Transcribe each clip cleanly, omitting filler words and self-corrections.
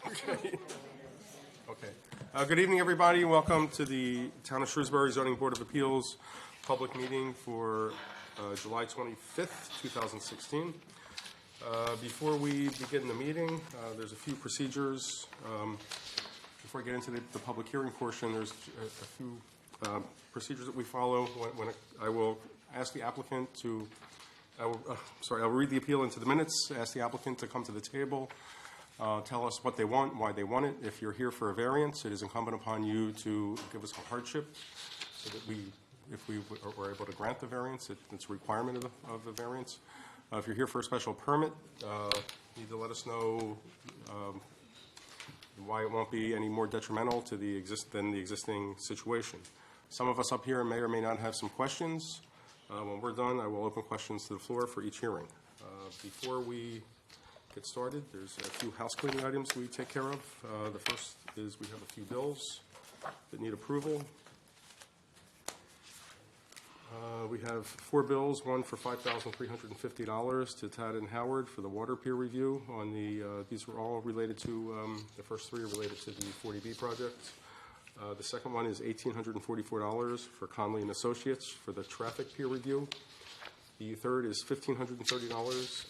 Okay. Good evening, everybody. Welcome to the Town of Shrewsbury Zoning Board of Appeals public meeting for July 25th, 2016. Before we begin the meeting, there's a few procedures. Before I get into the public hearing portion, there's a few procedures that we follow. When I will ask the applicant to, I'll read the appeal into the minutes, ask the applicant to come to the table, tell us what they want, why they want it. If you're here for a variance, it is incumbent upon you to give us a hardship so that if we were able to grant the variance, it's a requirement of the variance. If you're here for a special permit, you need to let us know why it won't be any more detrimental to than the existing situation. Some of us up here may or may not have some questions. When we're done, I will open questions to the floor for each hearing. Before we get started, there's a few house cleaning items we take care of. The first is we have a few bills that need approval. We have 4 bills, one for $5,350 to Tad and Howard for the water peer review. These were all related to, the first 3 are related to the 40B project. The second one is $1,844 for Conley and Associates for the traffic peer review. The third is $1,530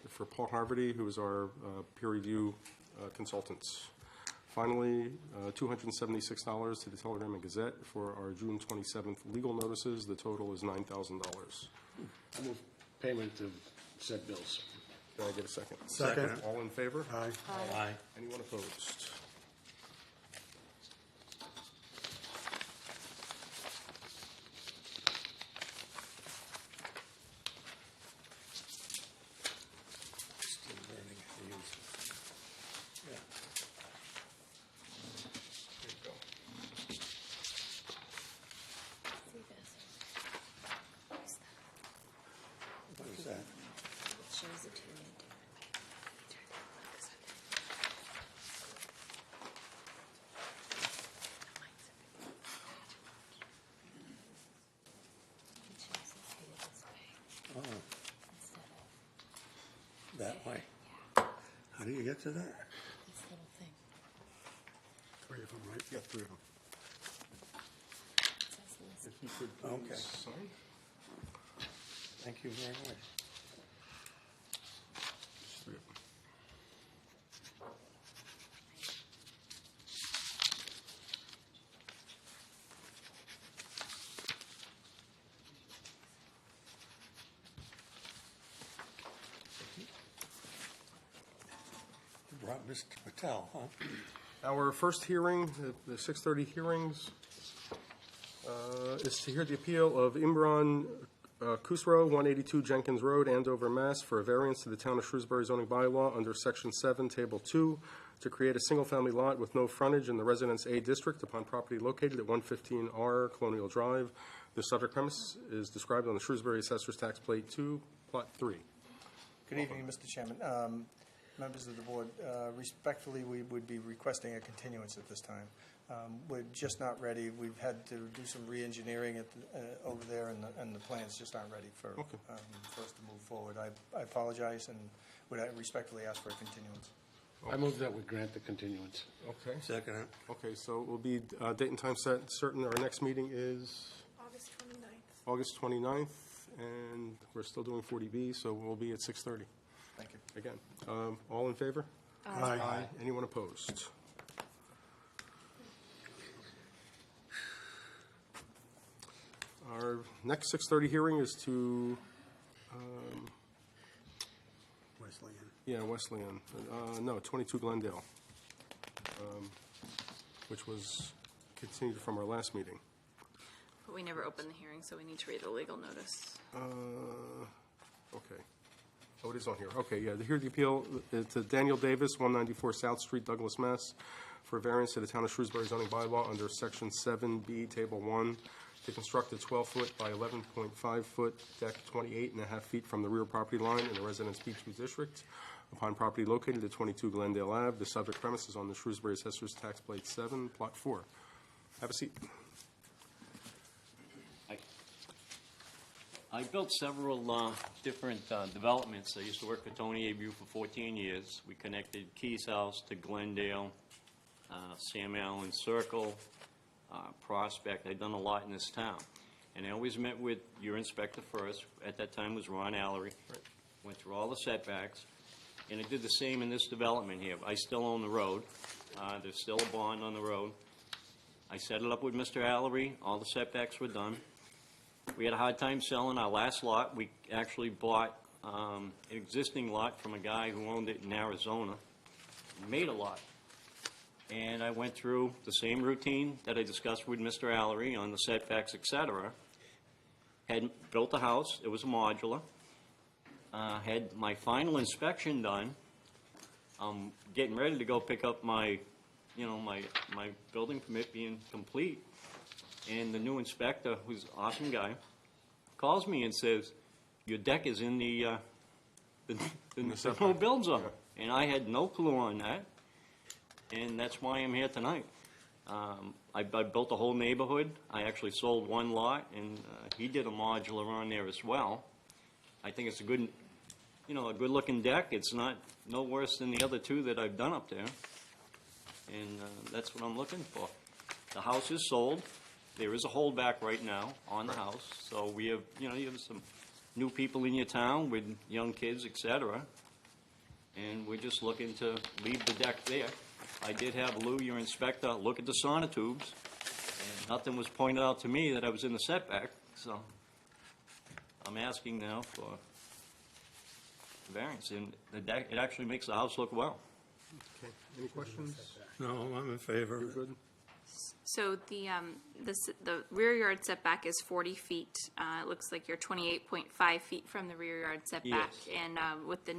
for Paul Harvey, who is our peer review consultant. Finally, $276 to the Telegram and Gazette for our June 27th legal notices. The total is $9,000. I move payment of said bills. Can I get a second? Second. All in favor? Aye. Aye. Anyone opposed? Still learning to use it. Yeah. There you go. What is that? It shows it to you. Oh, that way. How do you get to that? This little thing. 3 of them, right? Yeah, 3 of them. It says list. If you could Okay. please sign. Thank you very much. Just 3 of them. You brought Mr. Patel, huh? Our first hearing, the 6:30 hearings, is to hear the appeal of Imran Khusro, 182 Jenkins Road, Andover, Mass., for a variance to the Town of Shrewsbury zoning bylaw under Section 7, Table 2, to create a single-family lot with no frontage in the Residence A district upon property located at 115R Colonial Drive. The subject premise is described on the Shrewsbury Assessor's Tax Plate 2, Plot 3. Good evening, Mr. Chairman. Members of the board, respectfully, we would be requesting a continuance at this time. We're just not ready. We've had to do some re-engineering over there, and the plans just aren't ready for us to move forward. I apologize and would respectfully ask for a continuance. I move that we grant the continuance. Okay. Second. Okay, so it will be date and time set certain. Our next meeting is August 29th. August 29th, and we're still doing 40B, so we'll be at 6:30. Thank you. Again, all in favor? Aye. Anyone opposed? Our next 6:30 hearing is to, Wesleyan. Wesleyan. 22 Glendale, which was continued from our last meeting. But we never opened the hearing, so we need to read the legal notice. Okay. Oh, it is on here. Okay, yeah. To hear the appeal to Daniel Davis, 194 South Street, Douglas, Mass., for a variance to the Town of Shrewsbury zoning bylaw under Section 7B, Table 1, to construct a 12-foot by 11.5-foot deck 28.5 feet from the rear property line in the Residence B2 district upon property located at 22 Glendale Ave. The subject premise is on the Shrewsbury Assessor's Tax Plate 7, Plot 4. Have a seat. I built several different developments. I used to work for Tony Abreu for 14 years. We connected Keys House to Glendale, Sam Allen Circle, Prospect. I've done a lot in this town. And I always met with your inspector first. At that time was Ron Allery. Went through all the setbacks. And I did the same in this development here. I still own the road. There's still a bond on the road. I set it up with Mr. Allery. All the setbacks were done. We had a hard time selling our last lot. We actually bought an existing lot from a guy who owned it in Arizona, made a lot. And I went through the same routine that I discussed with Mr. Allery on the setbacks, et cetera. Had built a house. It was a modular. Had my final inspection done. I'm getting ready to go pick up my, my building permit being complete. And the new inspector, who's an awesome guy, calls me and says, your deck is in the no build zone. And I had no clue on that. And that's why I'm here tonight. I built a whole neighborhood. I actually sold one lot, and he did a modular on there as well. I think it's a good, a good-looking deck. It's no worse than the other two that I've done up there. And that's what I'm looking for. The house is sold. There is a holdback right now on the house. So we have, you have some new people in your town with young kids, et cetera. And we're just looking to leave the deck there. I did have Lou, your inspector, look at the sonotubes, and nothing was pointed out to me that I was in the setback. So I'm asking now for variance. And the deck, it actually makes the house look well. Okay, any questions? No, I'm in favor. You're good? So the rear yard setback is 40 feet. It looks like you're 28.5 feet from the rear yard setback. Yes. And with the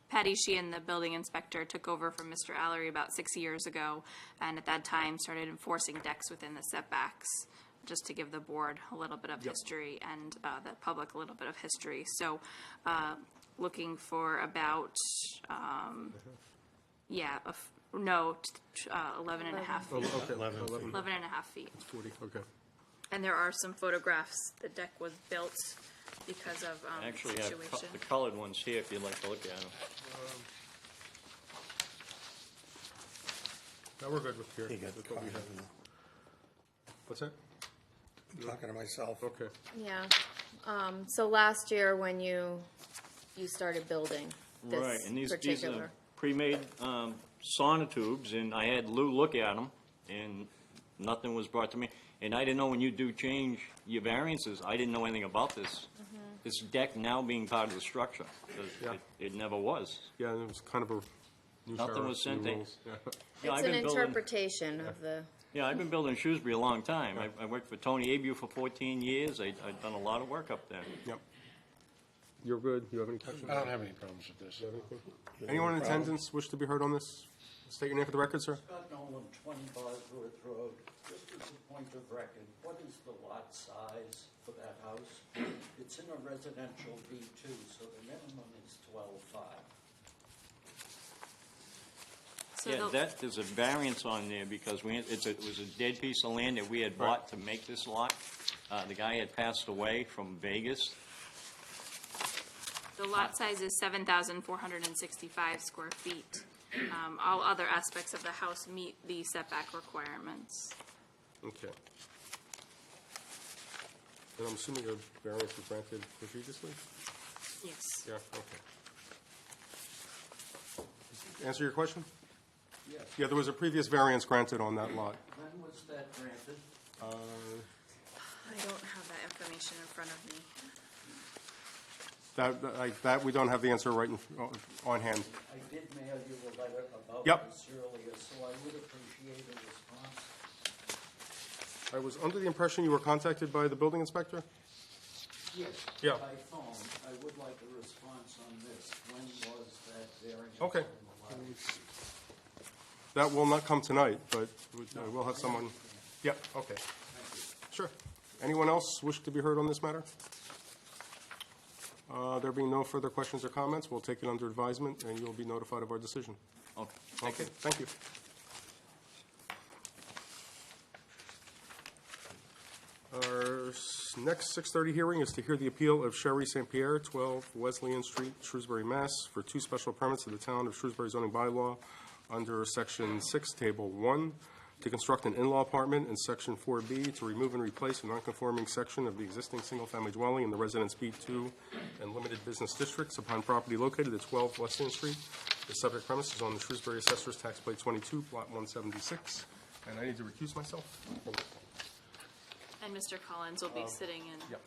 Patty Sheehan, the building inspector, took over from Mr. Allery about 6 years ago, and at that time started enforcing decks within the setbacks, just to give the board a little bit of history and the public a little bit of history. So looking for about, 11 and a half feet. Oh, okay, 11. 11 and a half feet. 40, okay. And there are some photographs. The deck was built because of I actually have situation. the colored ones here if you'd like to look at them. Now we're good with here. You got the with what we have. What's that? I'm talking to myself. Okay. Yeah. So last year when you started building this Right, and these particular. are pre-made sonotubes, and I had Lou look at them, and nothing was brought to me. And I didn't know when you do change your variances, I didn't know anything about this. This deck now being part of the structure, 'cause Yeah. it never was. Yeah, it was kind of a new Nothing sheriff, was sent new in. rules. Yeah. Yeah, It's I've an been building- interpretation of the, Yeah, I've been building Shrewsbury a long time. I worked for Tony Abreu for 14 years. I've done a lot of work up there. Yep. You're good? You have any questions? I don't have any problems with this. Anyone in attendance wish to be heard on this? State your name for the record, sir. Scott Nolan, 20 Bosworth Road. Just as a point of record, what is the lot size for that house? It's in a residential B2, so the minimum is 12.5. So Yeah, the- there's a variance on there because it was a dead piece of land that we had bought to make this lot. The guy had passed away from Vegas. The lot size is 7,465 square feet. All other aspects of the house meet the setback requirements. Okay. And I'm assuming your variance was granted previously? Yes. Yeah, okay. Answer your question? Yes. Yeah, there was a previous variance granted on that lot. When was that granted? I don't have that information in front of me. That we don't have the answer right on hand. I did mail you a letter about Yep. this earlier, so I would appreciate a response. I was under the impression you were contacted by the building inspector? Yes. Yeah. By phone. I would like a response on this. When was that variance? Okay. on the lot? That will not come tonight, but we'll have someone. Yeah, okay. Sure. Anyone else wish to be heard on this matter? There being no further questions or comments, we'll take it under advisement, and you'll be notified of our decision. Okay. Okay, thank you. Our next 6:30 hearing is to hear the appeal of Sherry St. Pierre, 12 Wesleyan Street, Shrewsbury, Mass., for 2 special permits of the Town of Shrewsbury zoning bylaw under Section 6, Table 1, to construct an in-law apartment, and Section 4B, to remove and replace a nonconforming section of the existing single-family dwelling in the Residence B2 and Limited Business Districts upon property located at 12 Wesleyan Street. The subject premise is on the Shrewsbury Assessor's Tax Plate 22, Plot 176, and I need to recuse myself. And Mr. Collins will be sitting in. Yep.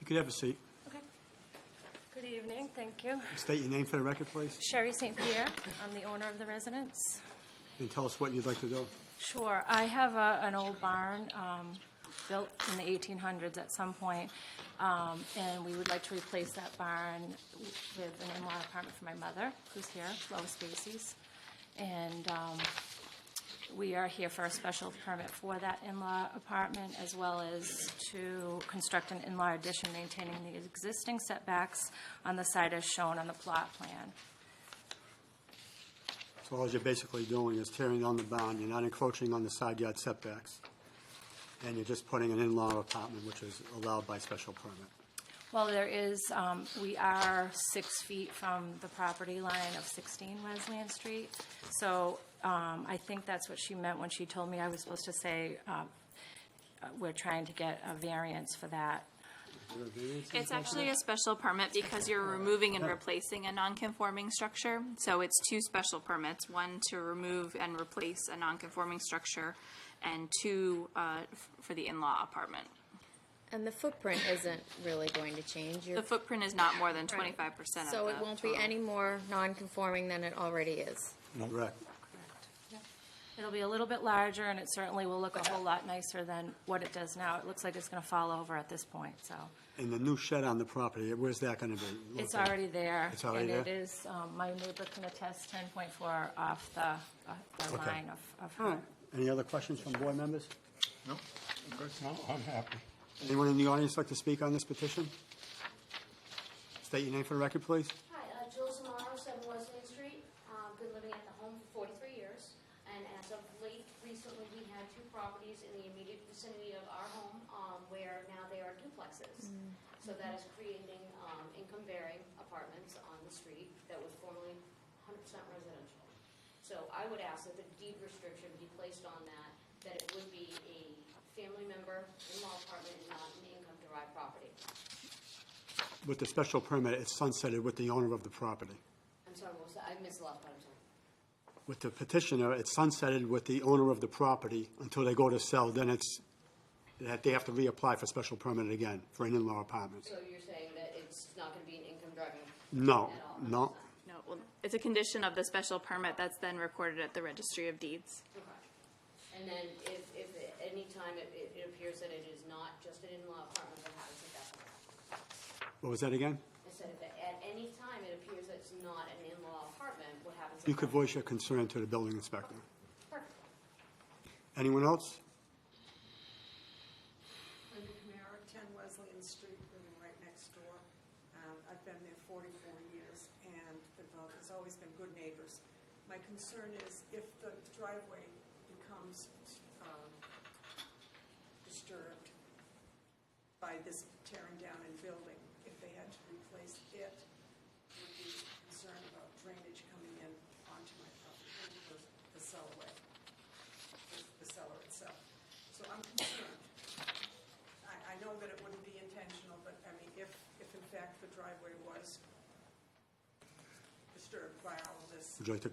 You could have a seat. Okay. Good evening, thank you. State your name for the record, please, Sherry St. Pierre, I'm the owner of the residence. and tell us what you'd like to do. Sure, I have an old barn built in the 1800s at some point, and we would like to replace that barn with an in-law apartment for my mother, who's here, Lois Bases. And we are here for a special permit for that in-law apartment, as well as to construct an in-law addition maintaining the existing setbacks on the site as shown on the plot plan. So all you're basically doing is tearing down the barn, you're not encroaching on the side yard setbacks, and you're just putting an in-law apartment, which is allowed by special permit. Well, there is, we are 6 feet from the property line of 16 Wesleyan Street. So I think that's what she meant when she told me I was supposed to say we're trying to get a variance for that. It's actually a special permit because you're removing and replacing a non-conforming structure. So it's 2 special permits, one to remove and replace a non-conforming structure, and 2 for the in-law apartment. And the footprint isn't really going to change. The footprint is not more than 25% of the So it won't be total. any more non-conforming than it already is. Correct. It'll be a little bit larger, and it certainly will look a whole lot nicer than what it does now. It looks like it's going to fall over at this point, so. And the new shed on the property, where's that going to be? It's already there. It's already And it there? is, my neighbor can attest 10.4 off the Okay. line of All her. right. Any other questions from board members? No, I'm happy. Anyone in the audience like to speak on this petition? State your name for the record, please. Hi, Jill Zamaro, 7 Wesleyan Street. Been living at the home for 43 years, and as of late, recently, we had 2 properties in the immediate vicinity of our home, where now they are duplexes. So that is creating income-bearing apartments on the street that was formerly 100% residential. So I would ask that the deed restriction be placed on that it would be a family member in-law apartment and not an income-derived property. With the special permit, it's sunsetted with the owner of the property. I'm sorry, what was that? I missed the last part, I'm sorry. With the petitioner, it's sunsetted with the owner of the property until they go to sell, then it's, that they have to reapply for special permit again for an in-law apartment. So you're saying that it's not going to be an income driving No, at all? no. No, well, it's a condition of the special permit that's then recorded at the Registry of Deeds. Okay. And then if at any time it appears that it is not just an in-law apartment, what happens at that point? What was that again? I said if at any time it appears that it's not an in-law apartment, what happens at You could that point? voice your concern to the building inspector. Perfect. Anyone else? Linda Camara, 10 Wesleyan Street, living right next door. I've been there 44 years, and there's always been good neighbors. My concern is if the driveway becomes disturbed by this tearing down and building, if they had to replace it, would be concerned about drainage coming in onto my property, the cellway, the cellar itself. So I'm concerned. I know that it wouldn't be intentional, but I mean, if in fact the driveway was disturbed by all of this. Would you like to,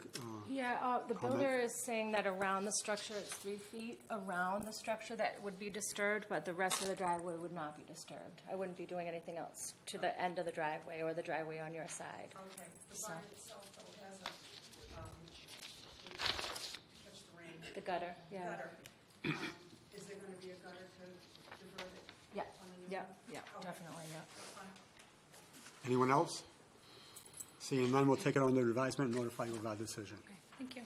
Yeah, the Comment? builder is saying that around the structure, it's 3 feet around the structure that would be disturbed, but the rest of the driveway would not be disturbed. I wouldn't be doing anything else to the end of the driveway or the driveway on your side. Okay, the So- barn itself though has catch the rain, The gutter, yeah. gutter. Is there gonna be a gutter to divert it? Yeah, on the new yeah, one? yeah, Okay. definitely, yeah. That's fine. anyone else? Seeing none, we'll take it under advisement and notify you of our decision. Okay, thank you.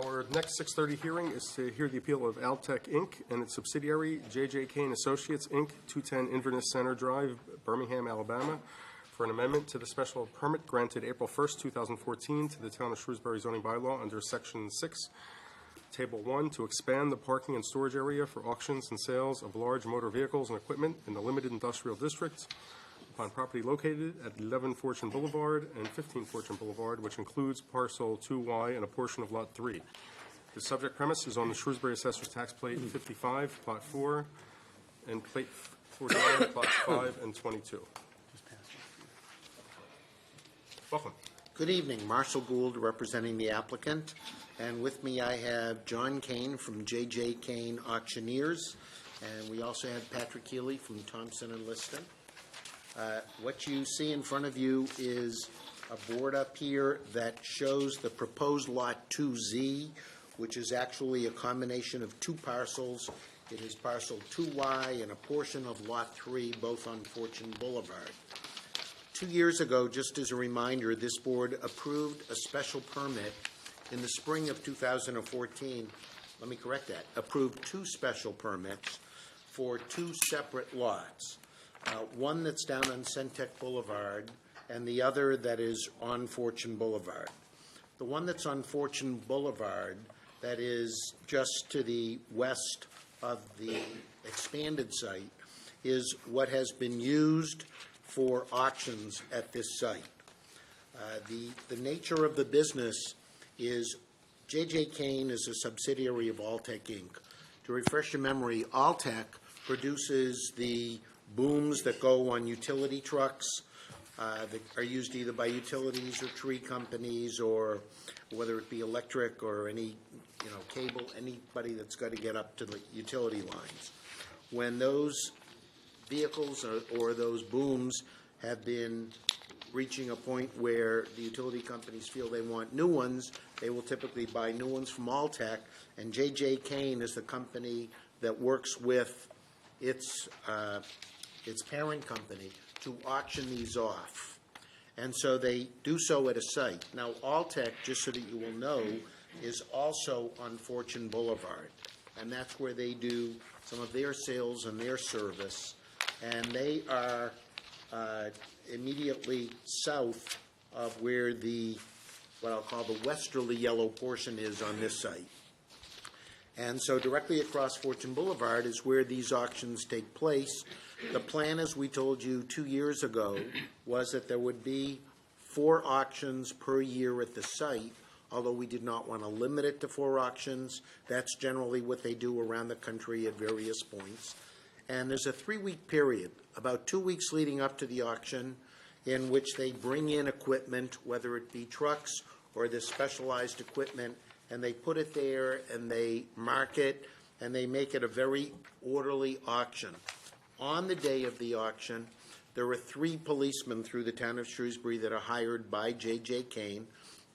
Our next 6:30 hearing is to hear the appeal of Altech, Inc. and its subsidiary, J.J. Kane Associates, Inc., 210 Inverness Center Drive, Birmingham, Alabama, for an amendment to the special permit granted April 1st, 2014 to the Town of Shrewsbury zoning bylaw under Section 6, Table 1, to expand the parking and storage area for auctions and sales of large motor vehicles and equipment in the limited industrial district upon property located at 11 Fortune Boulevard and 15 Fortune Boulevard, which includes parcel 2Y and a portion of Lot 3. The subject premise is on the Shrewsbury Assessor's Tax Plate 55, Plot 4, and Plate 49, Plots 5 and 22. Welcome. Good evening, Marshall Gould representing the applicant, and with me I have John Kane from J.J. Kane Auctioneers, and we also have Patrick Healy from Thompson and Liston. What you see in front of you is a board up here that shows the proposed Lot 2Z, which is actually a combination of two parcels. It is parcel 2Y and a portion of Lot 3, both on Fortune Boulevard. 2 years ago, just as a reminder, this board approved a special permit in the spring of 2014. Let me correct that. Approved two special permits for two separate lots. One that's down on Centec Boulevard and the other that is on Fortune Boulevard. The one that's on Fortune Boulevard, that is just to the west of the expanded site, is what has been used for auctions at this site. The nature of the business is J.J. Kane is a subsidiary of Altech, Inc. To refresh your memory, Altech produces the booms that go on utility trucks that are used either by utilities or tree companies, or whether it be electric or any cable, anybody that's got to get up to the utility lines. When those vehicles or those booms have been reaching a point where the utility companies feel they want new ones, they will typically buy new ones from Altech, and J.J. Kane is the company that works with its parent company to auction these off. And so they do so at a site. Now, Altech, just so that you will know, is also on Fortune Boulevard, and that's where they do some of their sales and their service, and they are immediately south of where what I'll call the westerly yellow portion is on this site. And so directly across Fortune Boulevard is where these auctions take place. The plan, as we told you 2 years ago, was that there would be 4 auctions per year at the site, although we did not want to limit it to 4 auctions. That's generally what they do around the country at various points. And there's a 3-week period, about 2 weeks leading up to the auction, in which they bring in equipment, whether it be trucks or this specialized equipment, and they put it there and they mark it and they make it a very orderly auction. On the day of the auction, there are 3 policemen through the town of Shrewsbury that are hired by J.J. Kane.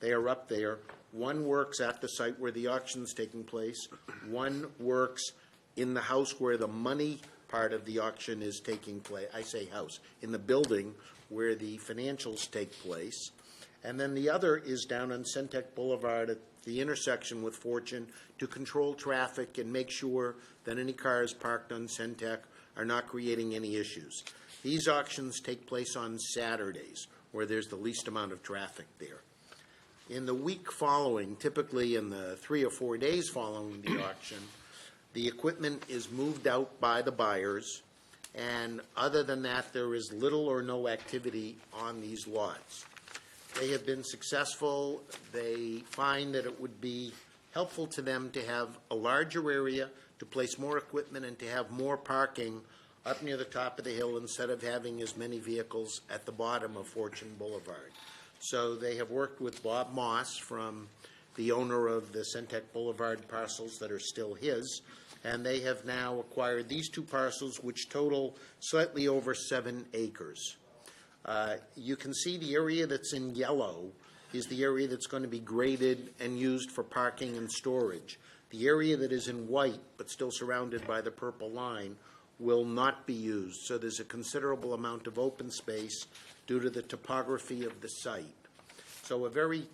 They are up there. One works at the site where the auction's taking place. One works in the house where the money part of the auction is taking place. I say house, in the building where the financials take place. And then the other is down on Centec Boulevard at the intersection with Fortune to control traffic and make sure that any cars parked on Centec are not creating any issues. These auctions take place on Saturdays, where there's the least amount of traffic there. In the week following, typically in the 3 or 4 days following the auction, the equipment is moved out by the buyers, and other than that, there is little or no activity on these lots. They have been successful. They find that it would be helpful to them to have a larger area, to place more equipment, and to have more parking up near the top of the hill instead of having as many vehicles at the bottom of Fortune Boulevard. So they have worked with Bob Moss, from the owner of the Centec Boulevard parcels that are still his, and they have now acquired these 2 parcels, which total slightly over 7 acres. You can see the area that's in yellow is the area that's going to be graded and used for parking and storage. The area that is in white, but still surrounded by the purple line, will not be used. So there's a considerable amount of open space due to the topography of the site. So a very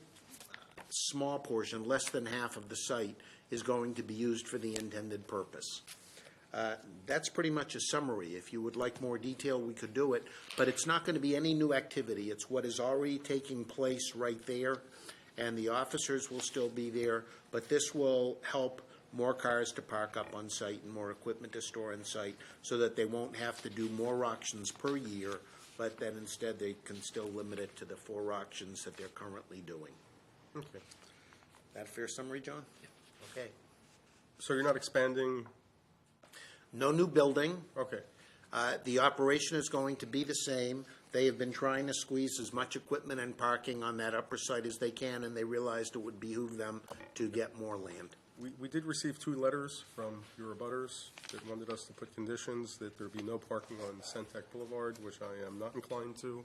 small portion, less than half of the site, is going to be used for the intended purpose. That's pretty much a summary. If you would like more detail, we could do it, but it's not going to be any new activity. It's what is already taking place right there, and the officers will still be there, but this will help more cars to park up on site and more equipment to store on site so that they won't have to do more auctions per year, but then instead they can still limit it to the 4 auctions that they're currently doing. Okay. That a fair summary, John? Okay. So you're not expanding? No new building. Okay. The operation is going to be the same. They have been trying to squeeze as much equipment and parking on that upper site as they can, and they realized it would behoove them to get more land. We did receive 2 letters from your abutters that wanted us to put conditions that there be no parking on Centec Boulevard, which I am not inclined to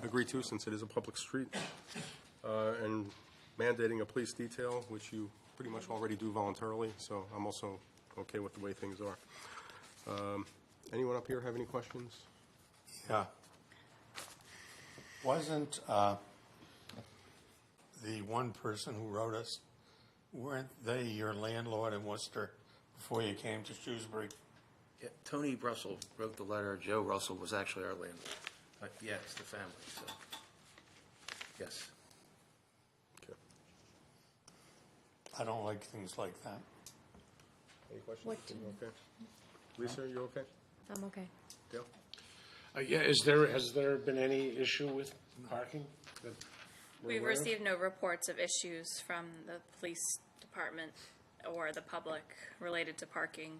agree to since it is a public street, and mandating a police detail, which you pretty much already do voluntarily, so I'm also okay with the way things are. Anyone up here have any questions? Yeah. Wasn't the one person who wrote us, weren't they your landlord in Worcester before you came to Shrewsbury? Yeah, Tony Russell wrote the letter. Joe Russell was actually our landlord. But yeah, it's the family, so, yes. Okay. I don't like things like that. Any questions? What You okay? Lisa, are you okay? I'm okay. Dale? Yeah, has there been any issue with parking? that we're We've aware of? received no reports of issues from the police department or the public related to parking.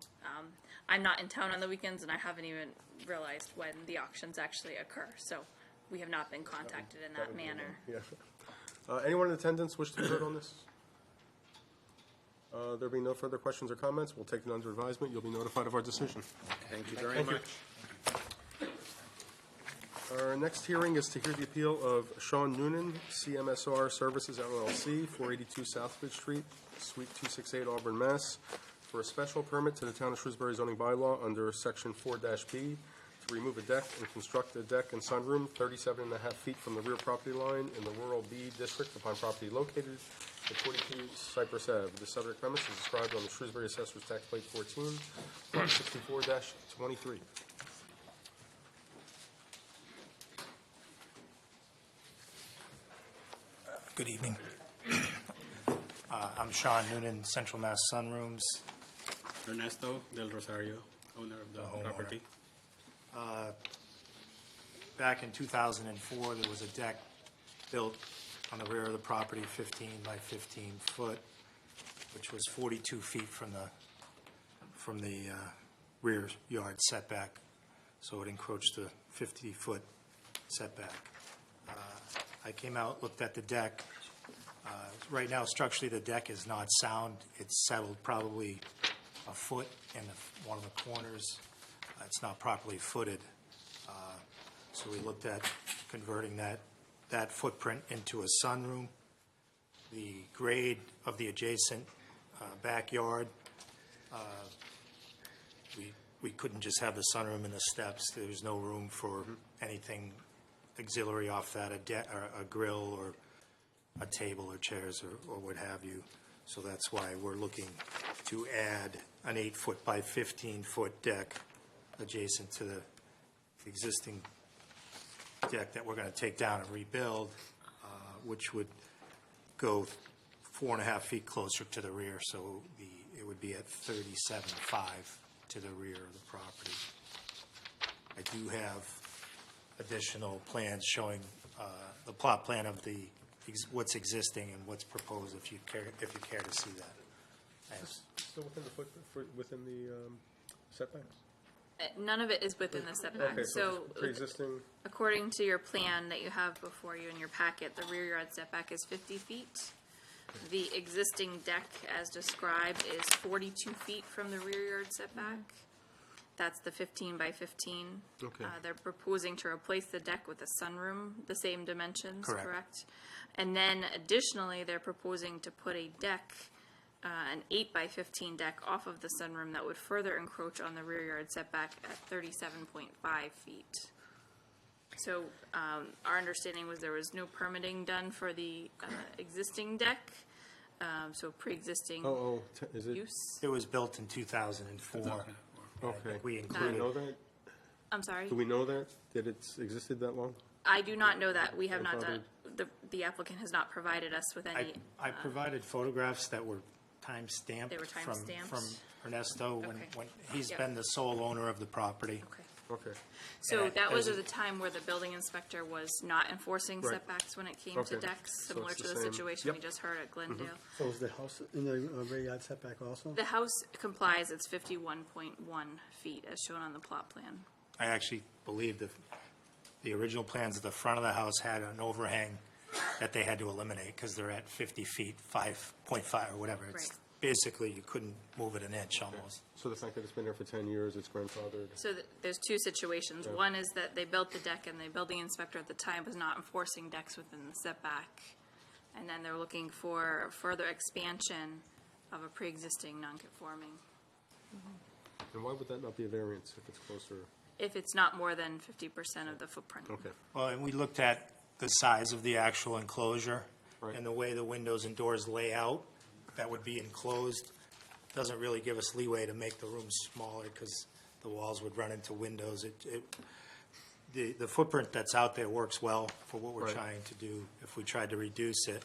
I'm not in town on the weekends, and I haven't even realized when the auctions actually occur, so we have not been contacted in that manner. Yeah. Anyone in attendance wish to vote on this? There being no further questions or comments, we'll take it under advisement. You'll be notified of our decision. Thank you very much. Our next hearing is to hear the appeal of Sean Noonan, CMSR Services LLC, 482 Southbridge Street, Suite 268, Auburn, Mass., for a special permit to the Town of Shrewsbury zoning bylaw under Section 4-B to remove a deck and construct a deck and sunroom 37.5 feet from the rear property line in the Rural B District upon property located at 42 Cypress Ave. The subject premise is described on the Shrewsbury Assessor's Tax Plate 14, Lot 64-23. Good evening. I'm Sean Noonan, Central Mass Sunrooms. Ernesto Del Rosario, owner of the property. Back in 2004, there was a deck built on the rear of the property, 15 by 15 foot, which was 42 feet from the rear yard setback, so it encroached the 50-foot setback. I came out, looked at the deck. Right now, structurally, the deck is not sound. It's settled probably a foot in one of the corners. It's not properly footed. So we looked at converting that footprint into a sunroom. The grade of the adjacent backyard, we couldn't just have the sunroom and the steps. There was no room for anything auxiliary off that, a grill or a table or chairs or what have you. So that's why we're looking to add an 8-foot by 15-foot deck adjacent to the existing deck that we're going to take down and rebuild, which would go 4.5 feet closer to the rear. So it would be at 37.5 to the rear of the property. I do have additional plans showing the plot plan of what's existing and what's proposed, if you care to see that. Thanks. Still within the setbacks? None of it is within the setback. Okay, so pre-existing. According to your plan that you have before you in your packet, the rear yard setback is 50 feet. The existing deck, as described, is 42 feet from the rear yard setback. That's the 15 by 15. Okay. They're proposing to replace the deck with a sunroom, the same dimensions, Correct. correct? And then additionally, they're proposing to put a deck, an 8 by 15 deck off of the sunroom that would further encroach on the rear yard setback at 37.5 feet. So our understanding was there was no permitting done for the existing deck, so pre-existing Is it? use. It was built in 2004. Okay. We Do we included, know that? I'm sorry? Do we know that? That it's existed that long? I do not know that. We have not done, the applicant has not provided us with any. I provided photographs that were time-stamped. They were from time-stamped? Ernesto, when Okay. he's Yep. been the sole owner of the property. Okay. Okay. So And that was there's at the time where the building inspector was not enforcing Right. setbacks when it came Okay. to decks, So similar it's to the the same. situation we Yep. just heard at Glendale. So is the house in the rear yard setback also? The house complies, it's 51.1 feet as shown on the plot plan. I actually believe the original plans of the front of the house had an overhang that they had to eliminate because they're at 50 feet, 5.5 or whatever. It's Right. basically, you couldn't move it an inch almost. So the fact that it's been there for 10 years, it's grandfathered? So there's two situations. One is that they built the deck and the building inspector at the time was not enforcing decks within the setback. And then they're looking for further expansion of a pre-existing non-conforming. And why would that not be a variance if it's closer? If it's not more than 50% of the footprint. Okay. Well, and we looked at the size of the actual enclosure Right. and the way the windows and doors lay out, that would be enclosed. Doesn't really give us leeway to make the room smaller because the walls would run into windows. The footprint that's out there works well for what we're Right. trying to do. If we tried to reduce it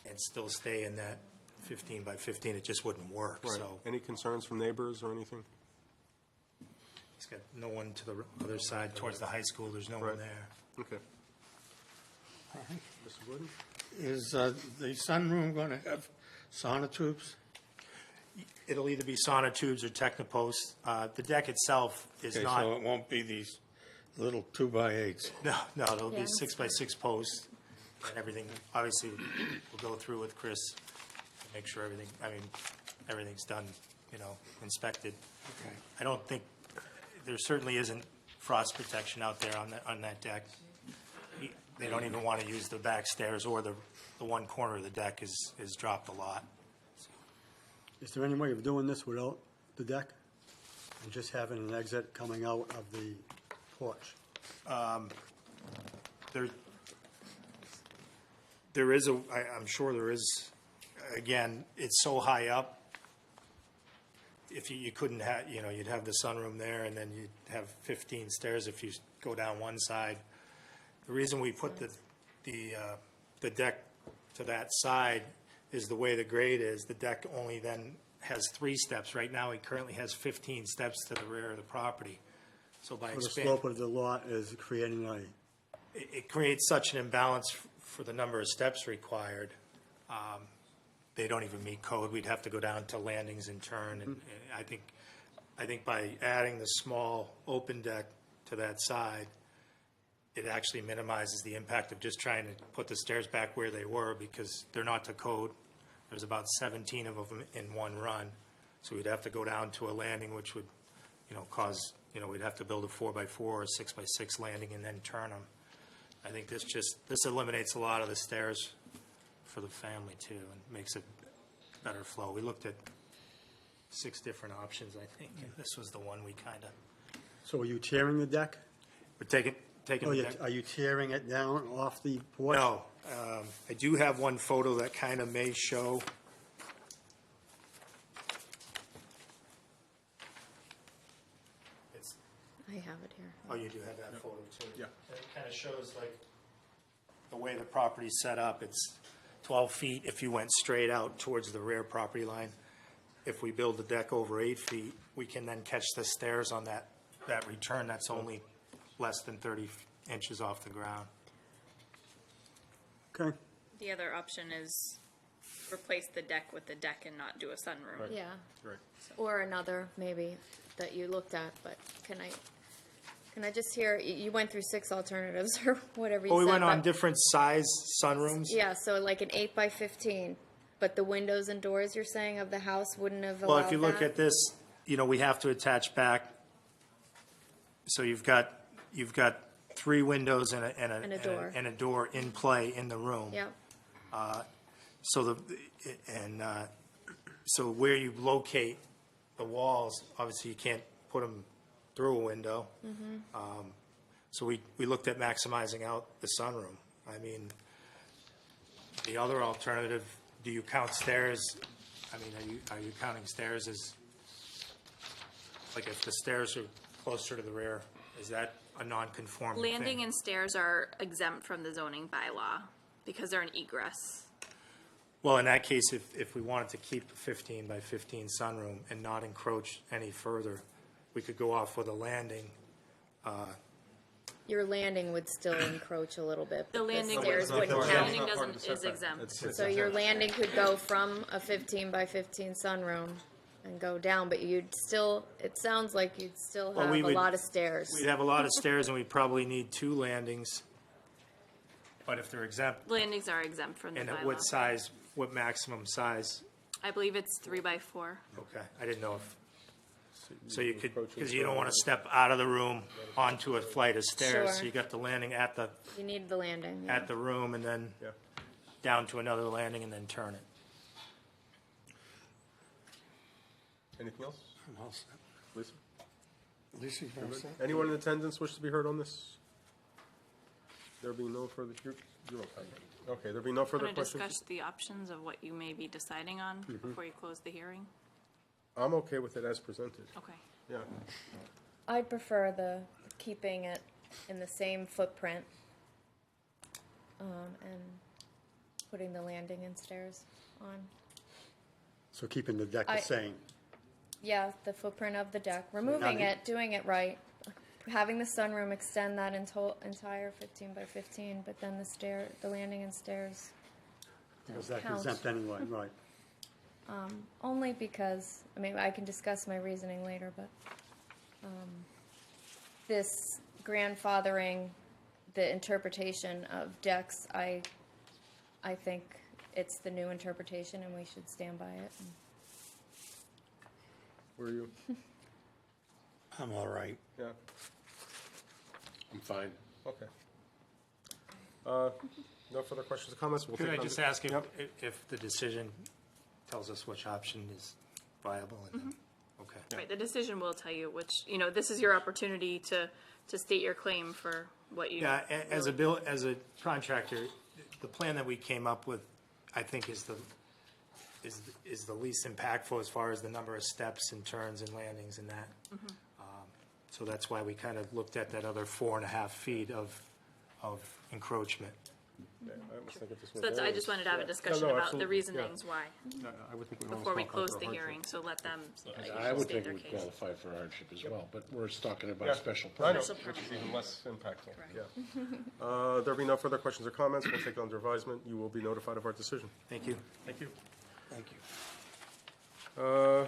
and still stay in that 15 by 15, it just wouldn't work, Right. so. Any concerns from neighbors or anything? It's got no one to the other side towards the high school, there's no one Right. there. Okay. Mr. Gordon? Is the sunroom going to have sonotubes? It'll either be sonotubes or technoposts. The deck itself is Okay, not. so it won't be these little 2x8s. No, it'll be Yeah. 6x6 posts and everything. Obviously, we'll go through with Chris to make sure everything's done, inspected. Okay. I don't think, there certainly isn't frost protection out there on that deck. They don't even want to use the back stairs, or the one corner of the deck is dropped a lot. Is there any way of doing this without the deck? And just having an exit coming out of the porch? There is I'm sure there is, again, it's so high up. If you couldn't have, you'd have the sunroom there and then you'd have 15 stairs if you go down one side. The reason we put the deck to that side is the way the grade is. The deck only then has 3 steps. Right now, it currently has 15 steps to the rear of the property. So by So the expanding, slope of the lot is creating a, it creates such an imbalance for the number of steps required. They don't even meet code. We'd have to go down to landings and turn. And I think by adding the small open deck to that side, it actually minimizes the impact of just trying to put the stairs back where they were, because they're not to code. There's about 17 of them in one run. So we'd have to go down to a landing, which would, cause, we'd have to build a 4x4 or a 6x6 landing and then turn them. I think this eliminates a lot of the stairs for the family too, and makes it better flow. We looked at 6 different options, I think, and this was the one we kind of, so are you tearing the deck? we're taking the deck. Are you tearing it down off the porch? No, I do have one photo that kind of may show. It's, I have it here. oh, you do have that photo too? Yeah. And it kind of shows like the way the property's set up. It's 12 feet if you went straight out towards the rear property line. If we build the deck over 8 feet, we can then catch the stairs on that return that's only less than 30 inches off the ground. Okay, The other option is replace the deck with the deck and not do a sunroom. Yeah, Right. or another maybe that you looked at, but can I just hear, you went through 6 alternatives or whatever you said. Well, we went on but- different size sunrooms. Yeah, so like an 8 by 15, but the windows and doors you're saying of the house wouldn't have allowed Well, that? if you look at this, we have to attach back. So you've got 3 windows and a door. and a door in play in the room. Yep, So where you locate the walls, obviously you can't put them through a window. So we looked at maximizing out the sunroom. I mean, the other alternative, do you count stairs? I mean, are you counting stairs as, like, if the stairs are closer to the rear, is that a non-conforming thing? Landing and stairs are exempt from the zoning bylaw because they're an egress. Well, in that case, if we wanted to keep the 15 by 15 sunroom and not encroach any further, we could go off with a landing. Your landing would still encroach a little bit. The but landing stairs wouldn't wouldn't count. count. Landing It's not part of the is setback. exempt. It's So your landing could go from a 15 by 15 sunroom and go down, but you'd still, it sounds like you'd still Well, have we a would- lot of stairs. We'd have a lot of stairs, and we'd probably need 2 landings. But if they're exempt, Landings are exempt from the and at what bylaw. size, what maximum size? I believe it's 3 by 4. Okay, I didn't know if, so you could, because you don't want to step out of the room onto a flight of stairs. So Sure. you got the landing at the, You need the landing. yeah. at the room, and then Yeah. down to another landing, and then turn it. Anything else? Lisa? Lisa, you You're want good? to say? Anyone in attendance wish to be heard on this? There being no further, you're okay. Okay, there being no further Want to questions? discuss the options of what you may be deciding on before you close the hearing? I'm okay with it as presented, Okay. yeah. I'd prefer the keeping it in the same footprint and putting the landing and stairs on. So keeping the deck I- the same. Yeah, the footprint of the deck, removing not- it, doing it right, having the sunroom extend that entire 15 by 15, but then the landing and stairs. Because that count. exempt anyway, right. Only because, I mean, I can discuss my reasoning later, but this grandfathering, the interpretation of decks, I think it's the new interpretation and we should stand by it. Were you? I'm all right. Yeah, I'm fine. okay. No further questions or comments? We'll Could take I it on just the- ask Yep. if the decision tells us which option is viable? And then, okay. Right, the decision will tell you which, this is your opportunity to state your claim for what you. Yeah, as a contractor, the plan that we came up with, I think is the least impactful as far as the number of steps and turns and landings and that. So that's why we kind of looked at that other 4.5 feet of encroachment. Yeah, I was thinking this So was that's, I always- just wanted to have a Yeah. discussion No, about the absolutely, reasonings yeah. why, No, I would think we almost before we qualify close for the hardship. hearing, so let them I would state think their we'd case. qualify for hardship as well, but we're talking Yeah. about special I know, permit. which is even less impactful, yeah. There being no further questions or comments, we'll take it under advisement. You will be notified of our decision. Thank you. Thank you. Thank you.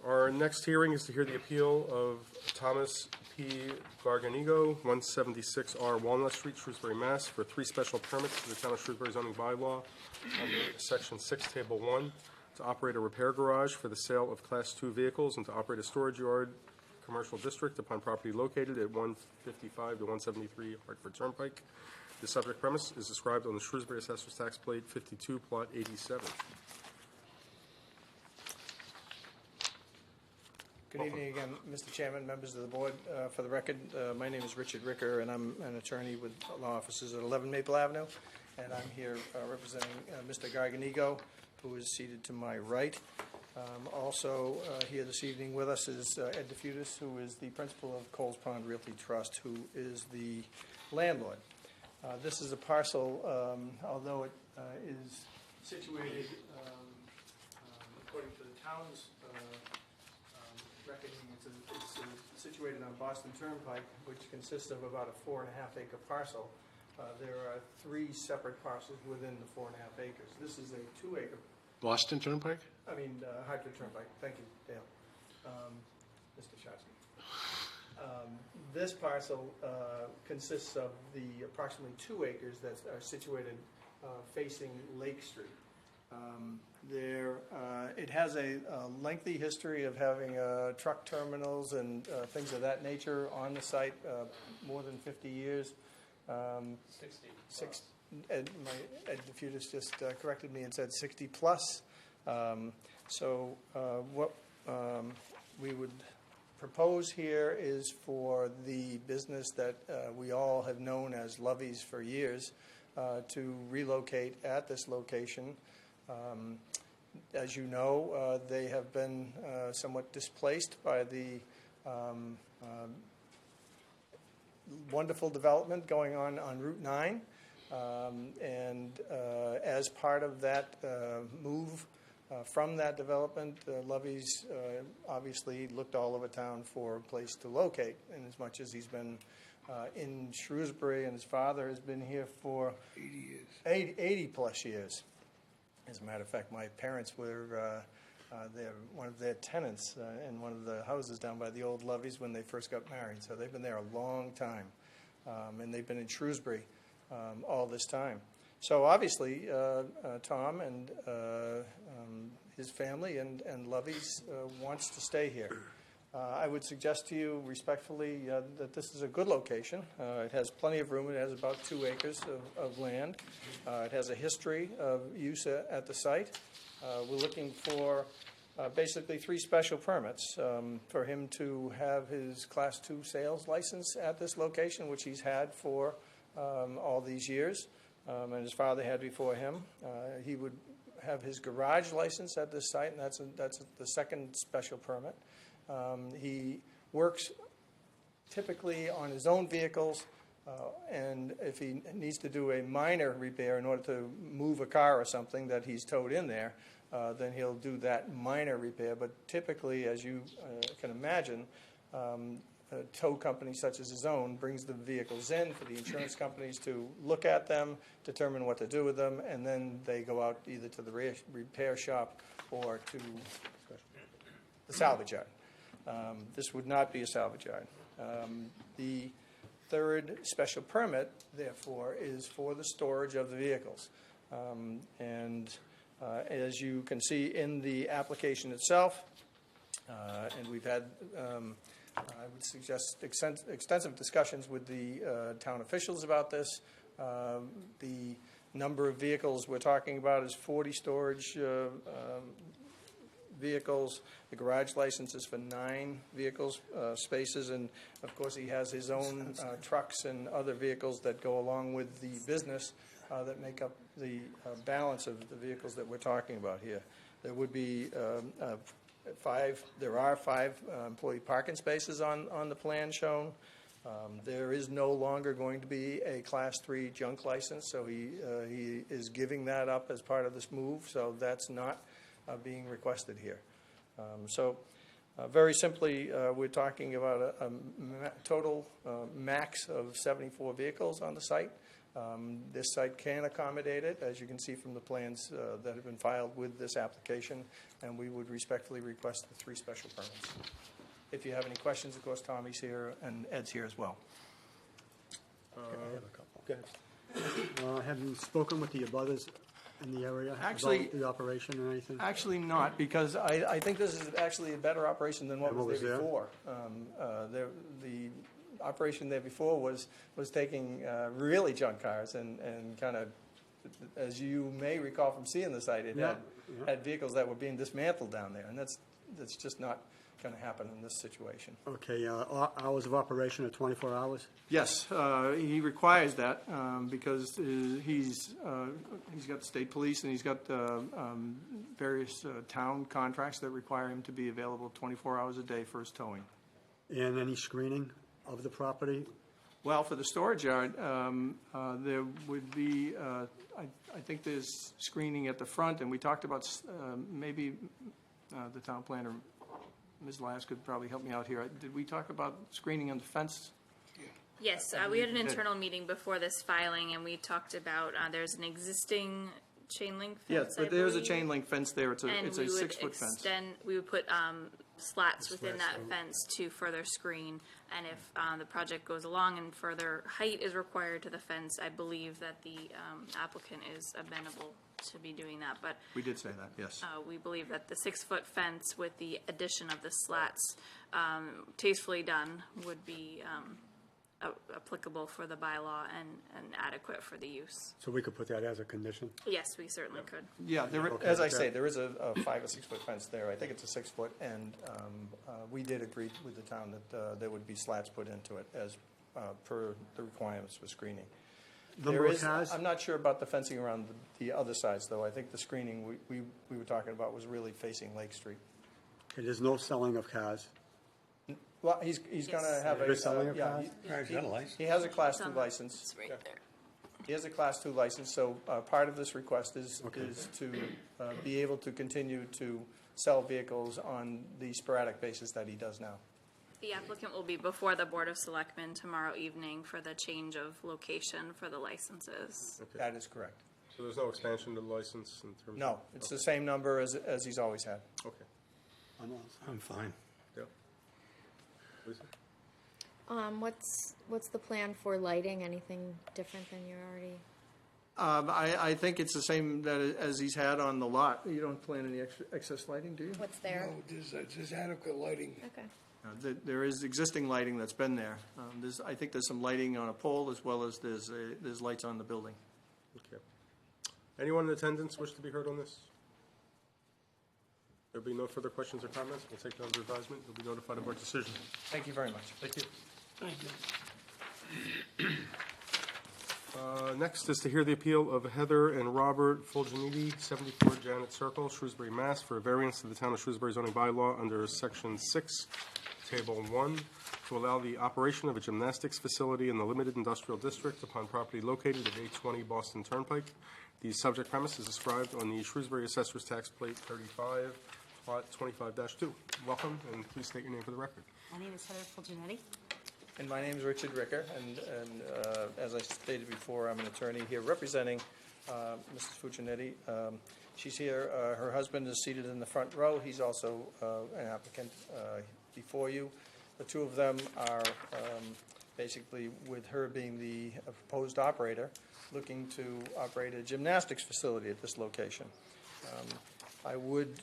Our next hearing is to hear the appeal of Thomas P. Garganigo, 176R Walnut Street, Shrewsbury, Mass., for 3 special permits to the Town of Shrewsbury zoning bylaw under Section 6, Table 1, to operate a repair garage for the sale of Class 2 vehicles and to operate a storage yard commercial district upon property located at 155 to 173 Hartford Turnpike. The subject premise is described on the Shrewsbury Assessor's Tax Plate 52, Plot 87. Good evening again, Mr. Chairman, members of the board. For the record, my name is Richard Ricker, and I'm an attorney with law offices at 11 Maple Avenue, and I'm here representing Mr. Garganigo, who is seated to my right. Also here this evening with us is Ed DeFutis, who is the principal of Coles Pond Realty Trust, who is the landlord. This is a parcel, although it is situated, according to the town's reckoning, it's situated on Boston Turnpike, which consists of about a 4.5 acre parcel. There are 3 separate parcels within the 4.5 acres. This is a 2 acre, Boston Turnpike? Hartford Turnpike. Thank you, Dale. Mr. Chatsky. This parcel consists of the approximately 2 acres that are situated facing Lake Street. It has a lengthy history of having truck terminals and things of that nature on the site, more than 50 years. 60. Ed DeFutis just corrected me and said 60 plus. So what we would propose here is for the business that we all have known as Lovey's for years to relocate at this location. As you know, they have been somewhat displaced by the wonderful development going on Route 9. And as part of that move from that development, Lovey's obviously looked all over town for a place to locate, and as much as he's been in Shrewsbury, and his father has been here for 80 years. 80 plus years. As a matter of fact, my parents were one of their tenants in one of the houses down by the old Lovey's when they first got married. So they've been there a long time, and they've been in Shrewsbury all this time. So obviously, Tom and his family and Lovey's wants to stay here. I would suggest to you respectfully that this is a good location. It has plenty of room. It has about 2 acres of land. It has a history of use at the site. We're looking for basically 3 special permits for him to have his Class 2 sales license at this location, which he's had for all these years, and his father had before him. He would have his garage license at this site, and that's the second special permit. He works typically on his own vehicles, and if he needs to do a minor repair in order to move a car or something that he's towed in there, then he'll do that minor repair. But typically, as you can imagine, a tow company such as his own brings the vehicles in for the insurance companies to look at them, determine what to do with them, and then they go out either to the repair shop or to the salvage yard. This would not be a salvage yard. The third special permit, therefore, is for the storage of the vehicles. As you can see in the application itself, and we've had, I would suggest, extensive discussions with the town officials about this. The number of vehicles we're talking about is 40 storage vehicles. The garage license is for 9 vehicles, spaces, and of course he has his own trucks and other vehicles that go along with the business that make up the balance of the vehicles that we're talking about here. There would be 5 employee parking spaces on the plan shown. There is no longer going to be a Class 3 junk license, so he is giving that up as part of this move, so that's not being requested here. Very simply, we're talking about a total max of 74 vehicles on the site. This site can accommodate it, as you can see from the plans that have been filed with this application, and we would respectfully request the 3 special permits. If you have any questions, of course, Tommy's here and Ed's here as well. I have a couple. Go ahead. Have you spoken with the abutters in the area Actually, about the operation or anything? Actually not, because I think this is actually a better operation than what was there before. The operation there before was taking really junk cars and kind of, as you may recall from seeing the site, it had vehicles that were being dismantled down there, and that's just not going to happen in this situation. Okay, hours of operation are 24 hours? Yes, he requires that because he's got the state police and he's got various town contracts that require him to be available 24 hours a day for his towing. And any screening of the property? Well, for the storage yard, there would be, I think there's screening at the front, and we talked about maybe the town planner, Ms. Lyas, could probably help me out here. Did we talk about screening on the fence? Yes, we had an internal meeting before this filing, and we talked about there's an existing chain link fence. Yes, but there's a chain link fence there. It's a 6-foot fence. We would put slats within that fence to further screen, and if the project goes along and further height is required to the fence, I believe that the applicant is amenable to be doing that. But we did say that, yes. We believe that the 6-foot fence with the addition of the slats, tastefully done, would be applicable for the bylaw and adequate for the use. So we could put that as a condition? Yes, we certainly could. Yeah, Okay. as I say, there is a 5 or 6 foot fence there. I think it's a 6 foot, and we did agree with the town that there would be slats put into it as per the requirements for screening. Number of cars? I'm not sure about the fencing around the other sides, though. I think the screening we were talking about was really facing Lake Street. Okay, there's no selling of cars? Well, he's going to have There is selling of cars? He's got a license. He has a Class 2 It's license. It's right there. He has a Class 2 license, so part of this request is to be able to continue to sell vehicles on the sporadic basis that he does now. The applicant will be before the Board of Selectmen tomorrow evening for the change of location for the licenses. That is correct. So there's no expansion to the license in terms of? No, it's the same number as he's always had. Okay. I'm fine. Yeah. Lisa? What's the plan for lighting? Anything different than you're already? I think it's the same as he's had on the lot. You don't plan any excess lighting, do you? What's there? There's adequate lighting. Okay. There is existing lighting that's been there. I think there's some lighting on a pole as well as there's lights on the building. Okay. Anyone in attendance wish to be heard on this? There'll be no further questions or comments. We'll take it under advisement. You'll be notified of our decision. Thank you very much. Thank you. Next is to hear the appeal of Heather and Robert Fulginiti, 74 Janet Circle, Shrewsbury, Mass., for a variance to the Town of Shrewsbury zoning bylaw under Section 6, Table 1, to allow the operation of a gymnastics facility in the limited industrial district upon property located at 820 Boston Turnpike. The subject premise is described on the Shrewsbury Assessor's Tax Plate 35, Plot 25-2. Welcome, and please state your name for the record. My name is Heather Fulginetti. And my name is Richard Ricker, and as I stated before, I'm an attorney here representing Mrs. Fuccinetti. She's here. Her husband is seated in the front row. He's also an applicant before you. The two of them are basically, with her being the proposed operator, looking to operate a gymnastics facility at this location. I would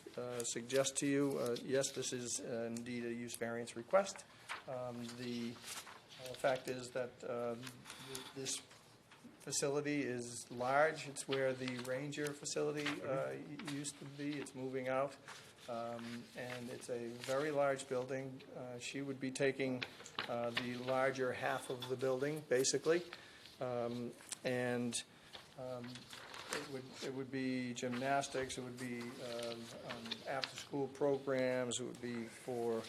suggest to you, yes, this is indeed a use variance request. The fact is that this facility is large. It's where the Ranger facility used to be. It's moving out, and it's a very large building. She would be taking the larger half of the building, basically, and it would be gymnastics. It would be after-school programs. It would be for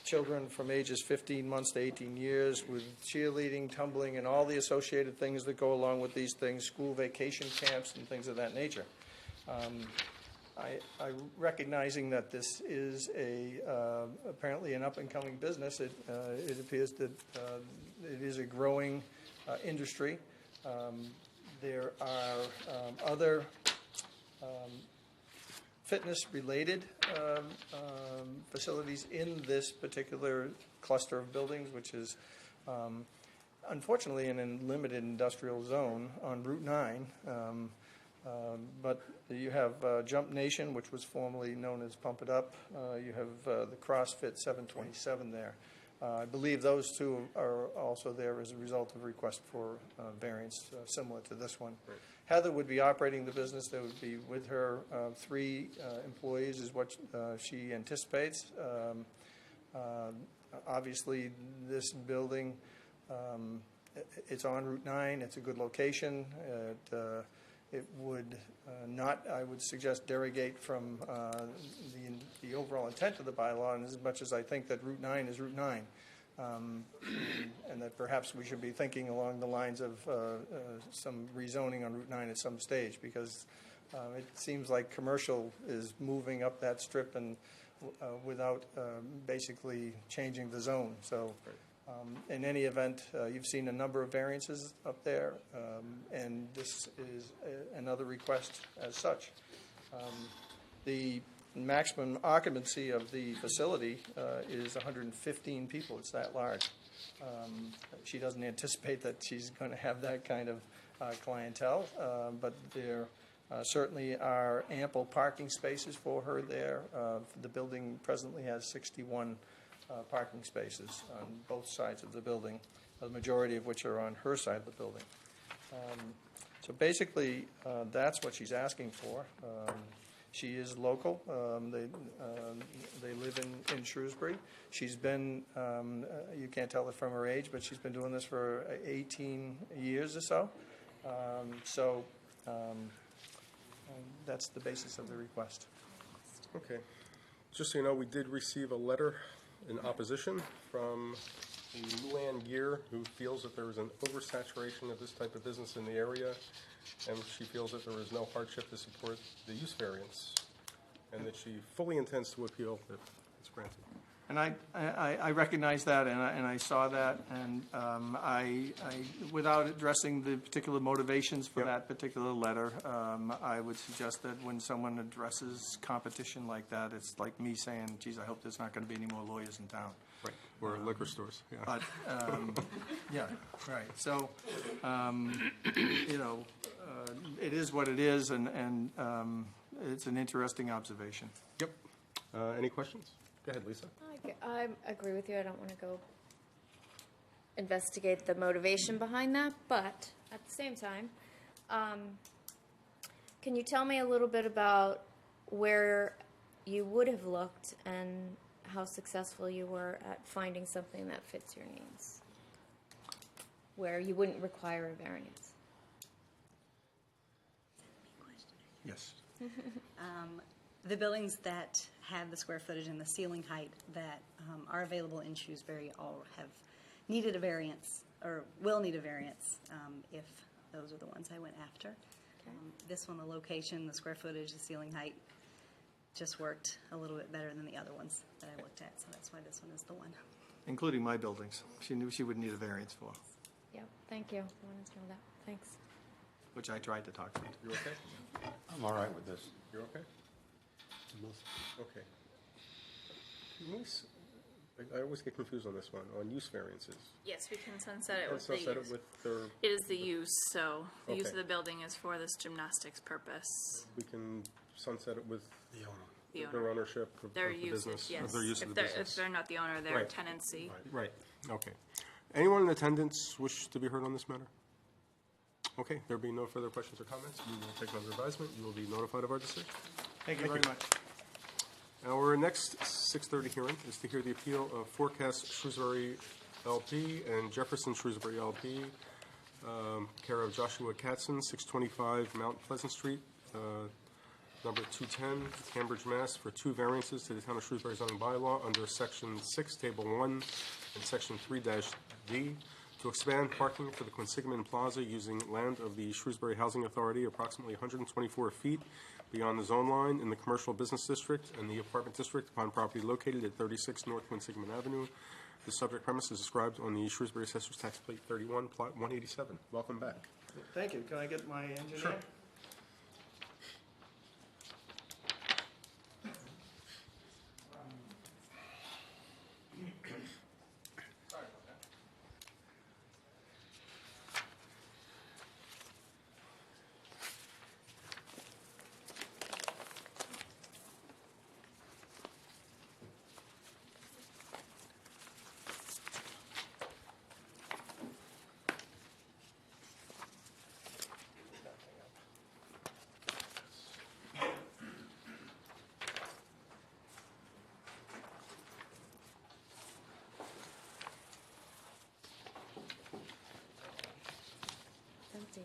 children from ages 15 months to 18 years with cheerleading, tumbling, and all the associated things that go along with these things, school vacation camps and things of that nature. I recognizing that this is apparently an up-and-coming business, it appears that it is a growing industry. There are other fitness-related facilities in this particular cluster of buildings, which is unfortunately in a limited industrial zone on Route 9. But you have Jump Nation, which was formerly known as Pump It Up. You have the CrossFit 727 there. I believe those two are also there as a result of a request for variance similar to this one. Right. Heather would be operating the business. There would be with her 3 employees is what she anticipates. Obviously, this building, it's on Route 9. It's a good location. It would not, I would suggest, derogate from the overall intent of the bylaw, and as much as I think that Route 9 is Route 9. And that perhaps we should be thinking along the lines of some rezoning on Route 9 at some stage, because it seems like commercial is moving up that strip and without basically changing the zone. So in any event, you've seen a number of variances up there, and this is another request as such. The maximum occupancy of the facility is 115 people. It's that large. She doesn't anticipate that she's going to have that kind of clientele, but there certainly are ample parking spaces for her there. The building presently has 61 parking spaces on both sides of the building, the majority of which are on her side of the building. So basically, that's what she's asking for. She is local. They live in Shrewsbury. She's been, you can't tell it from her age, but she's been doing this for 18 years or so. That's the basis of the request. Okay. Just so you know, we did receive a letter in opposition from Luann Gear, who feels that there is an oversaturation of this type of business in the area, and she feels that there is no hardship to support the use variance, and that she fully intends to appeal if it's granted. And I recognize that, and I saw that, and I without addressing the particular motivations for that particular letter, I would suggest that when someone addresses competition like that, it's like me saying, geez, I hope there's not going to be any more lawyers in town. Right. Or liquor stores. Yeah. But, yeah, right. So, it is what it is, and it's an interesting observation. Yep. Any questions? Go ahead, Lisa. I agree with you. I don't want to go investigate the motivation behind that, but at the same time, can you tell me a little bit about where you would have looked and how successful you were at finding something that fits your needs, where you wouldn't require a variance? Yes. The buildings that have the square footage and the ceiling height that are available in Shrewsbury all have needed a variance, or will need a variance, if those are the ones I went after. This one, the location, the square footage, the ceiling height, just worked a little bit better than the other ones that I looked at, so that's why this one is the one. Including my buildings. She knew she would need a variance for, Yep, thank you. I wanted to know that. Thanks. which I tried to talk to. You okay? I'm all right with this. You're okay? Okay. I always get confused on this one, on use variances. Yes, we can sunset it And with the sunset it use. with their, It is the use, so the use of Okay. the building is for this gymnastics purpose. we can sunset it with The owner. The their owner. ownership of Their the usage, business. yes. Of their use of If the they're, business. if they're not the owner, their Right. tenancy. Right, okay. Anyone in attendance wish to be heard on this matter? Okay, there being no further questions or comments, we will take under advisement. You will be notified of our decision. Thank you very much. Our next 6:30 hearing is to hear the appeal of Forecast Shrewsbury LP and Jefferson Shrewsbury LP, care of Joshua Katzen, 625 Mount Pleasant Street, number 210, Cambridge, Mass., for two variances to the Town of Shrewsbury zoning bylaw under Section 6, Table 1, and Section 3-D, to expand parking for the Quinsigamon Plaza using land of the Shrewsbury Housing Authority approximately 124 feet beyond the zone line in the Commercial Business District and the Apartment District upon property located at 36 North Quinsigamon Avenue. The subject premise is described on the Shrewsbury Assessor's Tax Plate 31, Plot 187. Welcome back. Thank you. Can I get my engineer? Sure. Empty.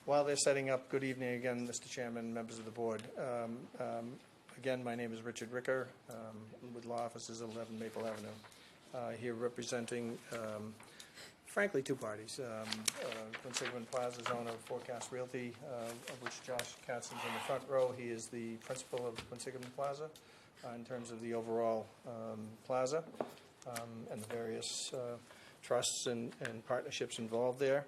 While they're setting up, good evening again, Mr. Chairman, members of the board. Again, my name is Richard Ricker, with law offices at 11 Maple Avenue, here representing, frankly, two parties. Quinsigamon Plaza's owner, Forecast Realty, of which Josh Katzen's in the front row. He is the principal of Quinsigamon Plaza in terms of the overall plaza and the various trusts and partnerships involved there.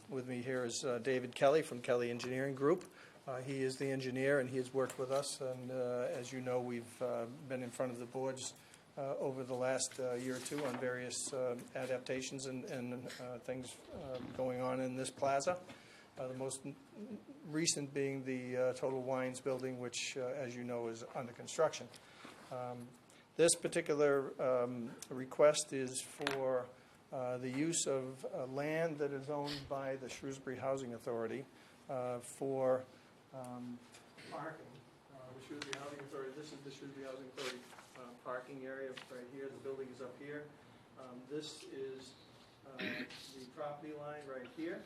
With me here is David Kelly from Kelly Engineering Group. He is the engineer, and he has worked with us. And as you know, we've been in front of the boards over the last year or two on various adaptations and things going on in this plaza. The most recent being the Total Wines building, which, as you know, is under construction. This particular request is for the use of land that is owned by the Shrewsbury Housing Authority for parking. The Shrewsbury Housing Authority, this is the Shrewsbury Housing Authority parking area right here. The building is up here. This is the property line right here,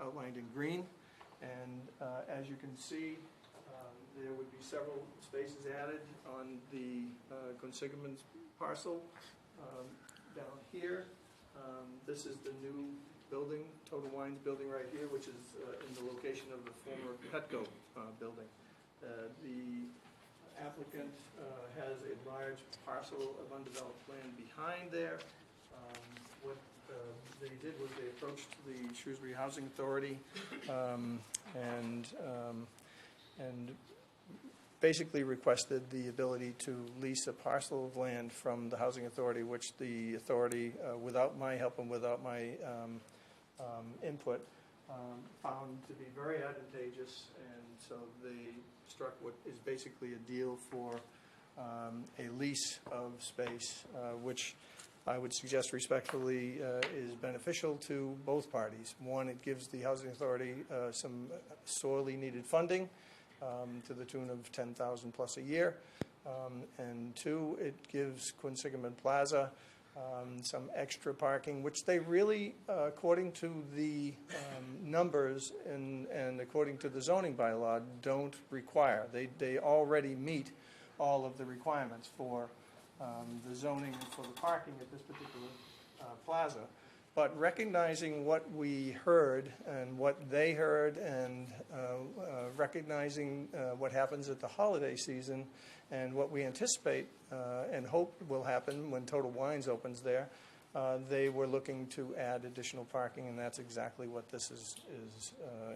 outlined in green. And as you can see, there would be several spaces added on the Quinsigamond parcel down here. This is the new building, Total Wines building right here, which is in the location of the former Petco building. The applicant has a large parcel of undeveloped land behind there. What they did was they approached the Shrewsbury Housing Authority and basically requested the ability to lease a parcel of land from the Housing Authority, which the authority, without my help and without my input, found to be very advantageous, and so they struck what is basically a deal for a lease of space, which I would suggest respectfully is beneficial to both parties. One, it gives the Housing Authority some sorely needed funding to the tune of $10,000 plus a year, and two, it gives Quinsigamond Plaza some extra parking, which they really, according to the numbers and according to the zoning bylaw, don't require. They already meet all of the requirements for the zoning and for the parking at this particular plaza. But recognizing what we heard and what they heard, and recognizing what happens at the holiday season and what we anticipate and hope will happen when Total Wines opens there, they were looking to add additional parking, and that's exactly what this is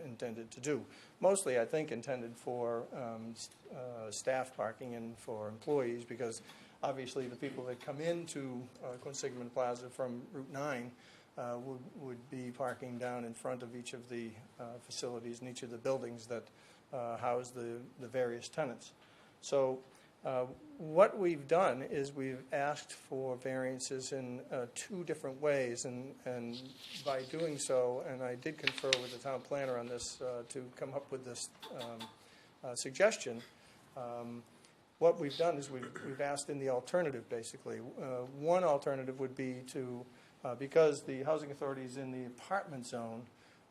intended to do. Mostly, I think, intended for staff parking and for employees, because obviously the people that come into Quinsigamond Plaza from Route 9 would be parking down in front of each of the facilities and each of the buildings that house the various tenants. So what we've done is we've asked for variances in two different ways, and by doing so, and I did confer with the town planner on this to come up with this suggestion, what we've done is we've asked in the alternative, basically. One alternative would be to, because the Housing Authority is in the apartment zone,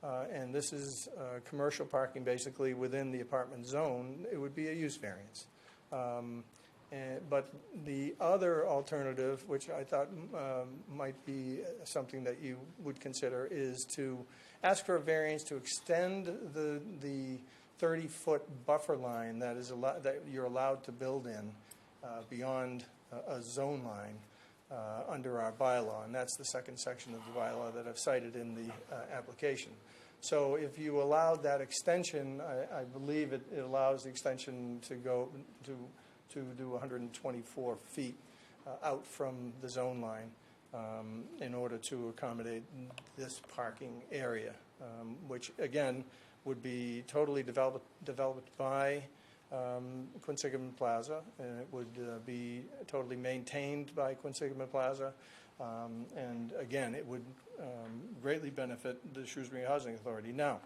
and this is commercial parking basically within the apartment zone, it would be a use variance. But the other alternative, which I thought might be something that you would consider, is to ask for a variance to extend the 30-foot buffer line that you're allowed to build in beyond a zone line under our bylaw, and that's the second section of the bylaw that I've cited in the application. So if you allowed that extension, I believe it allows the extension to go to do 124 feet out from the zone line in order to accommodate this parking area, which again would be totally developed by Quinsigamond Plaza, and it would be totally maintained by Quinsigamond Plaza, and again, it would greatly benefit the Shrewsbury Housing Authority. Now,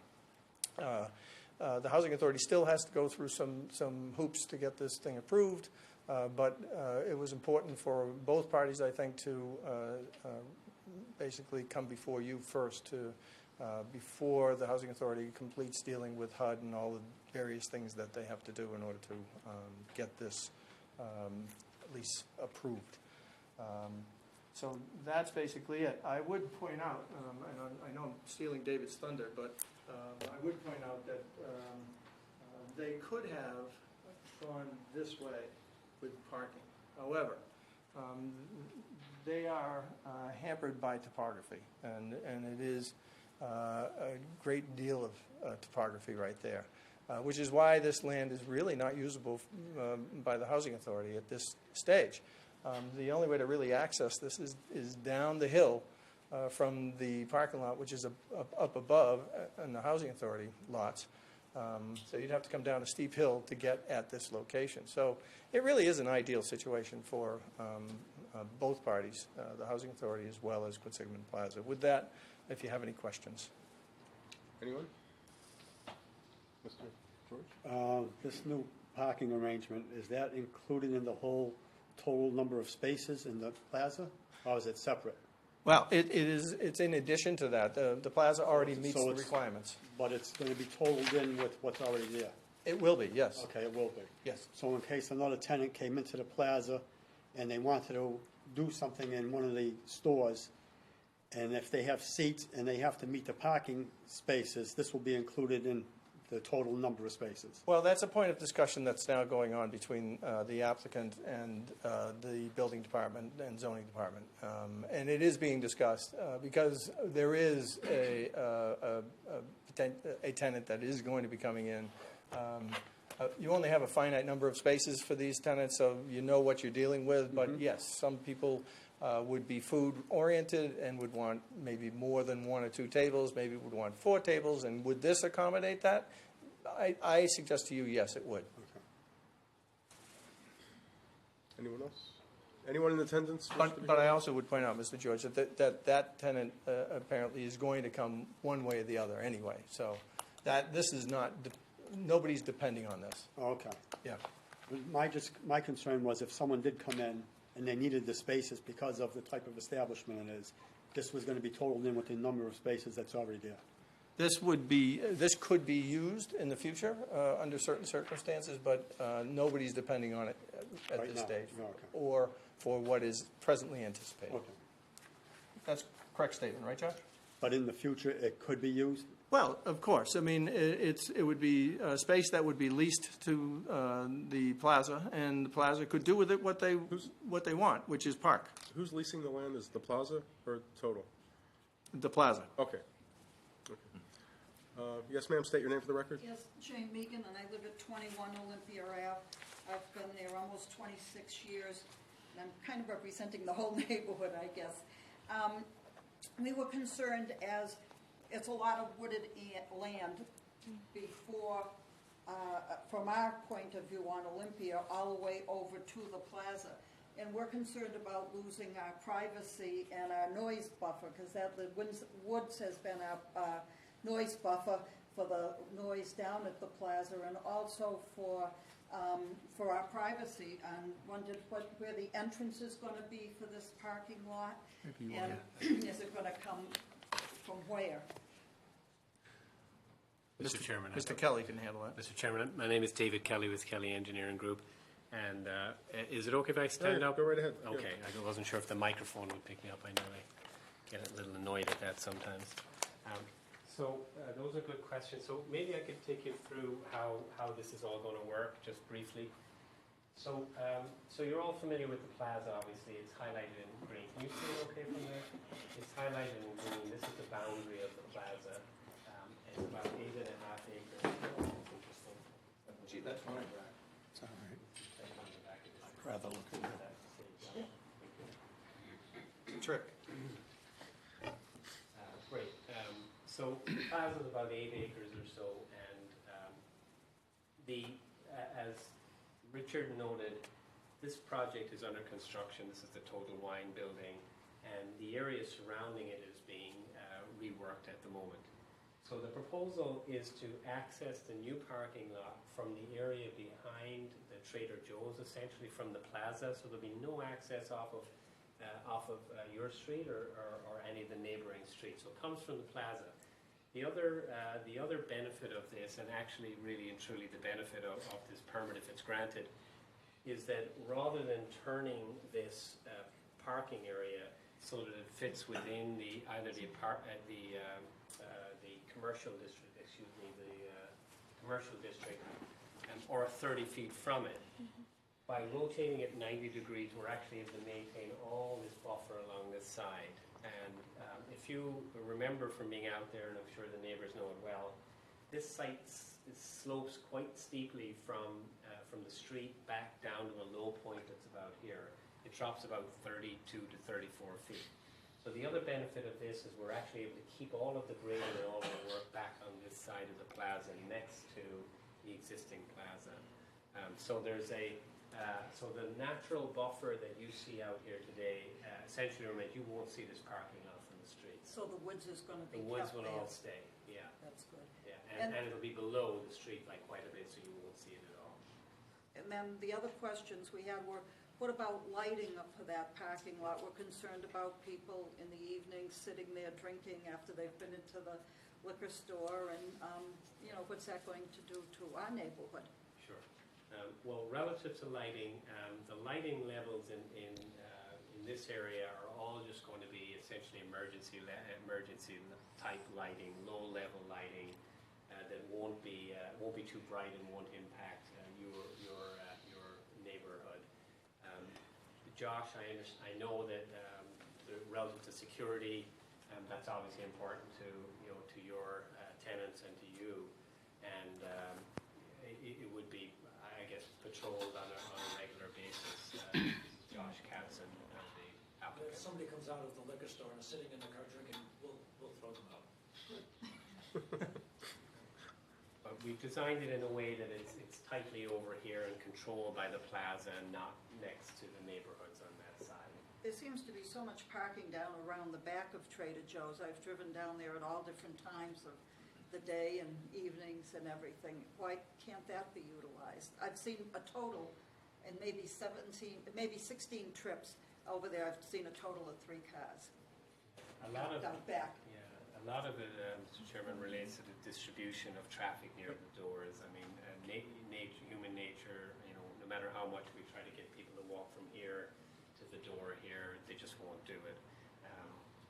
the Housing Authority still has to go through some hoops to get this thing approved, but it was important for both parties, I think, to basically come before you first before the Housing Authority completes dealing with HUD and all the various things that they have to do in order to get this lease approved. So that's basically it. I would point out, and I know I'm stealing David's thunder, but I would point out that they could have gone this way with parking. However, they are hampered by topography, and it is a great deal of topography right there. which is why this land is really not usable by the housing authority at this stage. The only way to really access this is down the hill from the parking lot, which is up above in the housing authority lots. So you'd have to come down a steep hill to get at this location. So it really is an ideal situation for both parties, the housing authority as well as Quinsigamond Plaza. With that, if you have any questions. Anyone? Mr. George? This new parking arrangement, is that included in the whole total number of spaces in the plaza, or is it separate? Well, it's in addition to that. The plaza already meets So the it's- requirements. But it's going to be totaled in with what's already there? It will be, yes. Okay, it will be. Yes. So in case another tenant came into the plaza and they wanted to do something in one of the stores, and if they have seats and they have to meet the parking spaces, this will be included in the total number of spaces? Well, that's a point of discussion that's now going on between the applicant and the building department and zoning department. And it is being discussed because there is a tenant that is going to be coming in. You only have a finite number of spaces for these tenants, so you know what you're dealing with. But yes, some people would be food-oriented and would want maybe more than 1 or 2 tables, maybe would want 4 tables. And would this accommodate that? I suggest to you, yes, it would. Okay. Anyone else? Anyone in attendance? But I also would point out, Mr. George, that tenant apparently is going to come one way or the other anyway. So this is not, nobody's depending on this. Okay. Yeah. My concern was if someone did come in and they needed the spaces because of the type of establishment it is, this was going to be totaled in with the number of spaces that's already there. This could be used in the future under certain circumstances, but nobody's depending on it at Right this now. stage, No, okay. or for what is presently anticipated. Okay. That's a correct statement, right, Josh? But in the future, it could be used? Well, of course. I mean, it would be space that would be leased to the plaza, and the plaza could do with it what they want, which is park. Who's leasing the land? Is it the plaza or total? The plaza. Okay. Yes, ma'am, state your name for the record. Yes, Jane Megan, and I live at 21 Olympia Ave. I've been there almost 26 years, and I'm kind of representing the whole neighborhood, I guess. We were concerned as it's a lot of wooded land before, from our point of view on Olympia, all the way over to the plaza. And we're concerned about losing our privacy and our noise buffer, because the woods has been our noise buffer for the noise down at the plaza, and also for our privacy. And wondered where the entrance is going to be for this parking lot, and is it going to come from where? Mr. Chairman. Mr. Kelly can handle that. Mr. Chairman, my name is David Kelly with Kelly Engineering Group. And is it okay if I stand up? Go right ahead. Okay, I wasn't sure if the microphone would pick me up. I know I get a little annoyed at that sometimes. So those are good questions. So maybe I could take you through how this is all going to work, just briefly. So you're all familiar with the plaza, obviously. It's highlighted in green. Can you see it okay from there? It's highlighted in green. This is the boundary of the plaza. It's about 8.5 acres. Oh, that's interesting. Gee, that's fine. It's all right. I'd rather look at it. Trick. Great. So the plaza is about 8 acres or so, and as Richard noted, this project is under construction. This is the Total Wine building, and the area surrounding it is being reworked at the moment. So the proposal is to access the new parking lot from the area behind the Trader Joe's, essentially from the plaza. So there'll be no access off of your street or any of the neighboring streets. So it comes from the plaza. The other benefit of this, and actually really and truly the benefit of this permit if it's granted, is that rather than turning this parking area so that it fits within either the commercial district, commercial district, or 30 feet from it. By rotating it 90 degrees, we're actually able to maintain all this buffer along this side. And if you remember from being out there, and I'm sure the neighbors know it well, This site slopes quite steeply from the street back down to a low point that's about here. It drops about 32 to 34 feet. So the other benefit of this is we're actually able to keep all of the grade and all of the work back on this side of the plaza next to the existing plaza. So there's so the natural buffer that you see out here today, essentially, you won't see this parking lot from the street. So the woods is gonna be The woods kept will there. all stay, yeah. That's good. Yeah, And- and it'll be below the street by quite a bit, so you won't see it at all. And then the other questions we had were, what about lighting up for that parking lot? We're concerned about people in the evening sitting there drinking after they've been into the liquor store, and, what's that going to do to our neighborhood? Sure. Well, relative to lighting, the lighting levels in this area are all just going to be essentially emergency type lighting, low level lighting that won't be too bright and won't impact your neighborhood. Josh, I know that relative to security, that's obviously important to your tenants and to you, and it would be, I guess, patrolled on a regular basis. Josh Katzen, the applicant. If somebody comes out of the liquor store and is sitting in the car drinking, we'll throw them out. But we've designed it in a way that it's tightly over here and controlled by the plaza and not next to the neighborhoods on that side. There seems to be so much parking down around the back of Trader Joe's. I've driven down there at all different times of the day and evenings and everything. Why can't that be utilized? I've seen a total, and maybe 16 trips over there, I've seen a total of 3 cars. A lot of Down back. A lot of it, Mr. Chairman, relates to the distribution of traffic near the doors. I mean, human nature, no matter how much we try to get people to walk from here to the door here, they just won't do it.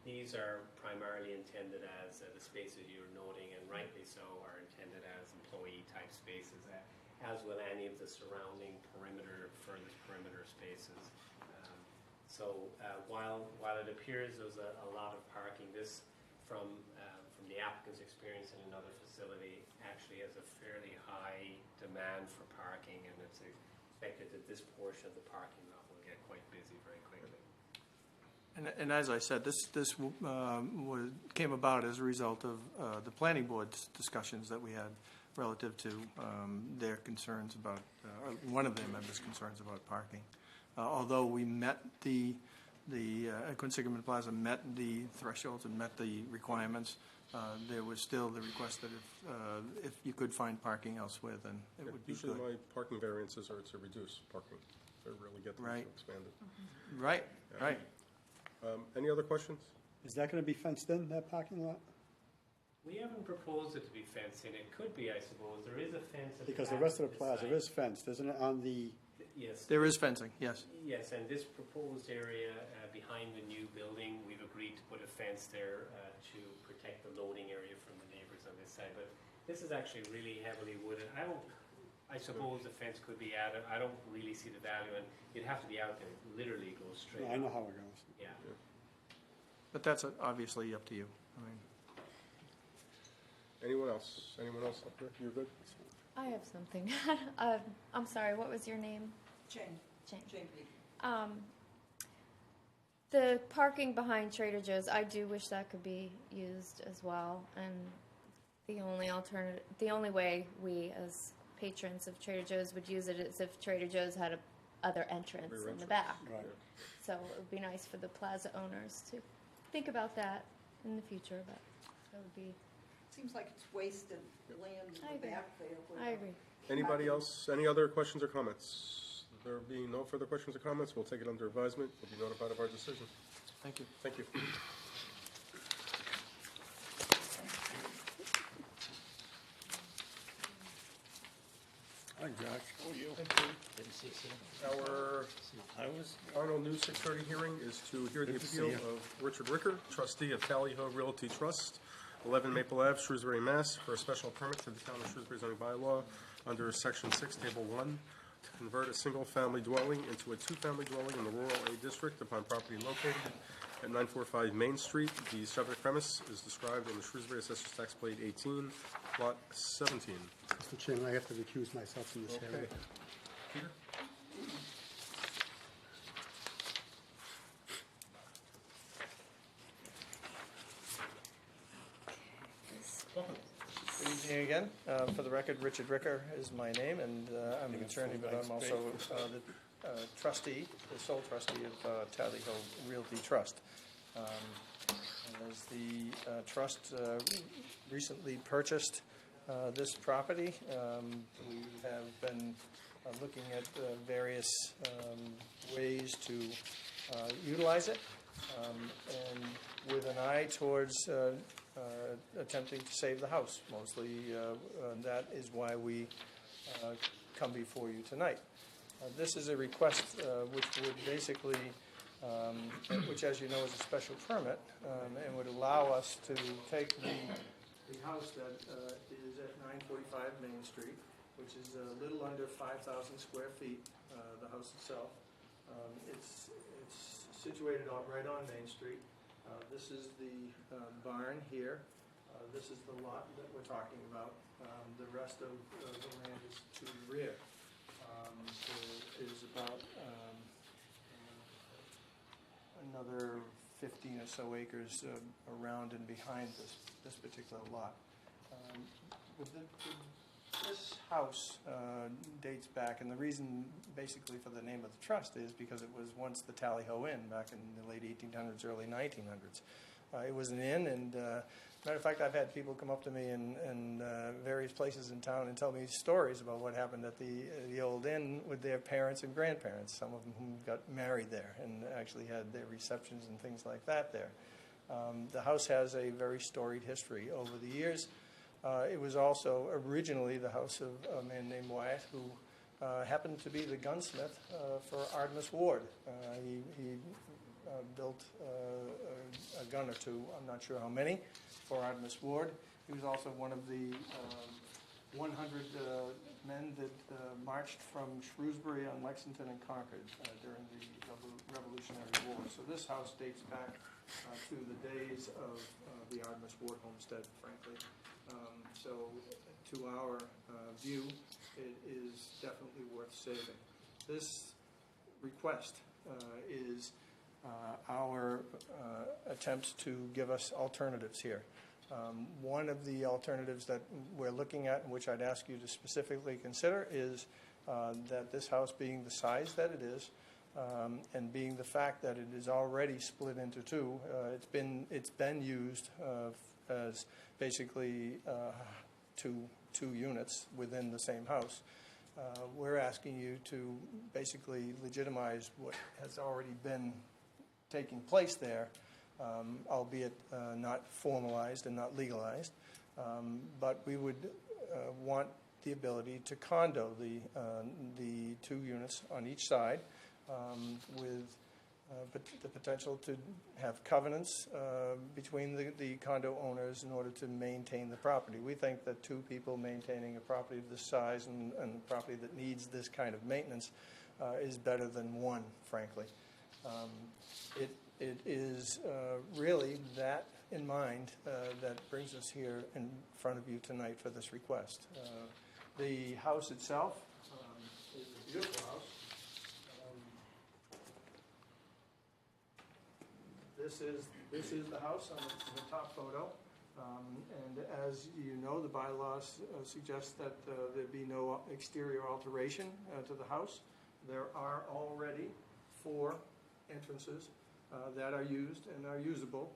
These are primarily intended as the spaces you're noting, and rightly so, are intended as employee-type spaces, as will any of the surrounding furthest perimeter spaces. So while it appears there's a lot of parking, this from the applicant's experience in another facility actually has a fairly high demand for parking, and it's expected that this portion of the parking lot will get quite busy very quickly. And as I said, this came about as a result of the planning board's discussions that we had relative to their concerns about, or one of their members' concerns about parking. Although we met Quincy Plaza met the thresholds and met the requirements, there was still the request that if you could find parking elsewhere, then it would be good. Usually my parking variances are to reduce parking, to really get them to expand it. Right, right. Any other questions? Is that going to be fenced in, that parking lot? We haven't proposed it to be fenced in. It could be, I suppose. There is a fence at Because the back rest of the this plaza site. is fenced, isn't it, on the... Yes. There is fencing, yes. Yes, and this proposed area behind the new building, we've agreed to put a fence there to protect the loading area from the neighbors on this side. But this is actually really heavily wooded. I suppose the fence could be added. I don't really see the value, and you'd have to be out there. It literally goes straight. I know how it goes. Yeah. But that's obviously up to you. I mean, Anyone else? Anyone else up there? You're good? I have something. I'm sorry, what was your name? Jane. Jane. Jane Beebe. The parking behind Trader Joe's, I do wish that could be used as well. And the only way we as patrons of Trader Joe's would use it is if Trader Joe's had a other entrance in the back. Right. So it would be nice for the plaza owners to think about that in the future, but that would be. Seems like it's wasted land in I the agree. back there. I agree. Anybody else? Any other questions or comments? There being no further questions or comments, we'll take it under advisement. We'll be notified of our decision. thank you. Thank you. Hi, Josh. How are you? Our final new 6:30 hearing is to hear the Good to see appeal you. of Richard Ricker, trustee of Tally Ho Realty Trust, 11 Maple Ave, Shrewsbury, Mass., for a special permit to the Town of Shrewsbury zoning bylaw under Section 6, Table 1, to convert a single-family dwelling into a two-family dwelling in the Rural A District upon property located at 945 Main Street. The subject premise is described on the Shrewsbury Assessor's Tax Plate 18, Lot 17. Mr. Chairman, I have to recuse myself from this hearing. Peter? Good evening again. For the record, Richard Ricker is my name, and I'm an attorney, but I'm also the trustee, the sole trustee of Tally Hill Realty Trust. As the trust recently purchased this property, we have been looking at various ways to utilize it, and with an eye towards attempting to save the house. Mostly that is why we come before you tonight. This is a request which would basically, which as you know is a special permit, and would allow us to take the house that is at 945 Main Street, which is a little under 5,000 square feet, the house itself. It's situated right on Main Street. This is the barn here. This is the lot that we're talking about. The rest of the land is to the rear. There is about another 15 or so acres around and behind this particular lot. This house dates back, and the reason basically for the name of the trust is because it was once the Tally Ho Inn back in the late 1800s, early 1900s. It was an inn, and matter of fact, I've had people come up to me in various places in town and tell me stories about what happened at the old inn with their parents and grandparents, some of them who got married there and actually had their receptions and things like that there. The house has a very storied history over the years. It was also originally the house of a man named Wyatt, who happened to be the gunsmith for Artemus Ward. He built a gun or two, I'm not sure how many, for Artemus Ward. He was also one of the 100 men that marched from Shrewsbury on Lexington and Concord during the Revolutionary War. So this house dates back to the days of the Artemus Ward homestead, frankly. So to our view, it is definitely worth saving. This request is our attempt to give us alternatives here. One of the alternatives that we're looking at, and which I'd ask you to specifically consider, is that this house being the size that it is, and being the fact that it is already split into two, it's been used as basically two units within the same house. We're asking you to basically legitimize what has already been taking place there, albeit not formalized and not legalized. But we would want the ability to condo the two units on each side, with the potential to have covenants between the condo owners in order to maintain the property. We think that two people maintaining a property of this size and a property that needs this kind of maintenance is better than one, frankly. It is really that in mind that brings us here in front of you tonight for this request. The house itself is a beautiful house. This is the house on the top photo, and as you know, the bylaws suggest that there be no exterior alteration to the house. There are already 4 entrances that are used and are usable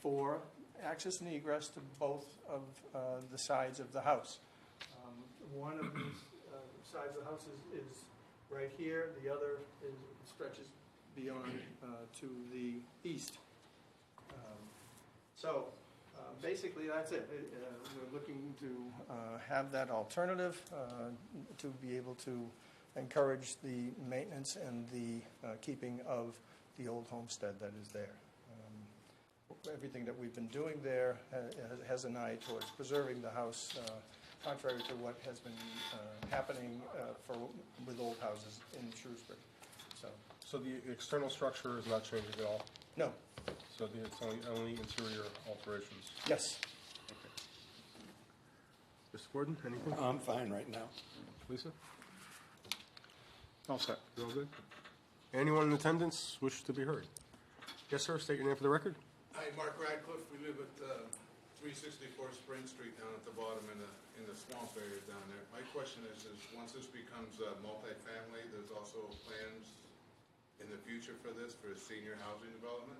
for access and egress to both of the sides of the house. One of these sides of the house is right here. The other stretches beyond to the east. So basically that's it. We're looking to have that alternative to be able to encourage the maintenance and the keeping of the old homestead that is there. Everything that we've been doing there has an eye towards preserving the house, contrary to what has been happening with old houses in Shrewsbury. So the external structure is not changing at all? No, So it's only interior alterations. Yes. Mr. Gordon, anything? I'm fine right now. Lisa? All set. You all good? Anyone in attendance wish to be heard? Yes, sir, state your name for the record. Hi, Mark Radcliffe. We live at 364 Spring Street down at the bottom in the swamp area down there. My question is once this becomes multifamily, there's also plans in the future for this, for senior housing development?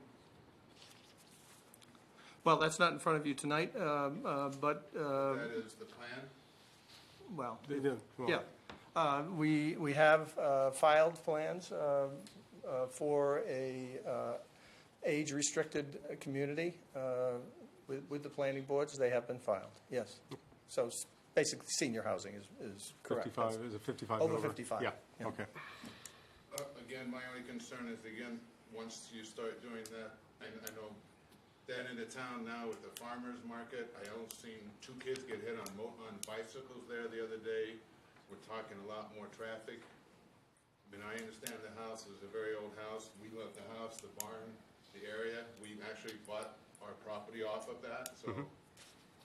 Well, that's not in front of you tonight, but, That is the plan? well, They do. Well, yeah. We have filed plans for a age-restricted community with the planning boards. They have been filed, yes. So basically, senior housing is correct. 55, is it 55? Over and 55. Yeah, Yeah. okay. Again, my only concern is, again, once you start doing that, I know that in the town now with the farmer's market, I also seen 2 kids get hit on bicycles there the other day. We're talking a lot more traffic. I mean, I understand the house is a very old house. We love the house, the barn, the area. We actually bought our property off of that, so,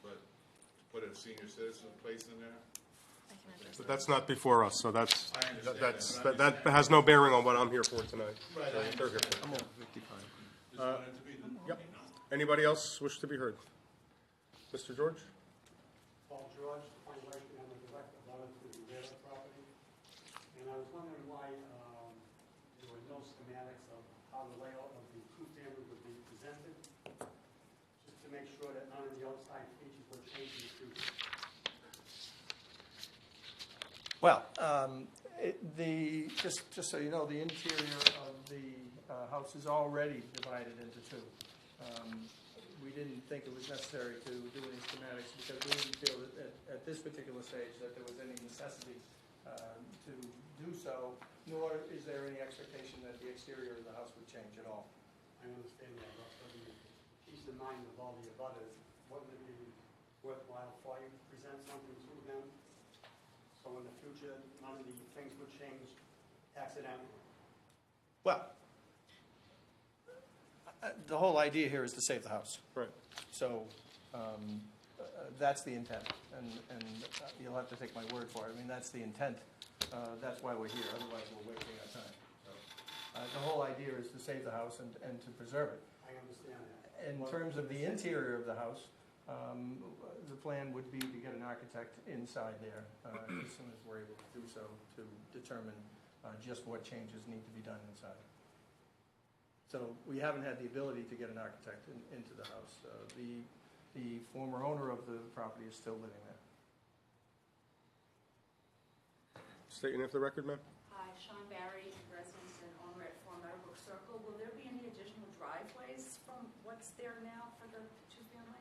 but to put a senior citizen place in there, But that's not before us, so I understand that has no bearing on what I'm here for tonight. Right, I They're here for. understand. Just wanted to be Yep. Anybody else wish to be heard? Mr. George? Paul George, I'm working on the direct abutter to the River property. And I was wondering why there were no schematics of how the layout of the two-family would be presented, just to make sure that none of the outside features were changed in the future. Well, just so you know, the interior of the house is already divided into 2. We didn't think it was necessary to do any schematics because we didn't feel that at this particular stage that there was any necessity to do so, nor is there any expectation that the exterior of the house would change at all. I understand that, but for the peace of mind of all the abutters, wouldn't it be worthwhile for you to present something to them? So in the future, none of the things would change accidentally. Well, the whole idea here is to save the house. Right. So that's the intent, and you'll have to take my word for it. I mean, that's the intent. That's why we're here, otherwise we're wasting our time. The whole idea is to save the house and to preserve it. I understand that. In terms of the interior of the house, the plan would be to get an architect inside there as soon as we're able to do so, to determine just what changes need to be done inside. So we haven't had the ability to get an architect into the house. The former owner of the property is still living there. State your name for the record, ma'am. Hi, Sean Barry, residence and owner at 4 Meadowbrook Circle. Will there be any additional driveways from what's there now for the two-family?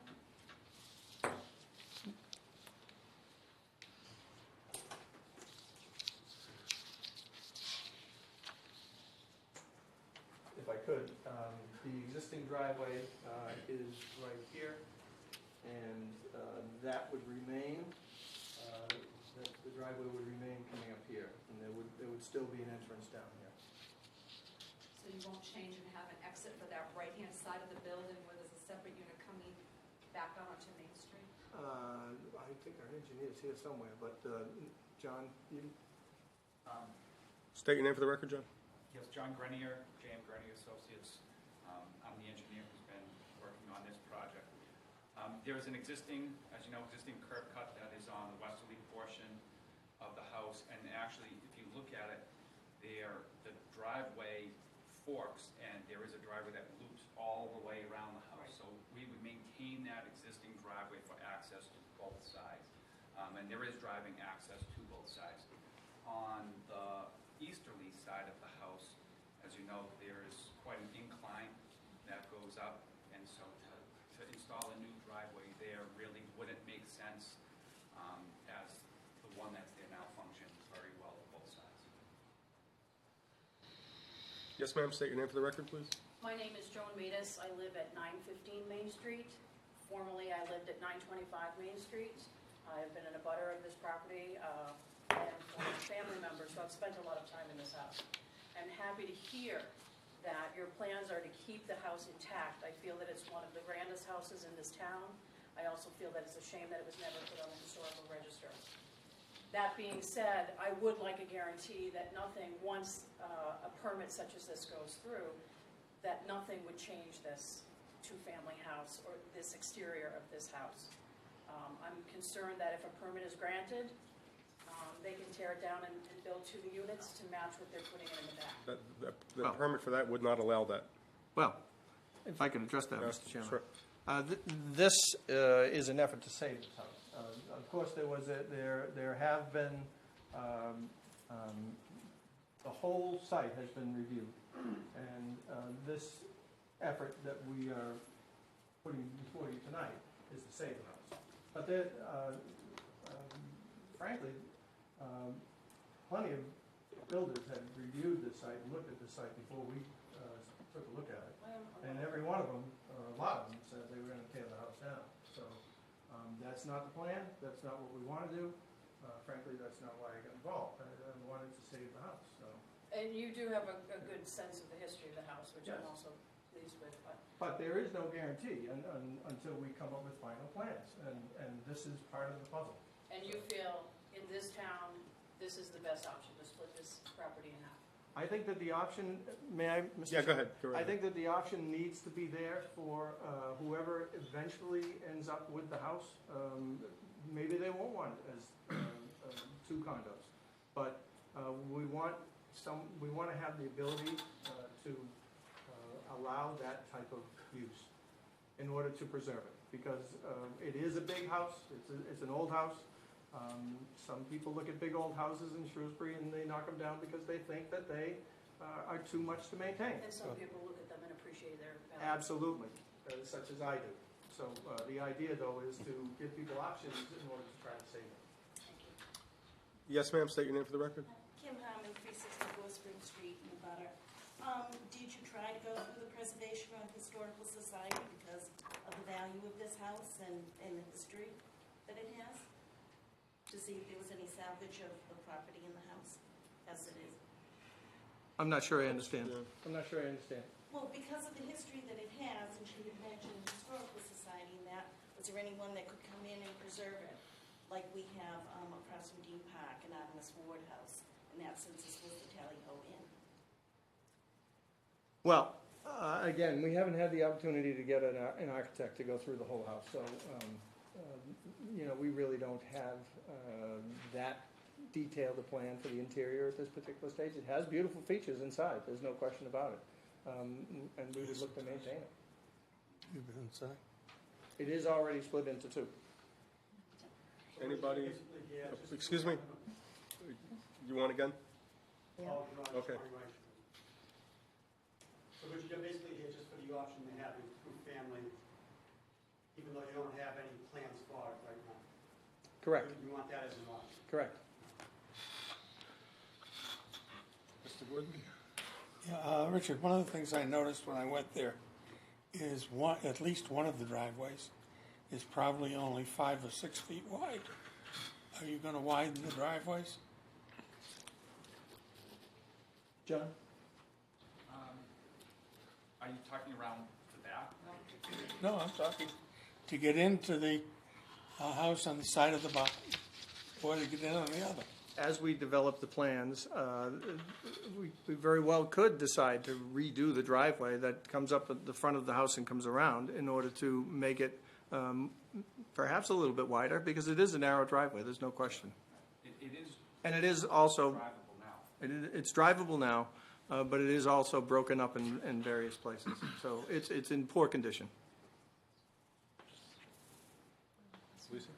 If I could, the existing driveway is right here, and that would remain. The driveway would remain coming up here, and there would still be an entrance down here. So you won't change and have an exit for that right-hand side of the building where there's a separate unit coming back out onto Main Street? I think our engineer's here somewhere, but John, you? State your name for the record, John. Yes, John Grenier, J.M. Grenier Associates. I'm the engineer who's been working on this project. There is an existing, as you know, existing curb cut that is on the westerly portion of the house, and actually, if you look at it, the driveway forks, and there is a driveway that loops all the way around the house. So we would maintain that existing driveway for access to both sides, and there is driving access to both sides. On the easterly side of the house, as you know, there is quite an incline that goes up, and so to install a new driveway there really wouldn't make sense, as the one that's there now functions very well at both sides. Yes, ma'am. State your name for the record, please. My name is Joan Meadus. I live at 915 Main Street. Formerly, I lived at 925 Main Street. I've been an abutter of this property and a family member, so I've spent a lot of time in this house. I'm happy to hear that your plans are to keep the house intact. I feel that it's one of the grandest houses in this town. I also feel that it's a shame that it was never put on the historical register. That being said, I would like a guarantee that nothing, once a permit such as this goes through, that nothing would change this two-family house or this exterior of this house. I'm concerned that if a permit is granted, they can tear it down and build 2 units to match what they're putting in the back. The permit for that would not allow that. Well, if I can address that, Mr. Chairman. Sure. This is an effort to save this house. Of course, there have been, the whole site has been reviewed. And this effort that we are putting before you tonight is to save the house. But there, frankly, plenty of builders had reviewed this site and looked at this site before we took a look at it. And every one of them, or a lot of them, said they were going to tear the house down. So that's not the plan. That's not what we want to do. Frankly, that's not why I got involved. I wanted to save the house. So. And you do have a good sense of the history of the house, which Yes. I'm also pleased with. But there is no guarantee until we come up with final plans. And this is part of the puzzle. And you feel in this town, this is the best option, to split this property in half? I think that the option, may I, Mr. Yeah, go ahead. Go I ahead. think that the option needs to be there for whoever eventually ends up with the house. Maybe they won't want it as 2 condos, but we want to have the ability to allow that type of use in order to preserve it, because it is a big house. It's an old house. Some people look at big old houses in Shrewsbury and they knock them down because they think that they are too much to maintain. And some people look at them and appreciate their value. Absolutely, such as I do. So the idea, though, is to give people options in order to try to save them. Yes, ma'am, state your name for the record. Kim Harmon, 364 Spring Street in Butter. Did you try to go through the Preservation of Historical Society because of the value of this house and the history that it has? To see if there was any salvage of the property in the house as it is? I'm not sure I understand. I'm not sure I understand. Well, because of the history that it has, and she had mentioned the Historical Society and that, was there anyone that could come in and preserve it? Like we have across from Dean Park and Artemis Ward House, in that since this was the Tally Ho Inn. Well, again, we haven't had the opportunity to get an architect to go through the whole house, so we really don't have that detailed a plan for the interior at this particular stage. It has beautiful features inside, there's no question about it, and we would look to maintain it. You've been inside? It is already split into 2. Anybody? Excuse me? You want again? Okay. So what you're basically here just for the option to have a two-family, even though you don't have any plans for it right now? Correct. You want that as an option? Correct. Mr. Gordon? Yeah, Richard, one of the things I noticed when I went there is at least one of the driveways is probably only 5 or 6 feet wide. Are you going to widen the driveways? John? Are you talking around the back? No, I'm talking to get into the house on the side of the bottom, or to get in on the other. As we develop the plans, we very well could decide to redo the driveway that comes up at the front of the house and comes around in order to make it perhaps a little bit wider, because it is a narrow driveway, there's no question. It is. And it is also, drivable now. it's drivable now, but it is also broken up in various places. So it's in poor condition. Lisa?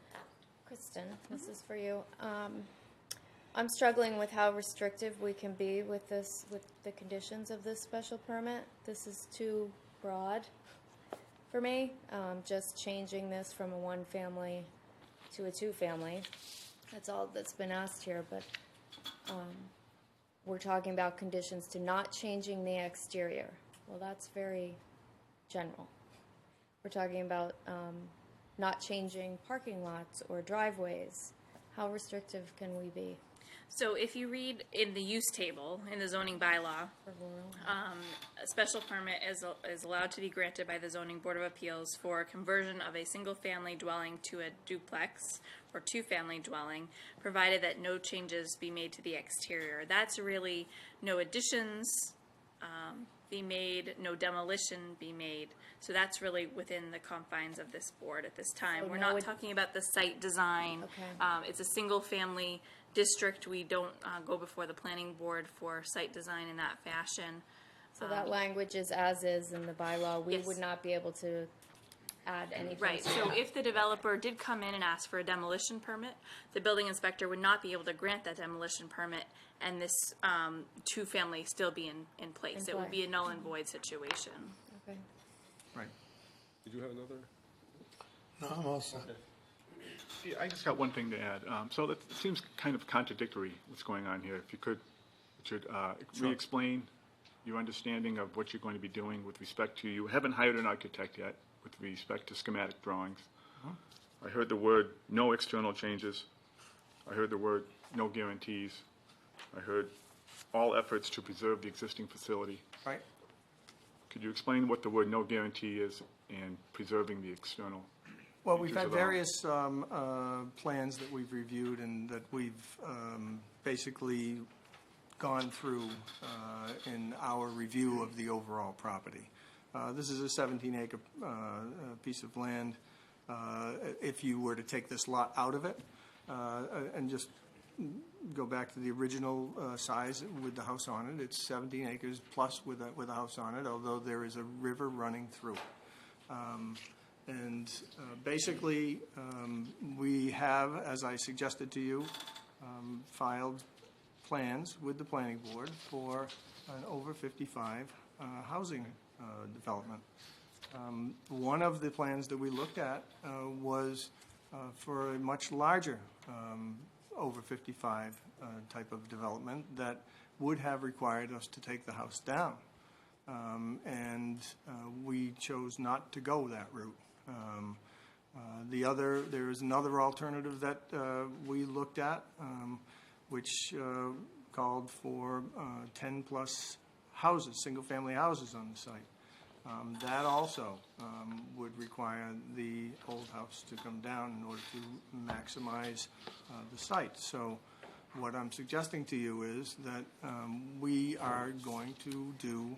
Kristen, this is for you. I'm struggling with how restrictive we can be with this, with the conditions of this special permit. This is too broad for me. Just changing this from a 1-family to a 2-family. That's all that's been asked here, but we're talking about conditions to not changing the exterior. Well, that's very general. We're talking about not changing parking lots or driveways. How restrictive can we be? So if you read in the use table, in the zoning bylaw, a special permit is allowed to be granted by the Zoning Board of Appeals for conversion of a single-family dwelling to a duplex or two-family dwelling, provided that no changes be made to the exterior. That's really no additions be made, no demolition be made. So that's really within the confines of this board at this time. So We're no not ad- talking about the site design. Okay. It's a single-family district. We don't go before the planning board for site design in that fashion. So that language is as is in the bylaw. We Yes. would not be able to add anything. Right, to so that. if the developer did come in and ask for a demolition permit, the building inspector would not be able to grant that demolition permit and this two-family still be in place. It would be a null and void situation. Okay. Right. Did you have another? No, I'm all set. Yeah, I just got one thing to add. So it seems kind of contradictory what's going on here. If you could, Richard, re-explain your understanding of what you're going to be doing with respect to, you haven't hired an architect yet with respect to schematic drawings. I heard the word no external changes. I heard the word no guarantees. I heard all efforts to preserve the existing facility. Right. Could you explain what the word no guarantee is and preserving the external? Well, we've features had of the home? various plans that we've reviewed and that we've basically gone through in our review of the overall property. This is a 17-acre piece of land. If you were to take this lot out of it and just go back to the original size with the house on it, it's 17 acres plus with a house on it, although there is a river running through. Basically, we have, as I suggested to you, filed plans with the planning board for an over 55 housing development. One of the plans that we looked at was for a much larger over 55 type of development that would have required us to take the house down. We chose not to go that route. There is another alternative that we looked at, which called for 10 plus houses, single-family houses on the site. That also would require the old house to come down in order to maximize the site. So what I'm suggesting to you is that we are going to do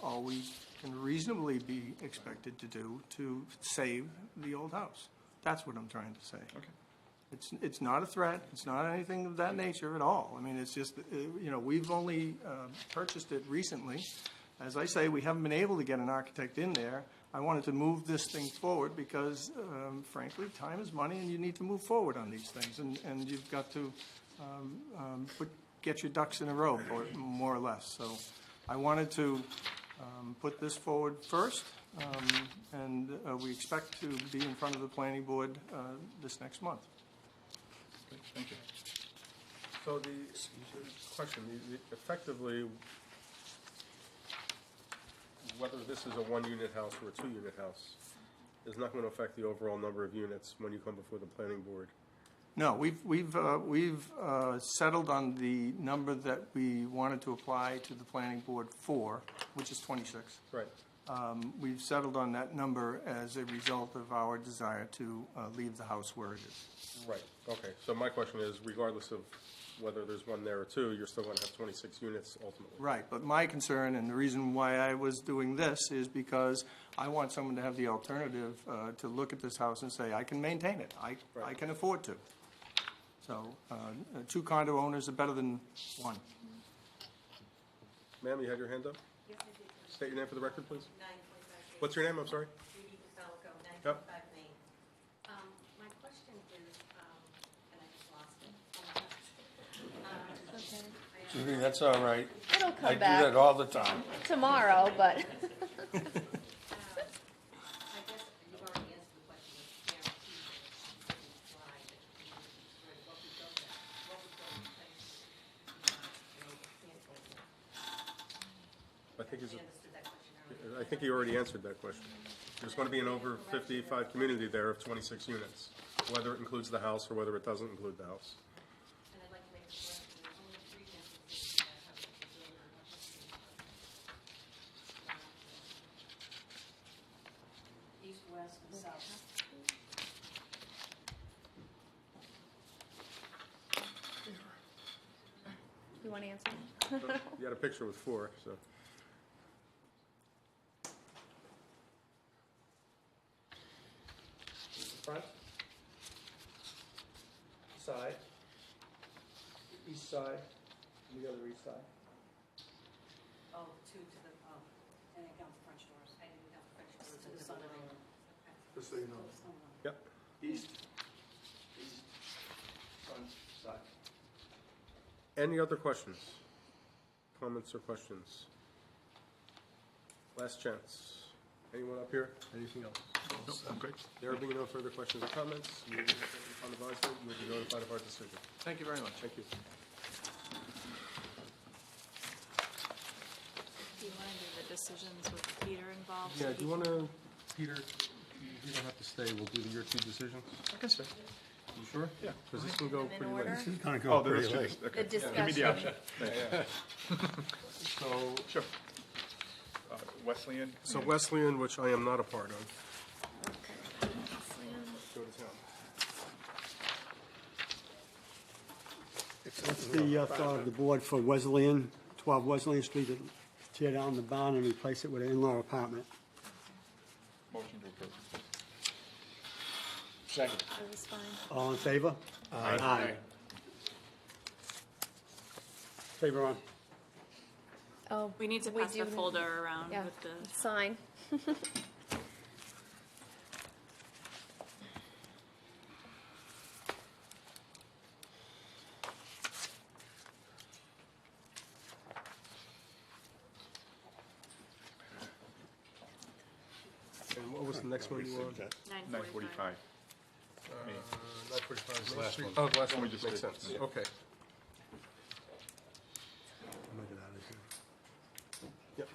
all we can reasonably be expected to do to save the old house. That's what I'm trying to say. Okay. It's not a threat. It's not anything of that nature at all. I mean, it's just, we've only purchased it recently. As I say, we haven't been able to get an architect in there. I wanted to move this thing forward because, frankly, time is money and you need to move forward on these things. And you've got to get your ducks in a row, more or less. So I wanted to put this forward first, and we expect to be in front of the planning board this next month. Thank you. So the question, effectively, whether this is a one-unit house or a two-unit house is not going to affect the overall number of units when you come before the planning board. No, we've settled on the number that we wanted to apply to the planning board for, which is 26. Right. We've settled on that number as a result of our desire to leave the house where it is. Right. Okay. So my question is, regardless of whether there's one there or two, you're still going to have 26 units ultimately. Right. But my concern and the reason why I was doing this is because I want someone to have the alternative to look at this house and say, I can maintain it. I can afford to. So 2 condo owners are better than 1. Ma'am, you had your hand up? Yes, I did. State your name for the record, please. 925 What's your name? I'm sorry. Judy DeFalco, Yep. 925 Main. My question is, and I just lost it. Judy, that's all right. It'll come I back. do that all the time. Tomorrow, but. I guess you've already answered the question of guarantees that you didn't apply, that you what would go in place I think he already answered that question. There's going to be an over 55 community there of 26 units, whether it includes the house or whether it doesn't include the house. And I'd like to make a want to answer? You had a picture with 4, so. Front, side, east side, and the other east side. Oh, two to the, and I count the French doors. I didn't count the French doors to the sun and rain. Just so you know. Yep. East, front, side. Any other questions? Comments or questions? Last chance. Anyone up here? Anything else? Nope, I'm great. There being no further questions or comments, you will be on advisement, you will be notified of our decision. Thank you very much. Thank you. Do you want to do the decisions with Peter involved? Yeah, do you want to, Peter, you don't have to stay, we'll do your 2 decisions. I can stay. You sure? Yeah. Because this can go In pretty order? late. This is gonna Oh, go then pretty let's do late. this. Okay. The Give me the option. discussion. So, Sure. Wesleyan? so Wesleyan, which I am not a part of, Okay. go to town. What's the thought of the board for Wesleyan, 12 Wesleyan Street, to tear down the barn and replace it with an in-law apartment? Motion to approve. Second. It was fine. All in favor? Aye. Favor on. Oh, We need to we pass the do- folder around Yeah, with the. sign. And what was the next one you wanted? 9:45. 945 Main last Street? one. Oh, the last One one, we just makes did. sense, Yeah. okay. Yep.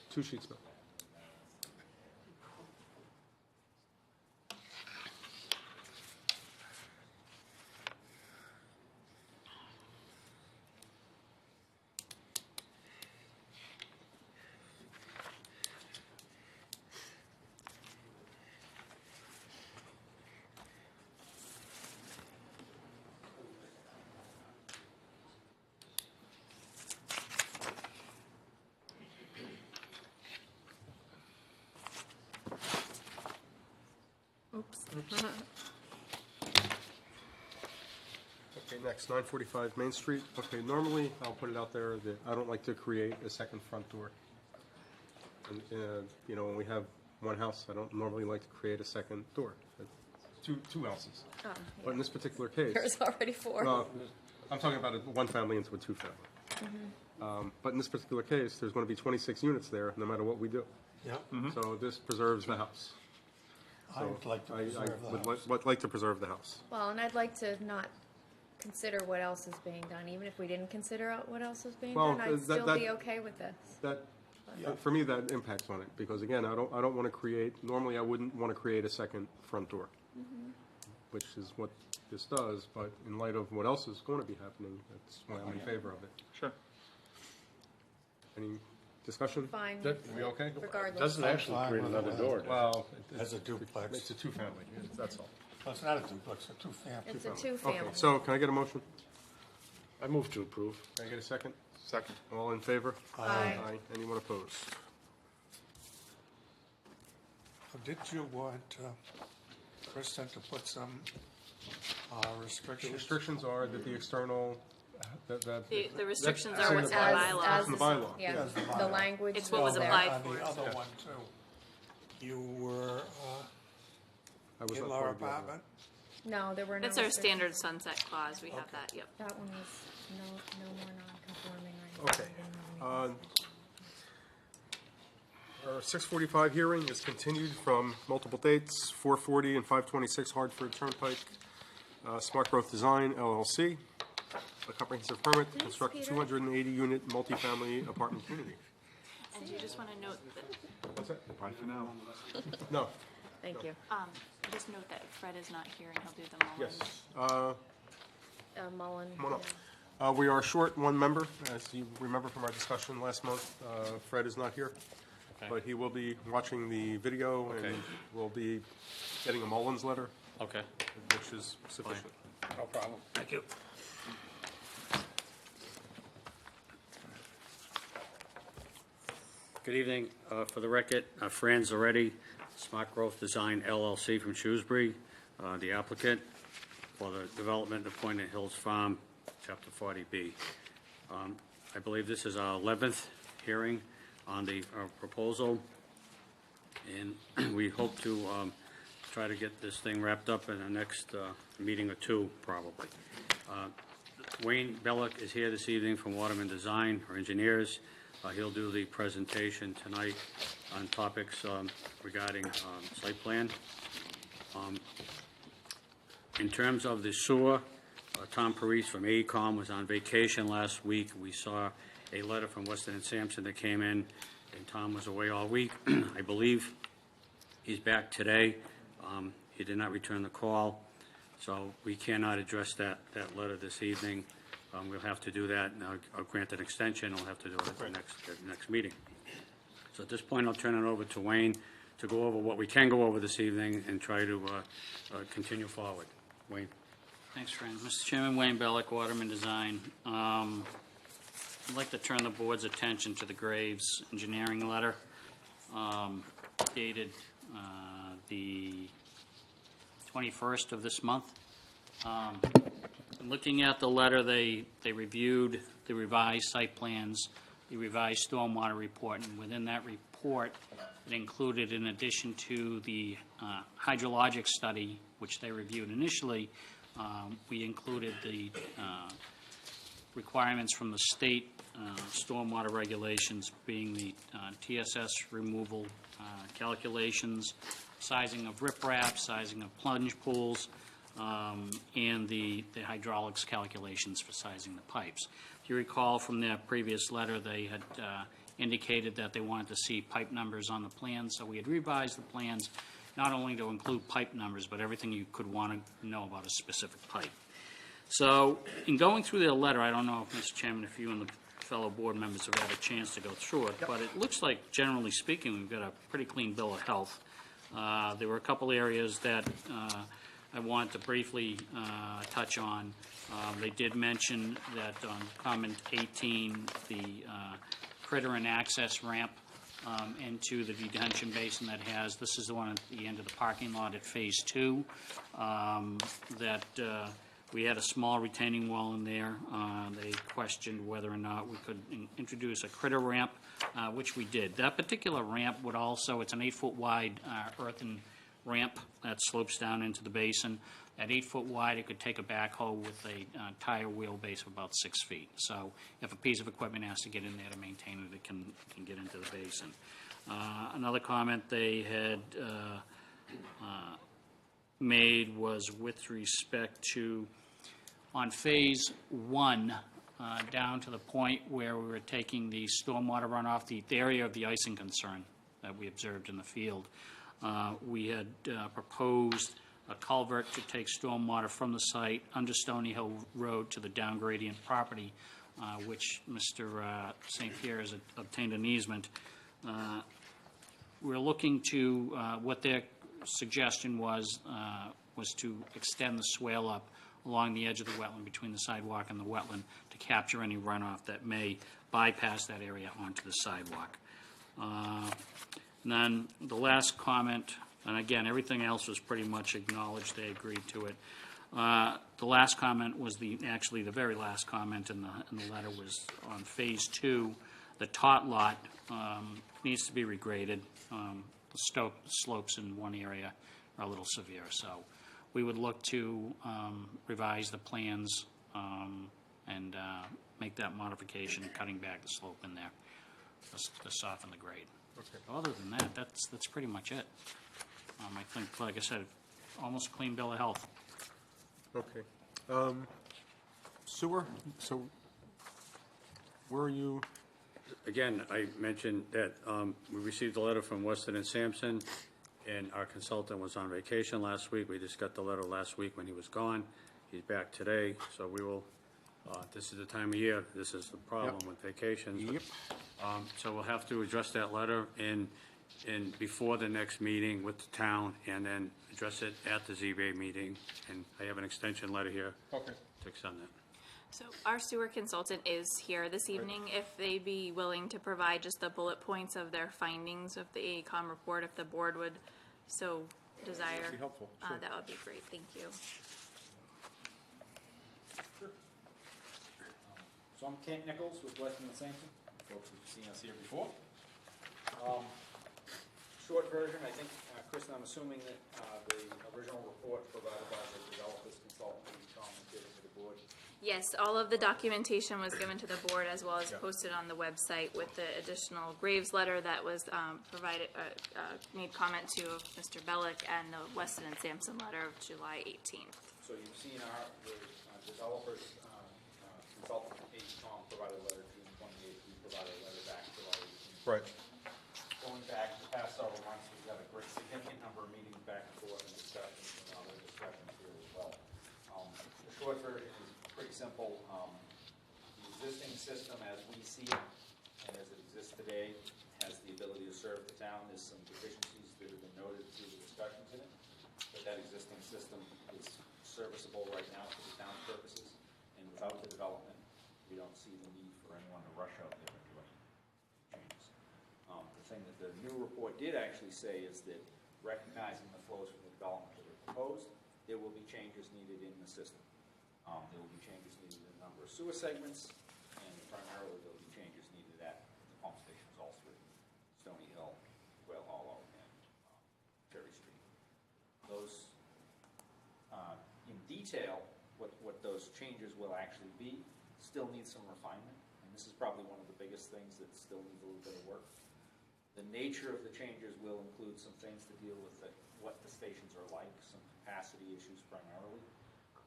Two sheets, Bill. Oops. Okay, next, 945 Main Street. Okay, normally, I'll put it out there that I don't like to create a second front door. And, you know, when we have one house, I don't normally like to create a second door. Two houses. Oh, But in this particular case. There's already 4. I'm talking about a one family into a 2 family. Mm-hmm. But in this particular case, there's going to be 26 units there, no matter what we do. Yeah. So this preserves the house. I would like to preserve the would house. like to preserve the house. Well, and I'd like to not consider what else is being done. Even if we didn't consider out what else is being Well, done, I'd that- still that- be okay with this. That, for me, that impacts on it, because again, I don't want to create, normally I wouldn't want to create a second front door, which is what this does, but in light of what else is going to be happening, that's why I'm in favor of it. Sure. Any discussion? Fine. Are we okay? Regardless. Doesn't actually Fine create with another it. door, does it? Well, As a duplex. it's a 2-family, that's all. Well, it's not a duplex, it's a two-family. It's a Okay, 2-family. so can I get a motion? I move to approve. Can I get a second? Second. All in favor? Aye. Anyone opposed? Did you want Kristen to put some The restrictions? restrictions are that the external, that. The restrictions that's are what's in the as- bylaw. That's in the bylaw. Yeah, Yes, the the bylaw. language. It's what was there. applied On for. the other one too. You were I was not in-law part of the other one. apartment? No, there were no. That's our restrictions. standard sunset clause. We have that, yep. That one was no more non-conforming or anything. Okay. We didn't have any- Our 6:45 hearing is continued from multiple dates, 440 and 526 Hartford Turnpike, Smart Growth Design LLC, a comprehensive permit to construct a 280-unit multifamily apartment community. And do you just want to note that, What's that? Bye for now. No. Thank you. just note that Fred is not here and he'll do the Mullins. Yes. Mullen. Come on up. We are short one member, as you remember from our discussion last month. Fred is not here, but he will be watching the video and will be getting a Mullins letter, which is sufficient. No problem. Thank you. Good evening. For the record, Fran Zaretti, Smart Growth Design LLC from Shrewsbury, the applicant for the development of Pointed Hills Farm, Chapter 40B. I believe this is our 11th hearing on the proposal, and we hope to try to get this thing wrapped up in the next meeting or two, probably. Wayne Bellick is here this evening from Waterman Design, our engineers. He'll do the presentation tonight on topics regarding site plan. In terms of the sewer, Tom Parise from AECom was on vacation last week. We saw a letter from Weston and Sampson that came in, and Tom was away all week. I believe he's back today. He did not return the call, so we cannot address that letter this evening. We'll have to do that, and I'll grant an extension. We'll have to do it at the next meeting. So at this point, I'll turn it over to Wayne to go over what we can go over this evening and try to continue forward. Wayne. Thanks, Fran. Mr. Chairman, Wayne Bellick, Waterman Design. I'd like to turn the board's attention to the Graves engineering letter dated the 21st of this month. Looking at the letter, they reviewed the revised site plans, the revised stormwater report, and within that report, it included, in addition to the hydrologic study, which they reviewed initially, we included the requirements from the state stormwater regulations, being the TSS removal calculations, sizing of riprap, sizing of plunge pools, and the hydraulics calculations for sizing the pipes. If you recall from their previous letter, they had indicated that they wanted to see pipe numbers on the plans, so we had revised the plans not only to include pipe numbers, but everything you could want to know about a specific pipe. So in going through their letter, I don't know, if, Mr. Chairman, if you and the fellow board members have had a chance to go through it, but it looks like, generally speaking, we've got a pretty clean bill of health. There were a couple areas that I want to briefly touch on. They did mention that on comment 18, the critter and access ramp into the detention basin that has, this is the one at the end of the parking lot at phase 2, that we had a small retaining wall in there. They questioned whether or not we could introduce a critter ramp, which we did. That particular ramp would also, it's an 8-foot wide earthen ramp that slopes down into the basin. At 8 foot wide, it could take a backhoe with a tire wheelbase of about 6 feet. So if a piece of equipment has to get in there to maintain it, it can get into the basin. Another comment they had made was with respect to, on phase 1, down to the point where we were taking the stormwater runoff, the area of the icing concern that we observed in the field. We had proposed a culvert to take stormwater from the site under Stony Hill Road to the down gradient property, which Mr. St. Pierre has obtained an easement. We're looking to, what their suggestion was to extend the swale up along the edge of the wetland between the sidewalk and the wetland to capture any runoff that may bypass that area onto the sidewalk. And then the last comment, and again, everything else was pretty much acknowledged. They agreed to it. The last comment was actually the very last comment in the letter was on phase 2. The tot lot needs to be regraded. The slopes in one area are a little severe, so we would look to revise the plans and make that modification, cutting back the slope in there to soften the grade. Other than that, that's pretty much it. I think, like I said, almost a clean bill of health. Okay. Sewer, so where are you? Again, I mentioned that we received a letter from Weston and Sampson, and our consultant was on vacation last week. We just got the letter last week when he was gone. He's back today, so we will, this is the time of year, this is the problem with vacations. Yep. So we'll have to address that letter in before the next meeting with the town, and then address it at the ZBA meeting. And I have an extension letter here Okay. to extend that. So our sewer consultant is here this evening. If they'd be willing to provide just the bullet points of their findings of the AECom report, if the board would so desire. That'd be helpful, sure. That would be great, thank you. So I'm Kent Nichols with Weston and Sampson. Folks have seen us here before. Short version, I think, Kristen, I'm assuming that the original report provided by the developer's consultant will be commented to the board. Yes, all of the documentation was given to the board as well as posted on the website with the additional Graves letter that was provided, made comment to of Mr. Bellick, and the Weston and Sampson letter of July 18th. So you've seen the developer's consultant, AECom, provided a letter June 28th. We provided a letter back July 18th. Right. Going back the past several months, we've had a great significant number of meetings back and forth and discussions and other discussions here as well. The short version is pretty simple. The existing system as we see it and as it exists today has the ability to serve the town. There's some deficiencies that have been noted through the discussions in it, but that existing system is serviceable right now for the town's purposes. And without the development, we don't see the need for anyone to rush out there and do any changes. The thing that the new report did actually say is that recognizing the flows from the development that are proposed, there will be changes needed in the system. There will be changes needed in a number of sewer segments, and primarily there will be changes needed at the pump stations, all three: Stony Hill, Whale Hollow, and Cherry Street. Those, in detail, what those changes will actually be, still needs some refinement, and this is probably one of the biggest things that still needs a little bit of work. The nature of the changes will include some things to deal with what the stations are like, some capacity issues primarily.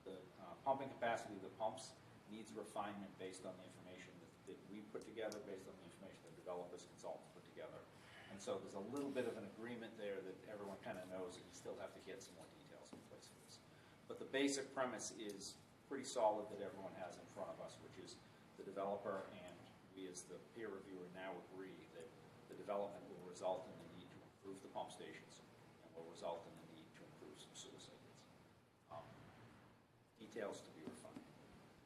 The pumping capacity of the pumps needs refinement based on the information that we put together, based on the information the developers consultants put together. And so there's a little bit of an agreement there that everyone kind of knows that we still have to get some more details in place for this. But the basic premise is pretty solid that everyone has in front of us, which is the developer and we as the peer reviewer now agree that the development will result in the need to improve the pump stations and will result in the need to improve some sewer segments. Details to be refined.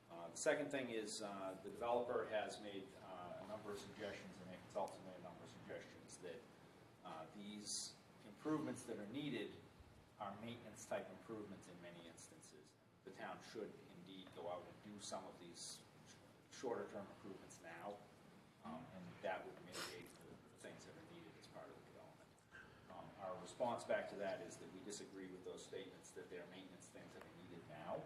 The second thing is the developer has made a number of suggestions, and the consultants made a number of suggestions that these improvements that are needed are maintenance type improvements in many instances. The town should indeed go out and do some of these shorter term improvements now, and that would mitigate the things that are needed as part of the development. Our response back to that is that we disagree with those statements that there are maintenance things that are needed now.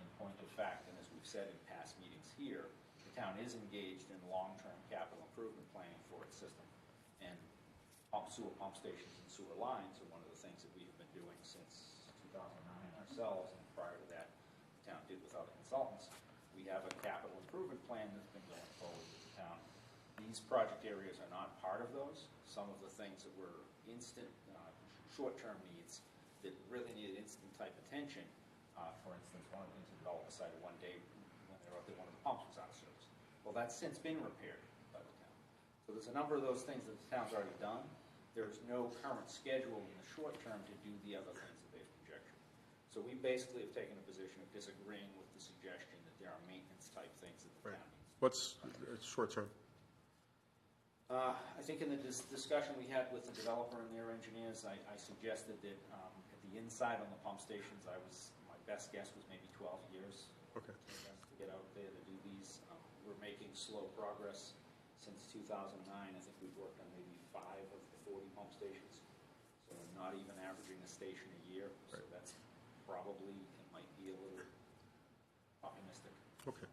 In point of fact, and as we've said in past meetings here, the town is engaged in long-term capital improvement planning for its system. And sewer pump stations and sewer lines are one of the things that we've been doing since 2009 ourselves, and prior to that, the town did with other consultants. We have a capital improvement plan that's been going forward with the town. These project areas are not part of those. Some of the things that were instant, short-term needs that really needed instant type attention. For instance, one of the things the developer cited one day when they were out there, one of the pumps was out of service. Well, that's since been repaired by the town. So there's a number of those things that the town's already done. There's no current schedule in the short term to do the other things that they've conjectured. So we basically have taken a position of disagreeing with the suggestion that there are maintenance type things that the town needs. What's short term? I think in the discussion we had with the developer and their engineers, I suggested that at the inside on the pump stations, my best guess was maybe 12 years. Okay. To get out there to do these. We're making slow progress since 2009. I think we've worked on maybe 5 of the 40 pump stations. So we're not even averaging a station a year. So that's probably, it might be a little optimistic. Okay.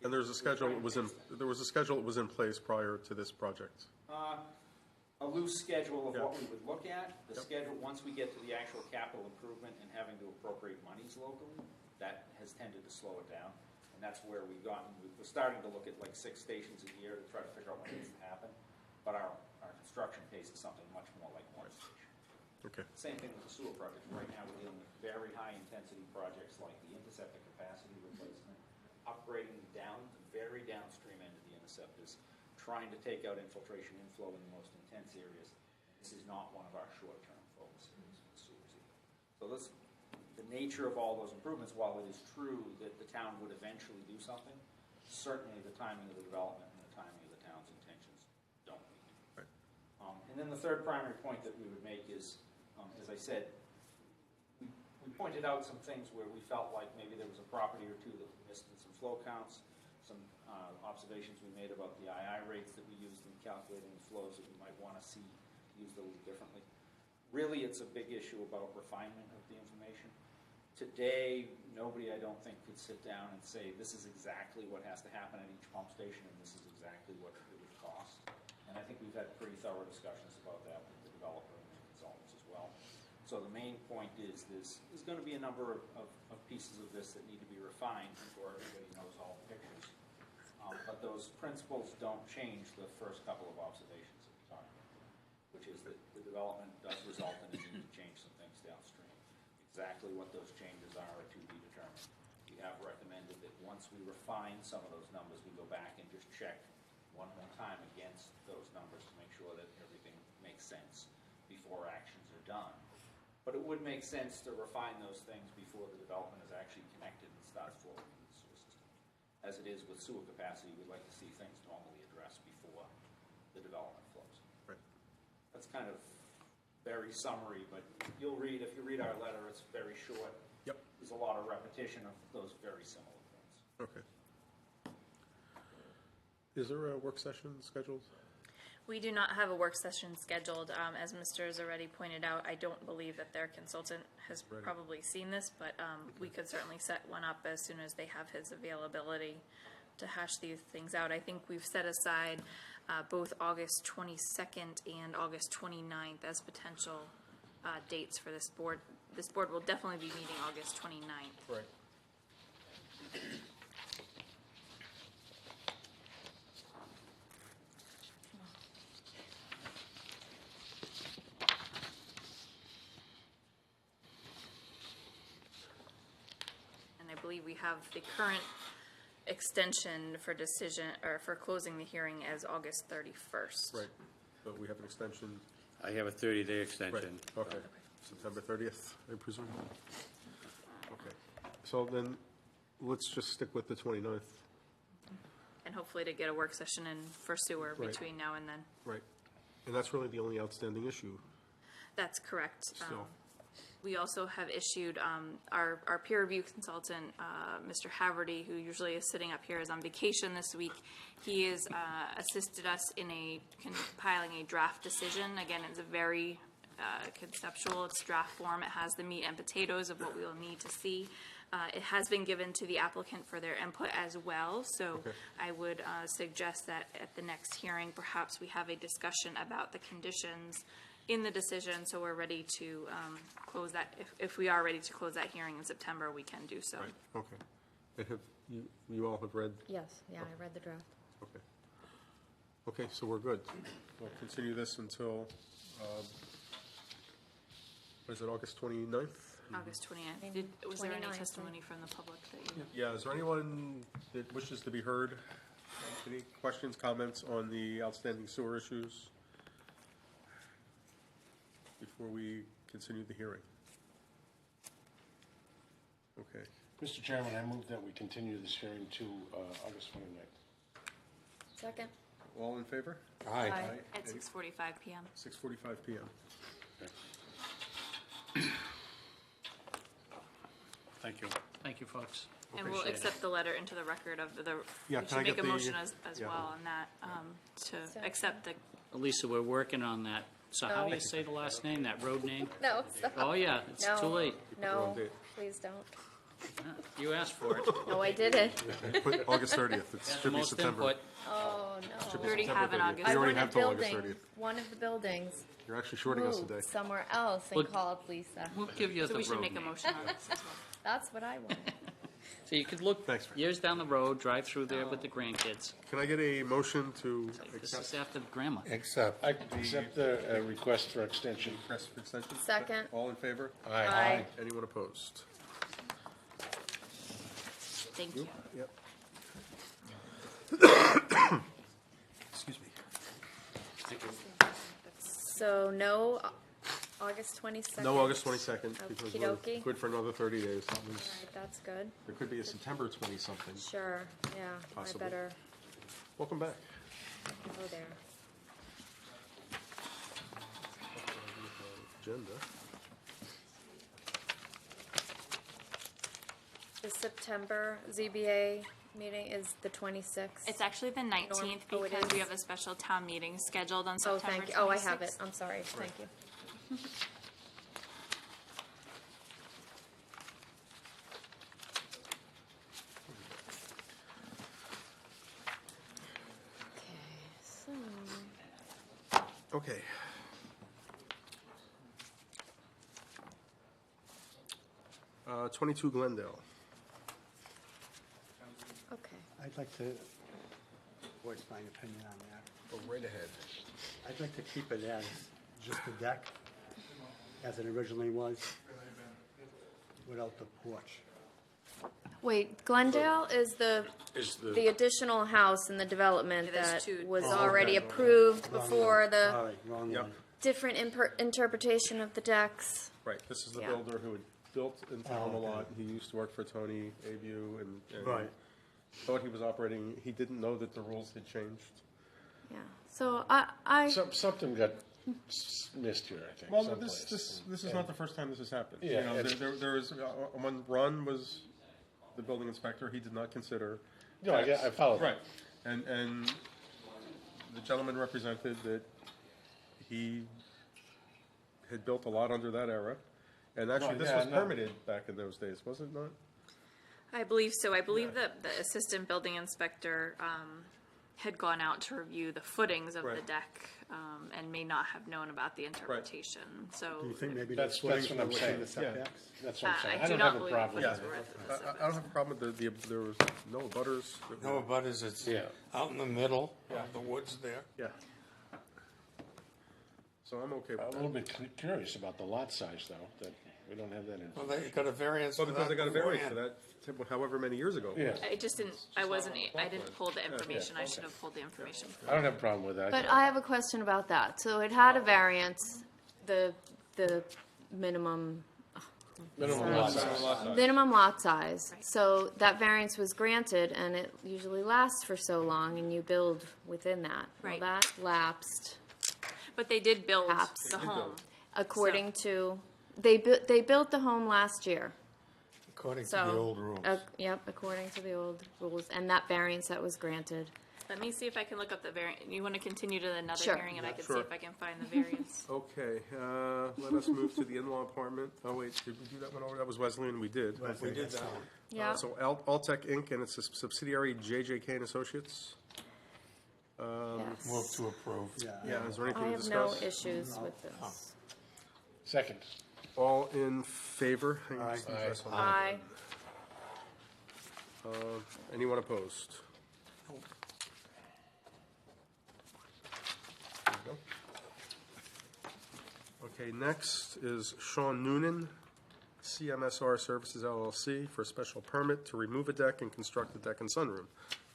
And there's a schedule that was in place prior to this project. A loose schedule of what we would look at. The schedule, once we get to the actual capital improvement and having to appropriate monies locally, that has tended to slow it down. And that's where we're starting to look at like 6 stations a year to try to figure out what needs to happen. But our construction pace is something much more like 1 station. Okay. Same thing with the sewer project. Right now, we're dealing with very high-intensity projects like the interceptor capacity replacement, upgrading down the very downstream end of the interceptors, trying to take out infiltration inflow in the most intense areas. This is not one of our short-term focus areas for the sewers either. So the nature of all those improvements, while it is true that the town would eventually do something, certainly the timing of the development and the timing of the town's intentions don't meet. Right. And then the third primary point that we would make is, as I said, we pointed out some things where we felt like maybe there was a property or two that we missed in some flow counts, some observations we made about the II rates that we used in calculating the flows that we might want to see used a little differently. Really, it's a big issue about refinement of the information. Today, nobody, I don't think, could sit down and say, this is exactly what has to happen at each pump station, and this is exactly what it would cost. And I think we've had pretty thorough discussions about that with the developer and the consultants as well. So the main point is there's going to be a number of pieces of this that need to be refined before everybody knows all the pictures. But those principles don't change the first couple of observations that we talked about, which is that the development does result in a need to change some things downstream. Exactly what those changes are to be determined. We have recommended that once we refine some of those numbers, we go back and just check one more time against those numbers to make sure that everything makes sense before actions are done. But it would make sense to refine those things before the development is actually connected and starts flowing into the sewer system. As it is with sewer capacity, we'd like to see things normally addressed before the development flows. Right. That's kind of very summary, but if you read our letter, it's very short. Yep. There's a lot of repetition of those very similar things. Okay. Is there a work session scheduled? We do not have a work session scheduled. As Mr. Zaretti pointed out, I don't believe that their consultant has probably seen this, but we could certainly set one up as soon as they have his availability to hash these things out. I think we've set aside both August 22nd and August 29th as potential dates for this board. This board will definitely be meeting August 29th. Right. I believe we have the current extension for decision, or for closing the hearing as August 31st. Right, but we have an extension. I have a 30-day extension. Right, okay. September 30th, I presume? Okay, so then, let's just stick with the 29th. And hopefully to get a work session in for sewer Right. between now and then. Right, and that's really the only outstanding issue. That's correct. Still. We also have issued, our peer review consultant, Mr. Haverty, who usually is sitting up here, is on vacation this week. He has assisted us in compiling a draft decision. Again, it's a very conceptual, it's draft form. It has the meat and potatoes of what we will need to see. It has been given to the applicant for their input as well, so I would suggest that at the next hearing, perhaps we have a discussion about the conditions in the decision, so we're ready to close that. If we are ready to close that hearing in September, we can do so. Right, okay. And have, you all have read? Yes, yeah, I read the draft. Okay. Okay, so we're good. We'll continue this until, what is it, August 29th? August 29th. Was there any 29th, testimony from the public that you? Yeah, is there anyone that wishes to be heard? Any questions, comments on the outstanding sewer issues before we continue the hearing? Okay. Mr. Chairman, I move that we continue this hearing to August 29th. Second? All in favor? Aye. At 6:45 PM. 6:45 PM. Thank you. Thank you, folks. And we'll Appreciate it. accept the letter into the record of the, Yeah, we can I should make get a the- motion as yeah. well on that, to accept the, Elisa, we're working on that. So how do No. you say the last name, that road name? No, stop. Oh, yeah, it's No. too late. the wrong No, date. please don't. You asked for it. No, I didn't. Put August 30th. It The should be most September. input. Oh, Should no. be We already September have an 30th. August. We I already want a have till August building, 30th. one of the buildings You're actually shorting us today. moved somewhere else and Well- called Lisa. We'll give you So the we should road make a name. motion on this as well. That's what I want. So you could look Thanks, Fran. years down the road, drive through there with the grandkids. Can I get a motion to This accept is after the grandma. Except. I accept the request for extension. request for extension? Second. All in favor? Aye. Anyone opposed? Thank you. Yep. Excuse me. So no August 22nd? No August 22nd, because we're Okey-dokey. good for another 30 days. That was, Alright, that's good. there could be a September 20-something. Sure, yeah, I Possible. better Welcome back. go there. Agenda. The September ZBA meeting is the 26th. It's actually the 19th Oh, it because we is? have a special town meeting scheduled on Oh, September 26th. thank you. Oh, I have it. I'm sorry. Thank you. Okay, so. Okay. Uh, 22 Glendale. Okay. I'd like to voice my opinion on that. Go right ahead. I'd like to keep it as just a deck, as it originally was, without the porch. Wait, Glendale is the additional house in the development Yeah, there's that two. was Oh, already okay. approved Wrong before one. the All right, wrong Yep. one. different interpretation of the decks. Right, this is the Yeah. builder who had built in town a Oh, okay. lot. He used to work for Tony Abu and Right. thought he was operating, he didn't know that the rules had changed. Yeah. So I Something got missed here, I think. Well, someplace. this is not the first time this has happened. Yeah, You know, it's- there was, when Ron was the building inspector, he did not consider. No, I tax. follow that. Right, and the gentleman represented that he had built a lot under that era. And actually, this yeah, was no. permitted back in those days, was it not? I believe so. I believe that the assistant building inspector had gone out to review the footings of the Right. deck and may not have known about the interpretation. So Do you think maybe That's the footings what were I'm within saying. the setbacks? That's what I'm saying. I I do don't not have a believe problem footings with were it. at the I setbacks. don't have a problem with there was no butters. No, but it's out in the middle of the woods there. Yeah. So I'm okay I'm a with little that. bit curious about the lot size, though, that we don't have that in. Well, they got a variance for Well, that because I got a variance for beforehand. that, however many years ago. Yeah. I just didn't. I didn't pull the information. I should have pulled the information. I don't have a problem with that. But I have a question about that. So it had a variance, the minimum. Minimum lot size. Minimum lot size. So that variance was granted, and it usually lasts for so long, and you build within that. Right. Well, that lapsed But they did build Perhaps. the home. according to, they built the home last year. According to So, the old rules. Yep, according to the old rules, and that variance that was granted. Let me see if I can look up the variant. You want to continue to another Sure. hearing, and I can Sure. see if I can find the variance. Okay, let us move to the in-law apartment. Oh, wait, did we do that one over? That was Wesleyan, we did. We did that one. Yeah. So Altech Inc. and its subsidiary JJK and Associates. Yes. Move to approve. Yeah, is there anything I to have no discuss? issues with this. Second. All in favor? Hang on, Aye. just address on that. Aye. Anyone opposed? There you go. Okay, next is Sean Noonan, CMSR Services LLC, for a special permit to remove a deck and construct a deck and sunroom.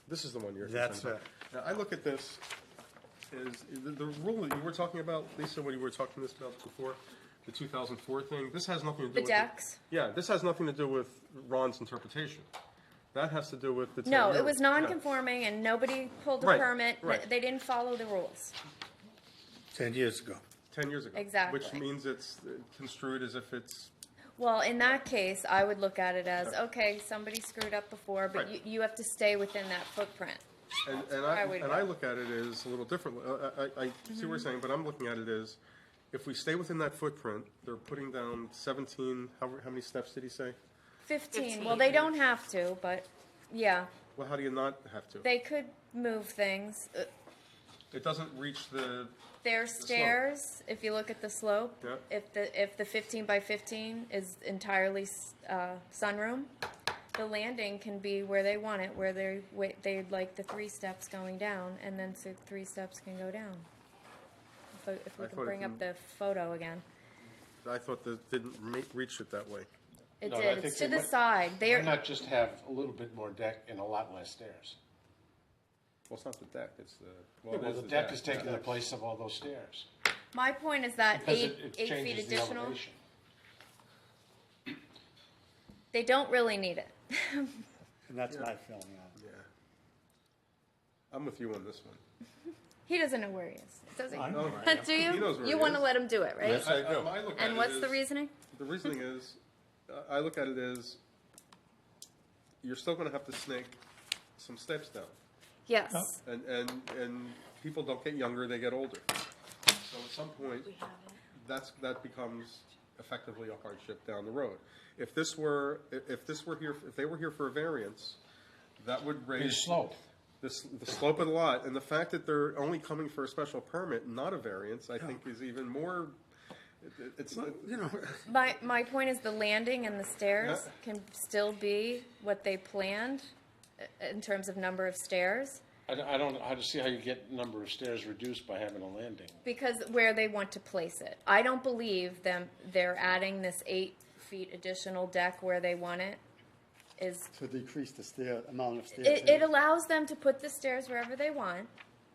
This is the one you're concerned That's about. Now, I look at this as, the rule that you were talking about, Lisa, when you were talking this about before, the 2004 thing, this has nothing to do The with. decks? Yeah, this has nothing to do with Ron's interpretation. That has to do with the. No, 10-year it was yeah. non-conforming, and nobody pulled a Right, permit. right. They didn't follow the rules. 10 years ago. 10 years ago. Exactly. Which means it's construed as if it's, Well, in that case, I would look at it as, okay, somebody screwed up before, but Right. you have to stay within that footprint. and I would I go. look at it as a little differently. I see what you're saying, but I'm looking at it as, if we stay within that footprint, they're putting down 17, how many steps did he say? 15. Well, they don't have to, but yeah, Well, how do you not have to? they could move things. It doesn't reach the, Their slope. stairs, if you look at the slope, Yeah. if the 15 by 15 is entirely sunroom, the landing can be where they want it, where they'd like the 3 steps going down, and then 3 steps can go down. If we I can thought it bring up didn't- the photo again. I thought that didn't reach it that way. It No, I did, think it's to they the might- side. Why They're, not just have a little bit more deck and a lot less stairs? Well, it's not the deck, it's the, Well, it is the deck is yeah. taking the place of all those stairs. my point is that Because 8 it 8 feet changes the additional, elevation. they don't really need it. And that's my feeling on it. Yeah. I'm with you on this one. He doesn't know where he is, does he? I know where I am. Do you? He knows where You he want to is. let him do it, right? Yes, I do. I look at And it what's the as- reasoning? The reasoning is, I look at it as, you're still gonna have to snake some steps down. Yes. And people don't get younger, they get older. So at some point, that becomes effectively a hardship down the road. If they were here for a variance, that would raise. His slope. The slope of the lot, and the fact that they're only coming for a special permit, not a variance, I think is even more, it's, you know. My point is the landing and the stairs can still be what they planned in terms of number of stairs, I don't see how you get number of stairs reduced by having a landing. because where they want to place it. I don't believe they're adding this 8 feet additional deck where they want it is. To decrease the amount of stairs. It allows them to put the stairs wherever they want,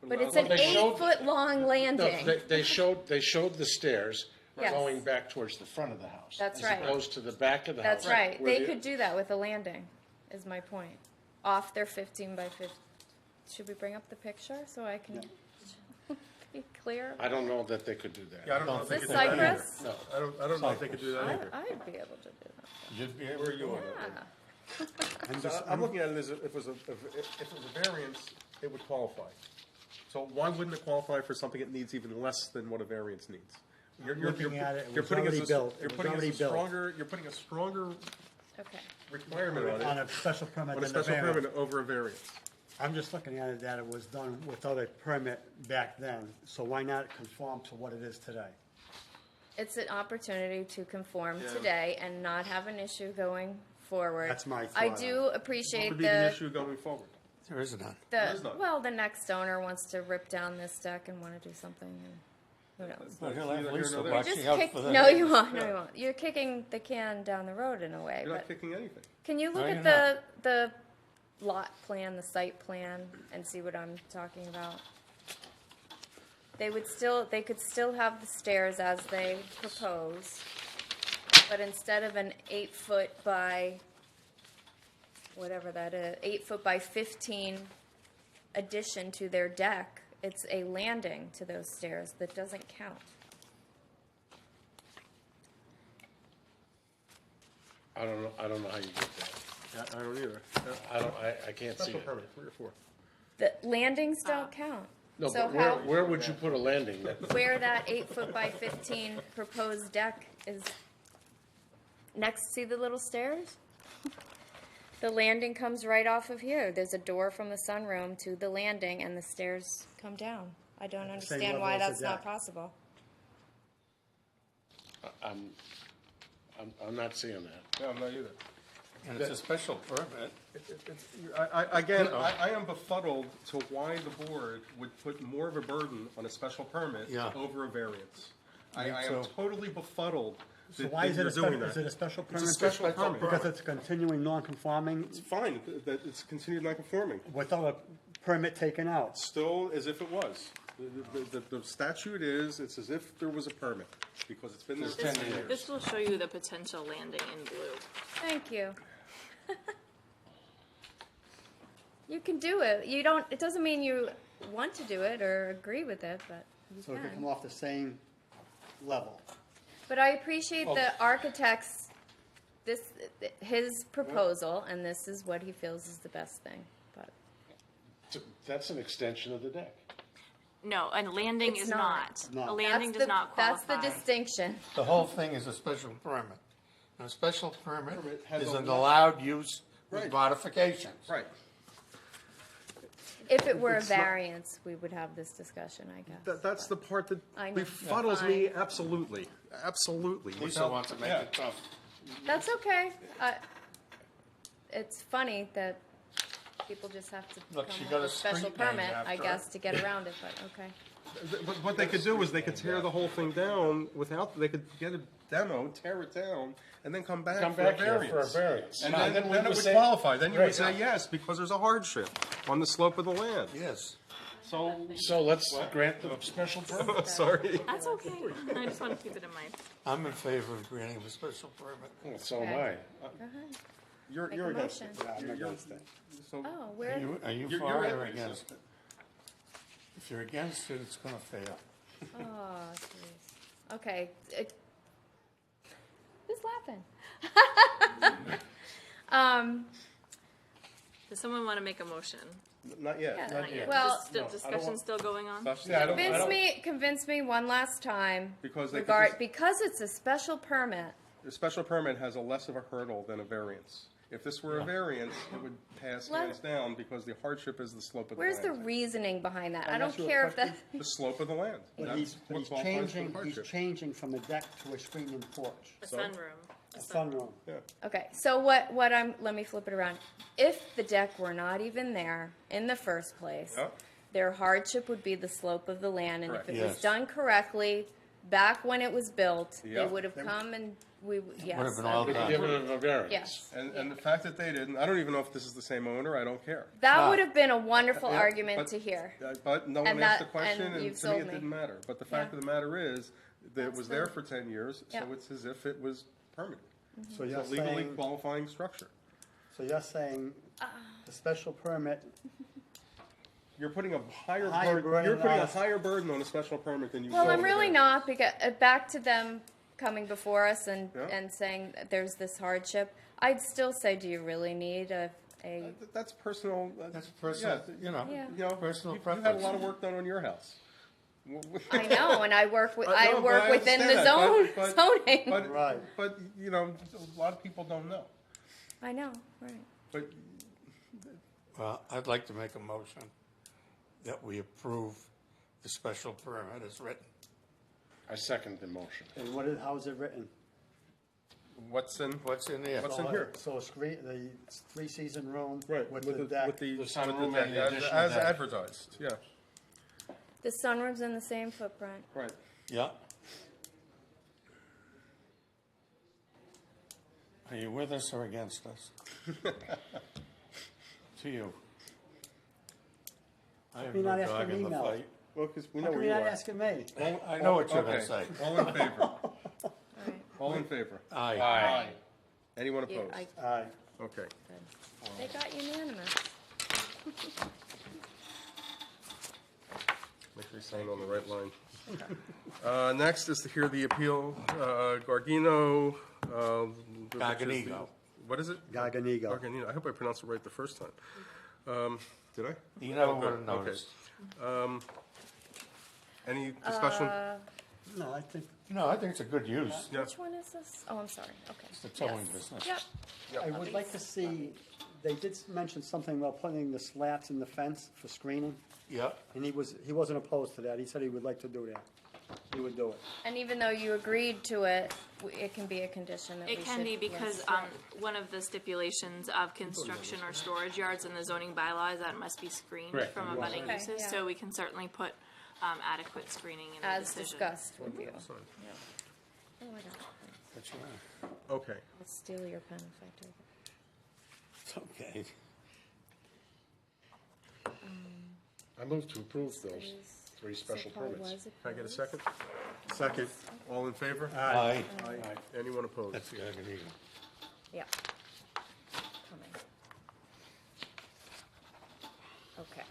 but it's Well, an they showed- 8-foot-long landing. No, they showed the stairs Yes. going back towards the front of the house. That's right. As opposed to the back of the house. That's right. where They the- could do that with a landing, is my point. Off their 15 by 15. Should we bring up the picture so I can be clear? I don't know that they could do that. Yeah, I don't know if they Is could this do that either. Cypress? No. I don't know if they could do that either. I'd be able to do that. You'd be able Where to are you do on it. that? So I'm looking at it as if it was a variance, it would qualify. So why wouldn't it qualify for something that needs even less than what a variance needs? Looking at it, it you're was putting already us a- built. It You're was putting us already a built. stronger, you're putting a stronger Okay. requirement on it. On a special permit On a than the special variance. permit over a variance. I'm just looking at it that it was done without a permit back then, so why not conform to what it is today? It's an opportunity to conform Yeah. today and not have an issue going forward. That's my I thought do What appreciate would be the issue going forward? There is none. There is none. well, the next owner wants to rip down this deck and want to do something, and who knows? But he'll have Neither here Lisa nor there. watch Just out kick, for that. no, you won't. No, you won't. You're kicking the can down the road in a way. You're But not kicking anything. can you look No, at you're the lot plan, the site plan, and see what I'm talking about? They could still have the stairs as they propose, but instead of an 8-foot by whatever that is, 8-foot by 15 addition to their deck, it's a landing to those stairs that doesn't count. I don't know how you get that. Yeah, I don't either. I can't see Special it. permit, 3 or 4. The landings don't count. No, So but how, where would you put a landing? where that 8-foot by 15 proposed deck is next, see the little stairs? The landing comes right off of here. There's a door from the sunroom to the landing, and the stairs come down. I don't same understand level why as the that's not deck. possible. I'm not seeing that. No, I'm not either. And it's a special permit. I am befuddled to why the board would put more of a burden on a special permit Yeah. over a variance. I Me am too. totally befuddled So that why is it you're a doing special, that. is it a special It's permit? a special permit. Because it's continuing non-conforming It's fine, that it's continued non-conforming. without a permit taken out. Still as if it was. The statute is, it's as if there was a permit, because it's been there for 10 years. This will show you the potential landing in blue. Thank you. You can do it. It doesn't mean you want to do it or agree with it, but you So it could come can. off the same level. But I appreciate the architect's, his proposal, and this is what he feels is the best thing, but. That's an extension of the deck. No, a landing It's is not. not. A landing That's does not qualify. That's the distinction. The whole thing is a special permit. A special permit has is a an lot- allowed use with Right. modifications. Right. If it were a It's not- variance, we would have this discussion, I guess. That's the part that I know. befuddles me, Fine. absolutely, absolutely. Lisa Without- wants to make yeah. it tough. That's okay. It's funny that people just have to Look, come she up got a with special street named permit, I after her. guess, to get around it, but okay. But what they could do is they could tear the whole thing down without, they could get a demo, tear it down, and then come back Come for a back here variance. for a variance. And And then then we it would would say- qualify. Then you would Right. say yes, because there's a hardship on the slope of the land. Yes. So let's grant the special permit. Sorry. That's okay. I just want to keep it in mind. I'm in favor of granting a special permit. Well, so am Okay. I. Go ahead. You're Make a against motion. it. I'm against it. So, Oh, Are where, you You're for it or in. against it? If you're against it, it's gonna fail. oh, jeez. Okay. Who's laughing? Does someone want to make a motion? not yet. Yeah, Not yet. Well- Just the discussion's still going on? Convince me one last time. Because they could regard, just- because it's a special permit. The special permit has a less of a hurdle than a variance. If this were a variance, it would pass Let- hands down because the hardship is the slope of the Where's the land. reasoning behind that? Can I I don't ask you a care if question? that. The slope of the land. But That's he's what qualifies for the hardship. changing from a deck to a screened-in porch, A So? sunroom. a sunroom. Okay, so what let me flip it around. If the deck were not even there in the first place, Yep. their hardship would be the slope of the land, and Correct. if it was Yes. done correctly, back when it was built, they Yep. would have come and yes. Would have been all okay. done. Give it a variance. Yes. And the fact that they didn't, I don't even know if this is the same owner, I don't care. That would have been a wonderful Yeah, argument but- to hear. But no And one asked the that- question, and and you've to me sold it me. didn't matter. But the fact Yeah. of the matter is, that it That's was there the- for 10 years, so Yeah. it's as if it was permitted. So It's you're a legally saying, qualifying structure. so you're saying the special permit, You're putting a higher Higher burden, burden you're putting on a us. higher burden on a special permit than you. Well, would I'm on a really variance. not, because back to them coming before us and, Yeah. and saying that there's this hardship. I'd still say, do you really need a That's personal. That's personal, yeah, you know, Yeah. You know, personal you had a preference. lot of work done on your house. I know, and I work with, No, I but work within understand the that, zone, but- zoning. But, Right. but, you know, a lot of people don't know. I know, right. But Well, I'd like to make a motion that we approve the special permit as written. I second the motion. and how is it written? what's in, What's in there? What's in here? So a the three-season room right, with the deck. with the sunroom deck, and the as additional deck. advertised, yeah, The sunroom's in the same footprint. right. Yeah. Are you with us or against us? To you. I have You're no not asking dog in me the now. fight. Well, because we know How come where you you're not are. asking me? I know what you're gonna Okay. say. All in favor? All right. All in favor? Aye. Aye. Anyone You- opposed? Aye. Okay. They got unanimous. Make sure you sign on the right line. Next is to hear the appeal, Gargino. Garganigo. What is it? Garganigo. Garganino. I hope I pronounced it right the first time. Did I? You never Oh, would good. have noticed. Okay. Any discussion? No, I think, No, I think it's a good use. Yeah. Which one is this? Oh, I'm sorry, okay. It's the towing Yes. business. Yep. I would like to see, they did mention something about putting the slats in the fence for screening, Yeah. and he wasn't opposed to that. He said he would like to do that. He would do it. And even though you agreed to it, it can be a condition that we should. It can be because yes. one of the stipulations of construction or storage yards in the zoning bylaws that it must be screened Correct. from abutting Okay, uses. yeah. So we can certainly put adequate screening in the As decision. discussed with you. Yeah. Oh, I got it. That's right. Okay. I'll steal your pen if I take it. It's okay. I move to approve those three special So Paul permits. was Can I get a second? Second. All in favor? Aye. Anyone opposed? That's the Garganigo. Yeah. Coming. Okay.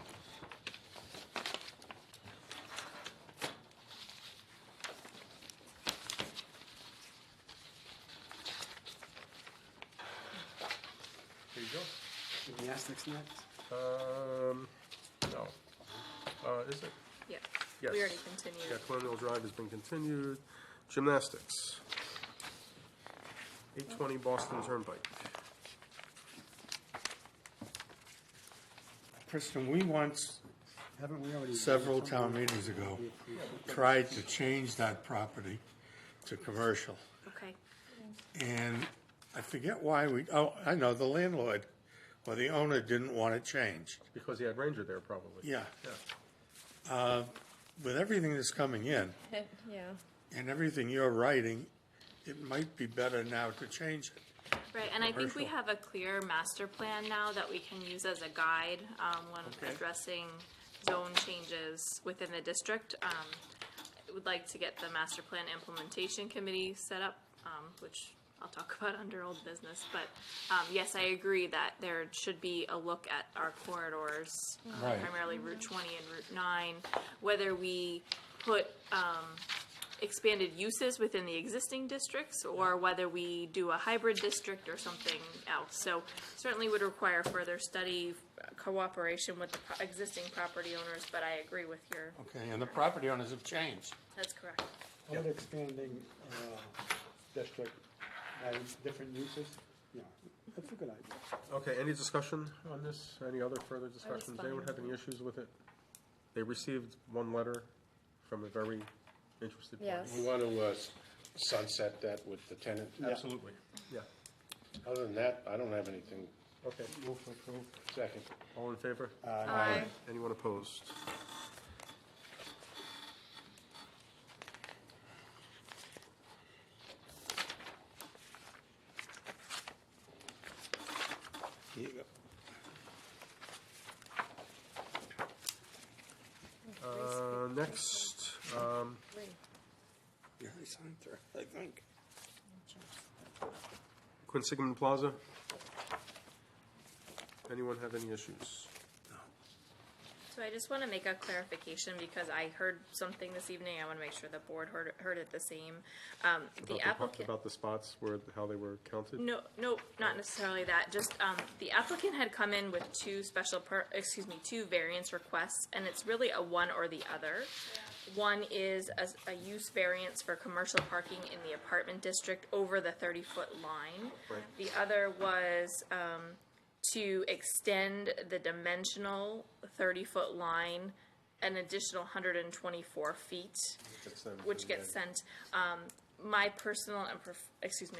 Here you go. Gymnastics next? No. Is it? Yeah. Yes. We already continued. Yeah, Colonial Drive has been continued. Gymnastics. 820 Boston Turnpike. Kristen, we once, Haven't we already? several town meetings ago, tried to change that property to commercial. Okay. And I forget why I know, the landlord or the owner didn't want it changed. Because he had Ranger there, probably. Yeah. With everything that's coming in Yeah. and everything you're writing, it might be better now to change it. Right, and I think we Commercial. have a clear master plan now that we can use as a guide when addressing zone changes within the district. I would like to get the master plan implementation committee set up, which I'll talk about under old business. But yes, I agree that there should be a look at our corridors, Right. primarily Route 20 and Route 9, whether we put expanded uses within the existing districts or whether we do a hybrid district or something else. So certainly would require further study, cooperation with the existing property owners, but I agree with your, Okay, and the property owners have changed. that's correct. How about expanding, district by different uses? Yeah, that's a good idea. Okay, any discussion on this? Any other further discussions? fine Anyone have with any issues with it? They received one letter from a very interested party. Yes. We want to sunset that with the tenant. Absolutely, yeah. Other than that, I don't have anything. Okay, Move to approve. Second. all in favor? Aye. Anyone opposed? Here you go. Next, Yeah, I signed her, I think. Quinsigamond Plaza. Anyone have any issues? So I just want to make a clarification because I heard something this evening. I want to make sure the board heard it the same. The applicant. About the spots, how they were counted? No, not necessarily that. Just the applicant had come in with two variance requests, and it's really a one or the other. One is a use variance for commercial parking in the apartment district over the 30-foot line. Right. The other was to extend the dimensional 30-foot line an additional 124 feet, which gets sent. My personal and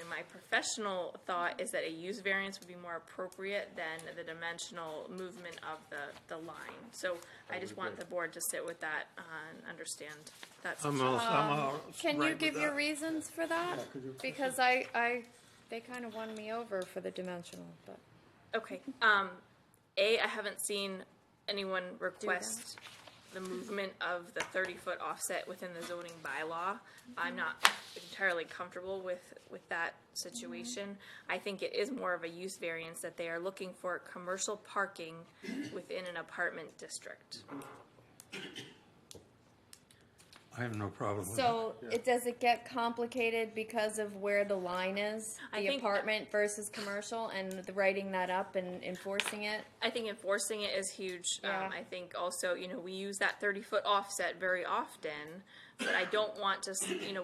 my professional thought is that a use variance would be more appropriate than the dimensional movement of the line. So I just want the board to sit with that and understand that. I'm all Can you right with give your that. reasons for that? Yeah, could you- Because they kind of won me over for the dimensional, but. Okay. I haven't seen anyone request the movement of the 30-foot offset within the zoning bylaw. I'm not entirely comfortable with that situation. I think it is more of a use variance that they are looking for commercial parking within an apartment district. I have no problem with that. So does it get complicated because of where the line is? I The think- apartment versus commercial and the writing that up and enforcing it? I think enforcing it is huge. Yeah. I think also, we use that 30-foot offset very often, but I don't want to,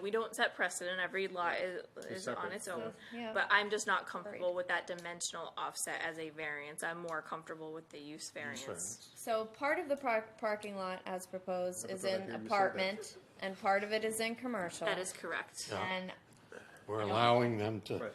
we don't set precedent. Every law is on its own. Yeah. But I'm just not comfortable with that dimensional offset as a variance. I'm more comfortable with the use variance. So part of the parking lot as proposed is thought I in heard you say that. apartment and part of it is in commercial. That is correct. Yeah. And We're allowing them to,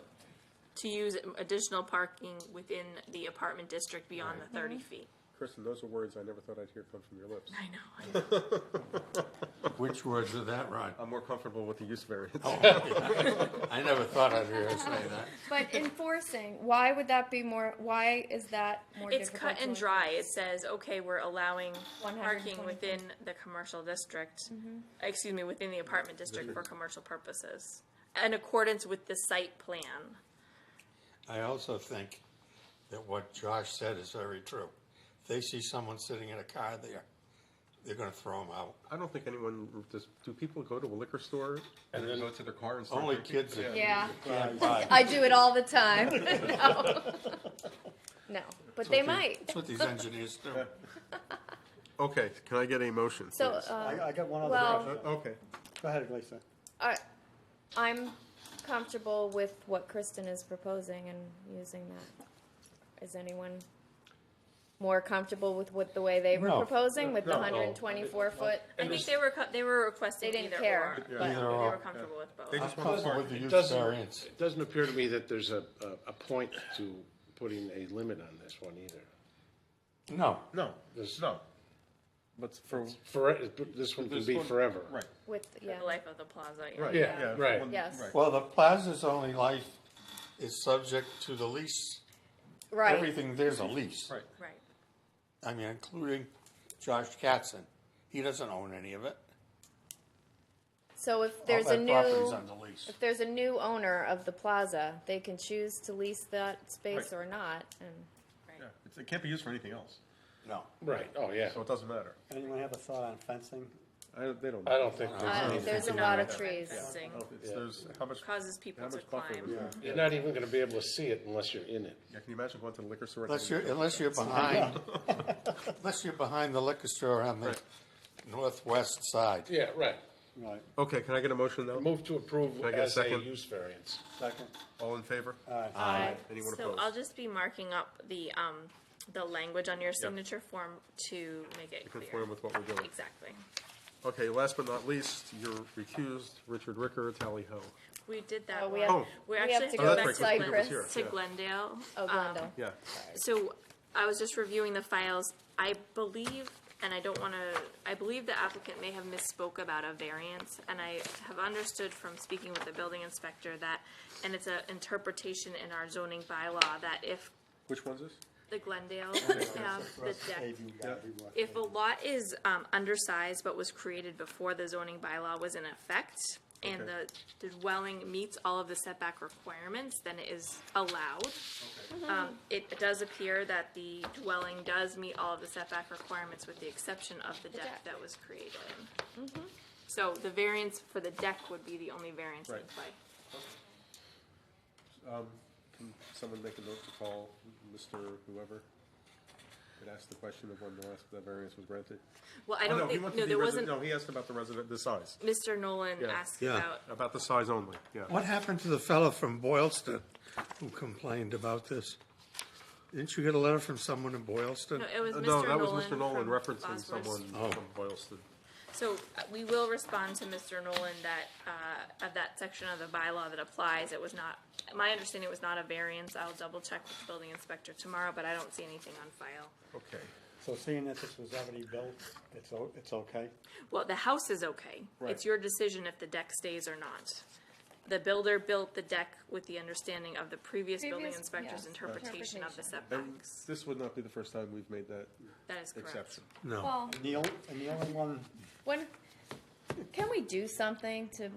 To use additional parking within the apartment district beyond the 30 feet. Kristen, those are words I never thought I'd hear come from your lips. I know. which words are that, Ron? I'm more comfortable with the use variance. I never thought I'd hear her say that. but enforcing, why would that be more? Why is that more It's difficult? cut and to dry. It says, okay, we're allowing 120 parking within the commercial district, within the apartment district for commercial purposes, in accordance with the site plan. I also think that what Josh said is very true. If they see someone sitting in a car there, they're gonna throw them out. I don't think anyone, do people go to a liquor store and then go to their car and start Only drinking? kids that Yeah. can't buy. I do it all the time. No, but they might. That's what these engineers do. Okay, can I get a motion, So, please? I got one other well- question. Okay. Go ahead, Lisa. I'm comfortable with what Kristen is proposing and using that. Is anyone more comfortable with the way they were No. proposing with the 124 foot? I think they were requesting They didn't either care. or, Yeah. but Either they or. were comfortable with both. They just I'm want to comfortable park. with the use doesn't, variance. it doesn't appear to me that there's a point to putting a limit on this one either. No. No, there's, No. But this one can This be one- forever. Right. With, yeah. The life of the plaza. Right. Yeah, right. One- Yes. right. Well, the plaza's only life is subject to the lease. Right. Everything there's a lease. Right. Right. I mean, including Josh Katzen. He doesn't own any of it. So if there's All a that property's new, under lease. if there's a new owner of the plaza, they can choose to lease that space Right. or not, and Yeah, it can't be used for anything else, No. Right, oh, yeah. so it doesn't matter. Anyone have a thought on fencing? They don't. I don't think there's a lot of trees. Fencing There's, how much, causes people how to much buffer? climb. You're not even gonna be able to see it unless you're in it. Yeah, can you imagine going to the liquor store? Unless you're behind, unless you're behind the liquor store on the Right. northwest side. Yeah, right. Right. Okay, can I get a motion now? Move to approve Can I get a as a second? use variance. Second. All in favor? Aye. Anyone So opposed? I'll just be marking up the language on your signature form to make it clear. Conform with what we're doing. Exactly. Okay, last but not least, you're recused, Richard Ricker, Tally Ho. We did that Oh, we one. have- We we actually have have to to go go to back That's to right, 'cause Cypress. Peter was here, yeah. Glendale. Oh, Glendale. Yeah. So I was just reviewing the files. I believe, and I don't want to, I believe the applicant may have misspoke about a variance, and I have understood from speaking with the building inspector that, and it's an interpretation in our zoning bylaw, that if Which one's this? the Glendale, the deck, if a lot is undersized but was created before the zoning bylaw was in effect, and Okay. the dwelling meets all of the setback requirements, then it is allowed. It does appear that the dwelling does meet all of the setback requirements with the exception of the deck that was created. So the variance for the deck would be the only variance in Right. play. Can someone make a note to call Mr. whoever that asked the question of when the variance was granted? Well, I Oh, don't no, he think, wanted no, the there resident- wasn't, No, he asked about the resident, the size. Mr. Nolan Yeah. asked Yeah. about, The size only, yeah. What happened to the fellow from Boylston who complained about this? Didn't you get a letter from someone in Boylston? no, it was Mr. No, Nolan. that was Mr. Nolan from referencing Bosworth. someone from Boylston. So we will respond to Mr. Nolan that, of that section of the bylaw that applies. It was not, my understanding it was not a variance. I'll double check with the building inspector tomorrow, but I don't see anything on file. Okay. So seeing that this was already built, it's okay? Well, the house is okay. Right. It's your decision if the deck stays or not. The builder built the deck with the understanding of the previous building Previous- inspector's yes. interpretation of the And setbacks. this would not be the first time we've made that That is correct. exception. No. Well, And the only one, when, can we do something to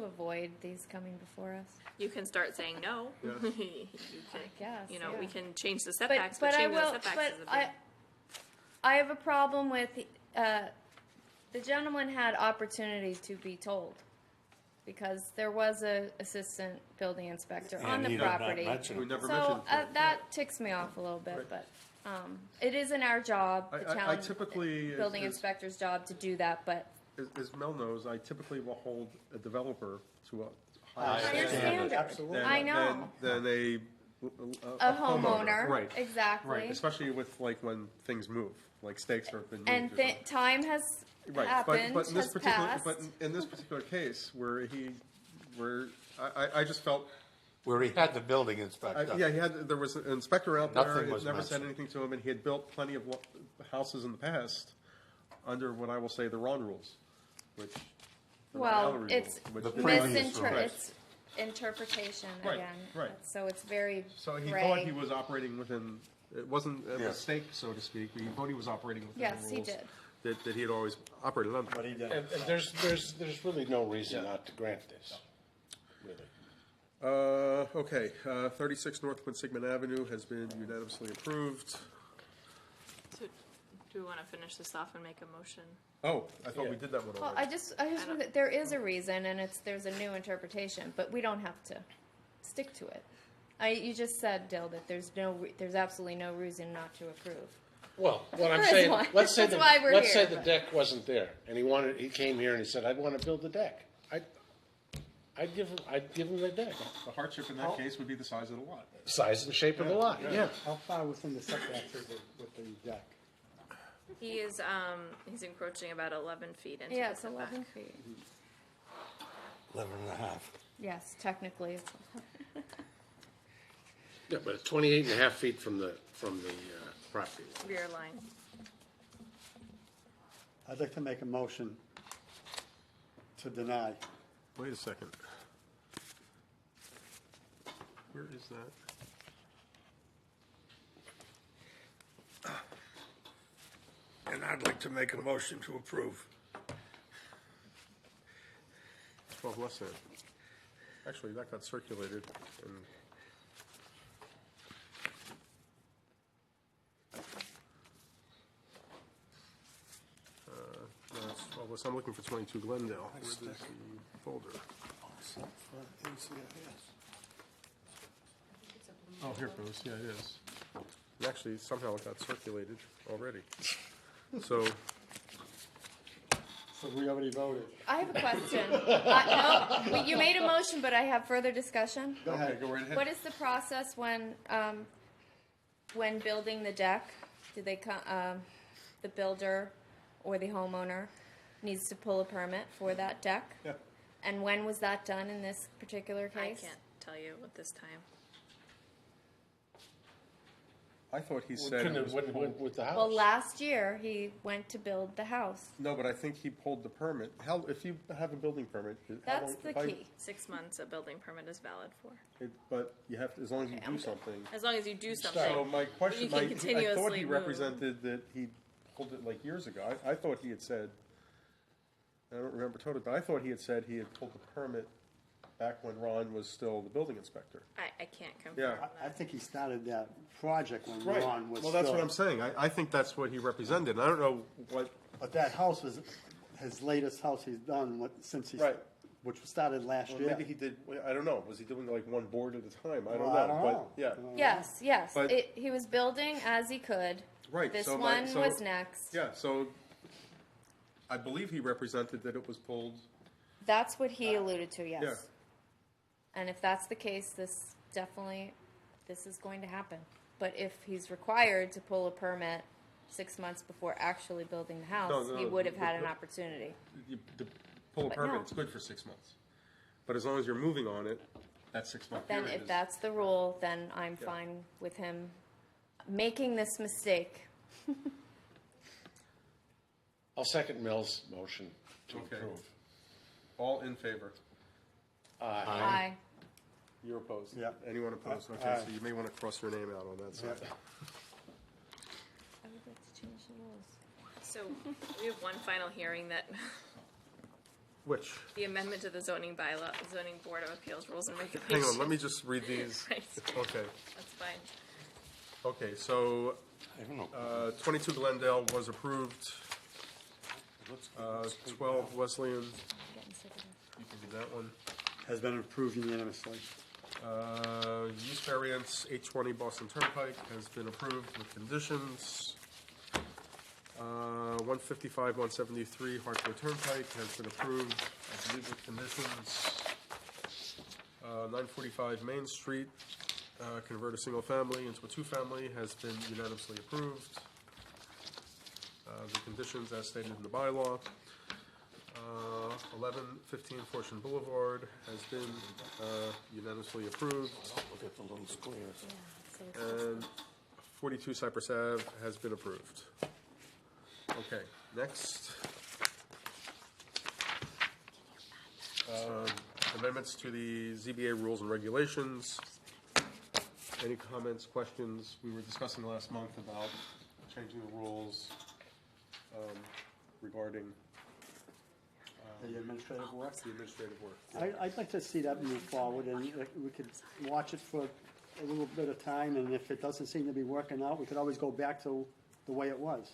avoid these coming before us? You can start saying no. Yeah. You can, guess, you know, yeah. we can change the setbacks, but I changing the will, setbacks but is a big. I have a problem with, the gentleman had opportunity to be told. Because there was a assistant building inspector on And the he did not property. mention it. We never So, mentioned it. that ticks me off a little bit, but, it isn't our job, the I town, typically, building as inspector's job to do that, but Mel knows, I typically will hold a developer to a higher higher standard. absolutely. I know. Than a homeowner, Right. exactly. Right, especially with like when things move, like stakes have been moved. And or something. time has Right, happened, but in this has particular, passed. but in this particular case, where I just felt, Where he had the building inspector. yeah, there was an inspector out there, Nothing it was never said mentioned. anything to him, and he had built plenty of houses in the past under what I will say the wrong rules, which. the Well, Mallory it's rules, which The didn't- previous rules. it's interpretation Right, again. right. So it's very So he gray. thought he was operating within, it wasn't a Yes. mistake, so to speak, but he thought he was operating within the Yes, rules. he did. That he had always operated under. but he did. And there's really no reason not to grant this, really. Okay, 36 North Quinsignment Avenue has been unanimously approved. So, do we want to finish this off and make a motion? Oh, I thought we did that one Well, already. there is a reason, and there's a new interpretation, but we don't have to stick to it. You just said, Dill, that there's absolutely no reason not to approve. Well, what I'm There is saying, one. let's say That's why we're let's say here, the but- deck wasn't there, and he came here and he said, I want to build the deck. I'd give him the deck. The hardship in that case would be the size of the lot. Size and shape of the lot, yeah. How far within the setbacks is it with the deck? He is, he's encroaching about 11 feet into Yeah, the it's setback. 11 feet. 11 and a half. Yes, technically it's 11. Yeah, but it's 28 and a half feet from the property. Rear line. I'd like to make a motion to deny. Wait a second. Where is that? And I'd like to make a motion to approve. 12 West End. Actually, that got circulated, and no, it's 12 West. I'm looking for 22 Glendale. Where is the folder? Oh, here it goes. Yeah, it is. And actually, somehow it got circulated already. So, So we already voted. I have a question. No, you made a motion, but I have further discussion. Go ahead. okay, go right ahead. What is the process when building the deck? Do they the builder or the homeowner needs to pull a permit for that deck? Yeah. And when was that done in this particular I case? can't tell you at this time. I thought he said it was pulled. With the house. Well, last year he went to build the house. No, but I think he pulled the permit. How, if you have a building permit, how That's long- the if I- key. 6 months a building permit is valid for. But you have to, as long as you Okay, I'm do good. something. As long as you do something. So my question, You can I thought continuously he move. represented that he pulled it like years ago. I thought he had said, I don't remember totally, but I thought he had said he had pulled the permit back when Ron was still the building inspector. I can't confirm Yeah. that. I think he started that project when Right. Ron was Well, that's still- what I'm saying. I think that's what he represented. I don't know what, But that house was his latest house he's done since he's, Right. which started last well, year. maybe he did, I don't know. Was he doing like one board at a time? I don't Well, know. I don't But, know. yeah. Yes, yes. But- He was building as he could. Right. This so one so- was next. Yeah, so I believe he represented that it was pulled. That's what he alluded to, yes. Yeah. And if that's the case, this is going to happen. But if he's required to pull a permit 6 months before actually building the house, No, he would have had an the- opportunity. To pull a But permit, no. it's good for 6 months. But as long as you're moving on it, that 6 month Then period if is. that's the rule, then I'm fine with him making this mistake. I'll second Mill's motion to Okay. approve. All in favor? Aye. You're opposed? Yeah. Anyone opposed? Okay, Aye. so you may want to cross your name out on that side. I would like to change the rules. So we have one final hearing that, Which? the amendment to the zoning bylaw, zoning board of appeals rules and regulations. Hang on, let me just read these. Right, Okay. that's fine. Okay, so 22 Glendale was approved. 12 Wesleyan, Getting sick of it. you can do that one. Has been approved unanimously. Use variance 820 Boston Turnpike has been approved with conditions. 155, 173 Hartford Turnpike has been approved, I believe with conditions. 945 Main Street, convert a single family into a two-family has been unanimously approved. The conditions as stated in the bylaw. 1115 Fortune Boulevard has been unanimously approved. Look at the little squares. And 42 Cypress Ave has been approved. Okay, next. Amendments to the ZBA rules and regulations. Any comments, questions? We were discussing last month about changing the rules regarding The administrative work. the administrative work. I'd like to see that move forward, and we could watch it for a little bit of time, and if it doesn't seem to be working out, we could always go back to the way it was.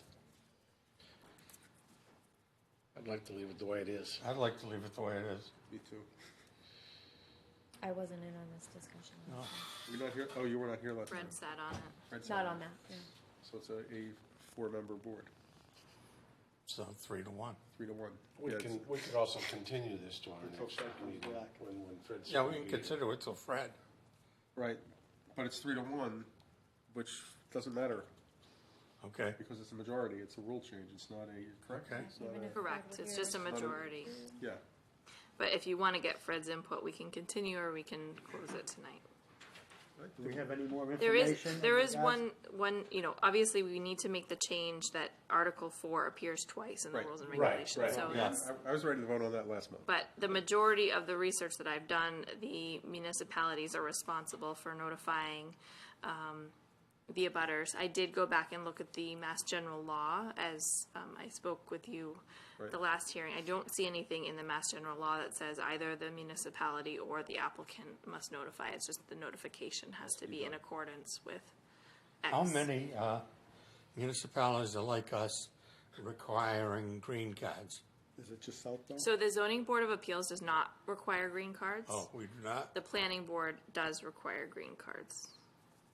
I'd like to leave it the way it is. I'd like to leave it the way it is. Me too. I wasn't in on this discussion. You're not here, oh, you were not here last time. Fred sat on it. Fred sat Not on on it. that, yeah. So it's a four-member board. So 3-1. 3-1. We Yeah, can, we could also continue this to our next meeting when Fred's. Yeah, we can consider it till Fred. Right, but it's 3-1, which doesn't matter Okay. because it's a majority. It's a rule change. It's not a, correct? Okay. It's not a- Correct, it's just a majority. Yeah. But if you want to get Fred's input, we can continue or we can close it tonight. Do we have any more There information? is one, you know, obviously we need to make the change that Article 4 appears twice in the Right. rules and Right, regulations. right. So Yeah. that's, I was ready to vote on that last month. but the majority of the research that I've done, the municipalities are responsible for notifying the abutters. I did go back and look at the Mass General Law as I spoke with you Right. the last hearing. I don't see anything in the Mass General Law that says either the municipality or the applicant must notify. It's just the notification has to be in accordance with X. How many municipalities are like us requiring green cards? Is it just Southborough? So the Zoning Board of Appeals does not require green cards. Oh, we do not? The Planning Board does require green cards.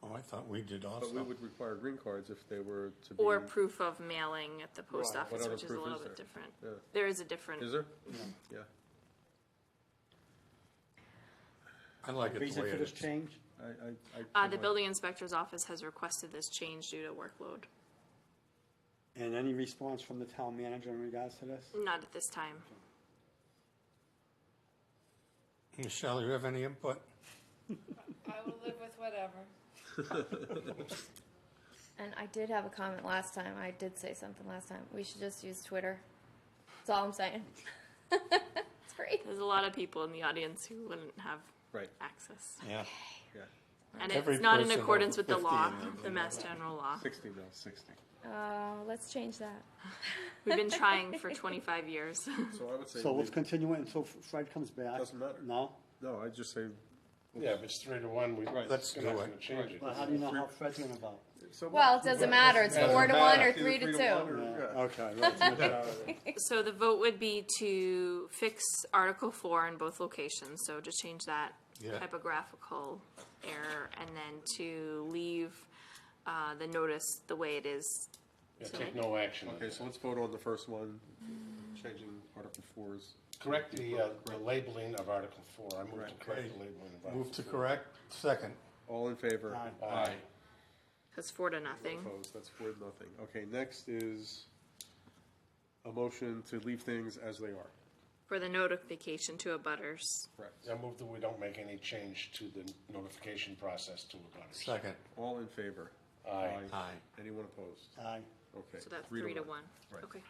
Oh, I thought we did also. But we would require green cards if they were to be. Or proof of mailing at the post Right. office, What other which is a proof little is bit there? different. Yeah. There is a different. Is there? Yeah. I like it the Reason way for it this is. change? The building inspector's office has requested this change due to workload. And any response from the town manager in regards to this? Not at this time. Michelle, you have any input? I will live with whatever. And I did have a comment last time. I did say something last time. We should just use Twitter. That's all I'm saying. It's free. There's a lot of people in the audience who wouldn't have Right. access. Yeah. Yeah. And Every it's not in person accordance over with the 50 law, in the- the Mass General Law. 60 now, 60. Let's change that. We've been trying for 25 years. So I would say. So let's leave- continue it until Fred comes back? Doesn't matter. No? No, I'd just say. Yeah, if it's 3-1, we. Let's we're not do gonna it. Change it. Well, how do you know how Fred's gonna vote? So Well, it doesn't matter. It's 4-1 or 3-2. Yeah. Okay, right. So the vote would be to fix Article 4 in both locations, so just change that Yeah. typographical error, and then to leave the notice the way it is. Yeah, take no action. on Okay, it. so let's vote on the first one, changing Article 4's. Correct the labeling of Article 4. I move to correct the labeling of Article 4. Move to correct, second. All in favor? Aye. That's 4-0. Opposed, that's 4-0. Okay, next is a motion to leave things as they are. For the notification to abutters. Correct. I move that we don't make any change to the notification process to abutters. Second. All in favor? Aye. Aye. Anyone opposed? Aye. Okay. So that's 3-1. 3-1. Right. Okay.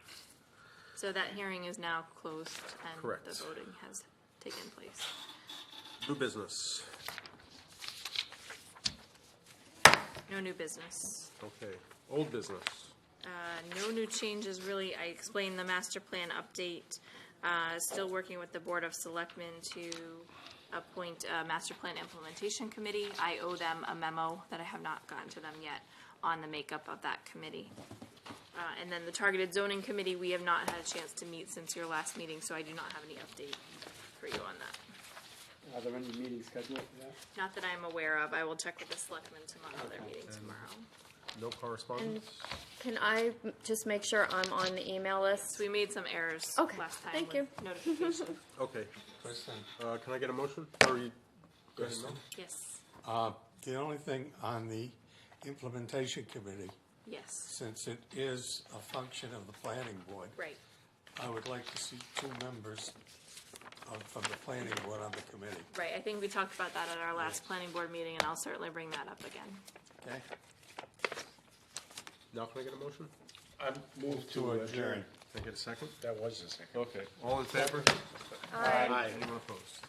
So that hearing is now closed and Correct. the voting has taken place. New business. No new business. Okay. Old business. No new changes, really. I explained the master plan update. Still working with the Board of Selectmen to appoint a master plan implementation committee. I owe them a memo that I have not gotten to them yet on the makeup of that committee. And then the targeted zoning committee, we have not had a chance to meet since your last meeting, so I do not have any update for you on that. Are there any meetings scheduled for that? Not that I'm aware of. I will check with the selectmen tomorrow. They're meeting tomorrow. No correspondence? Can I just make sure I'm on the email list? So we made some errors Okay, last time thank with you. notification. Okay. Kristen, Can I get a motion? Or you? Go ahead, Mel. Yes. the only thing on the implementation committee, Yes. since it is a function of the planning board, Right. I would like to see 2 members from the planning board on the committee. Right. I think we talked about that at our last planning board meeting, and I'll certainly bring that up again. Okay? Now can I get a motion? I move to adjourn. Can I get a second? That was a second. Okay. All in favor? Aye. Anyone opposed?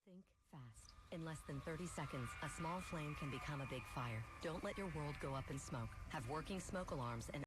Think fast. In less than 30 seconds, a small flame can become a big fire. Don't let your world go up in smoke. Have working smoke alarms and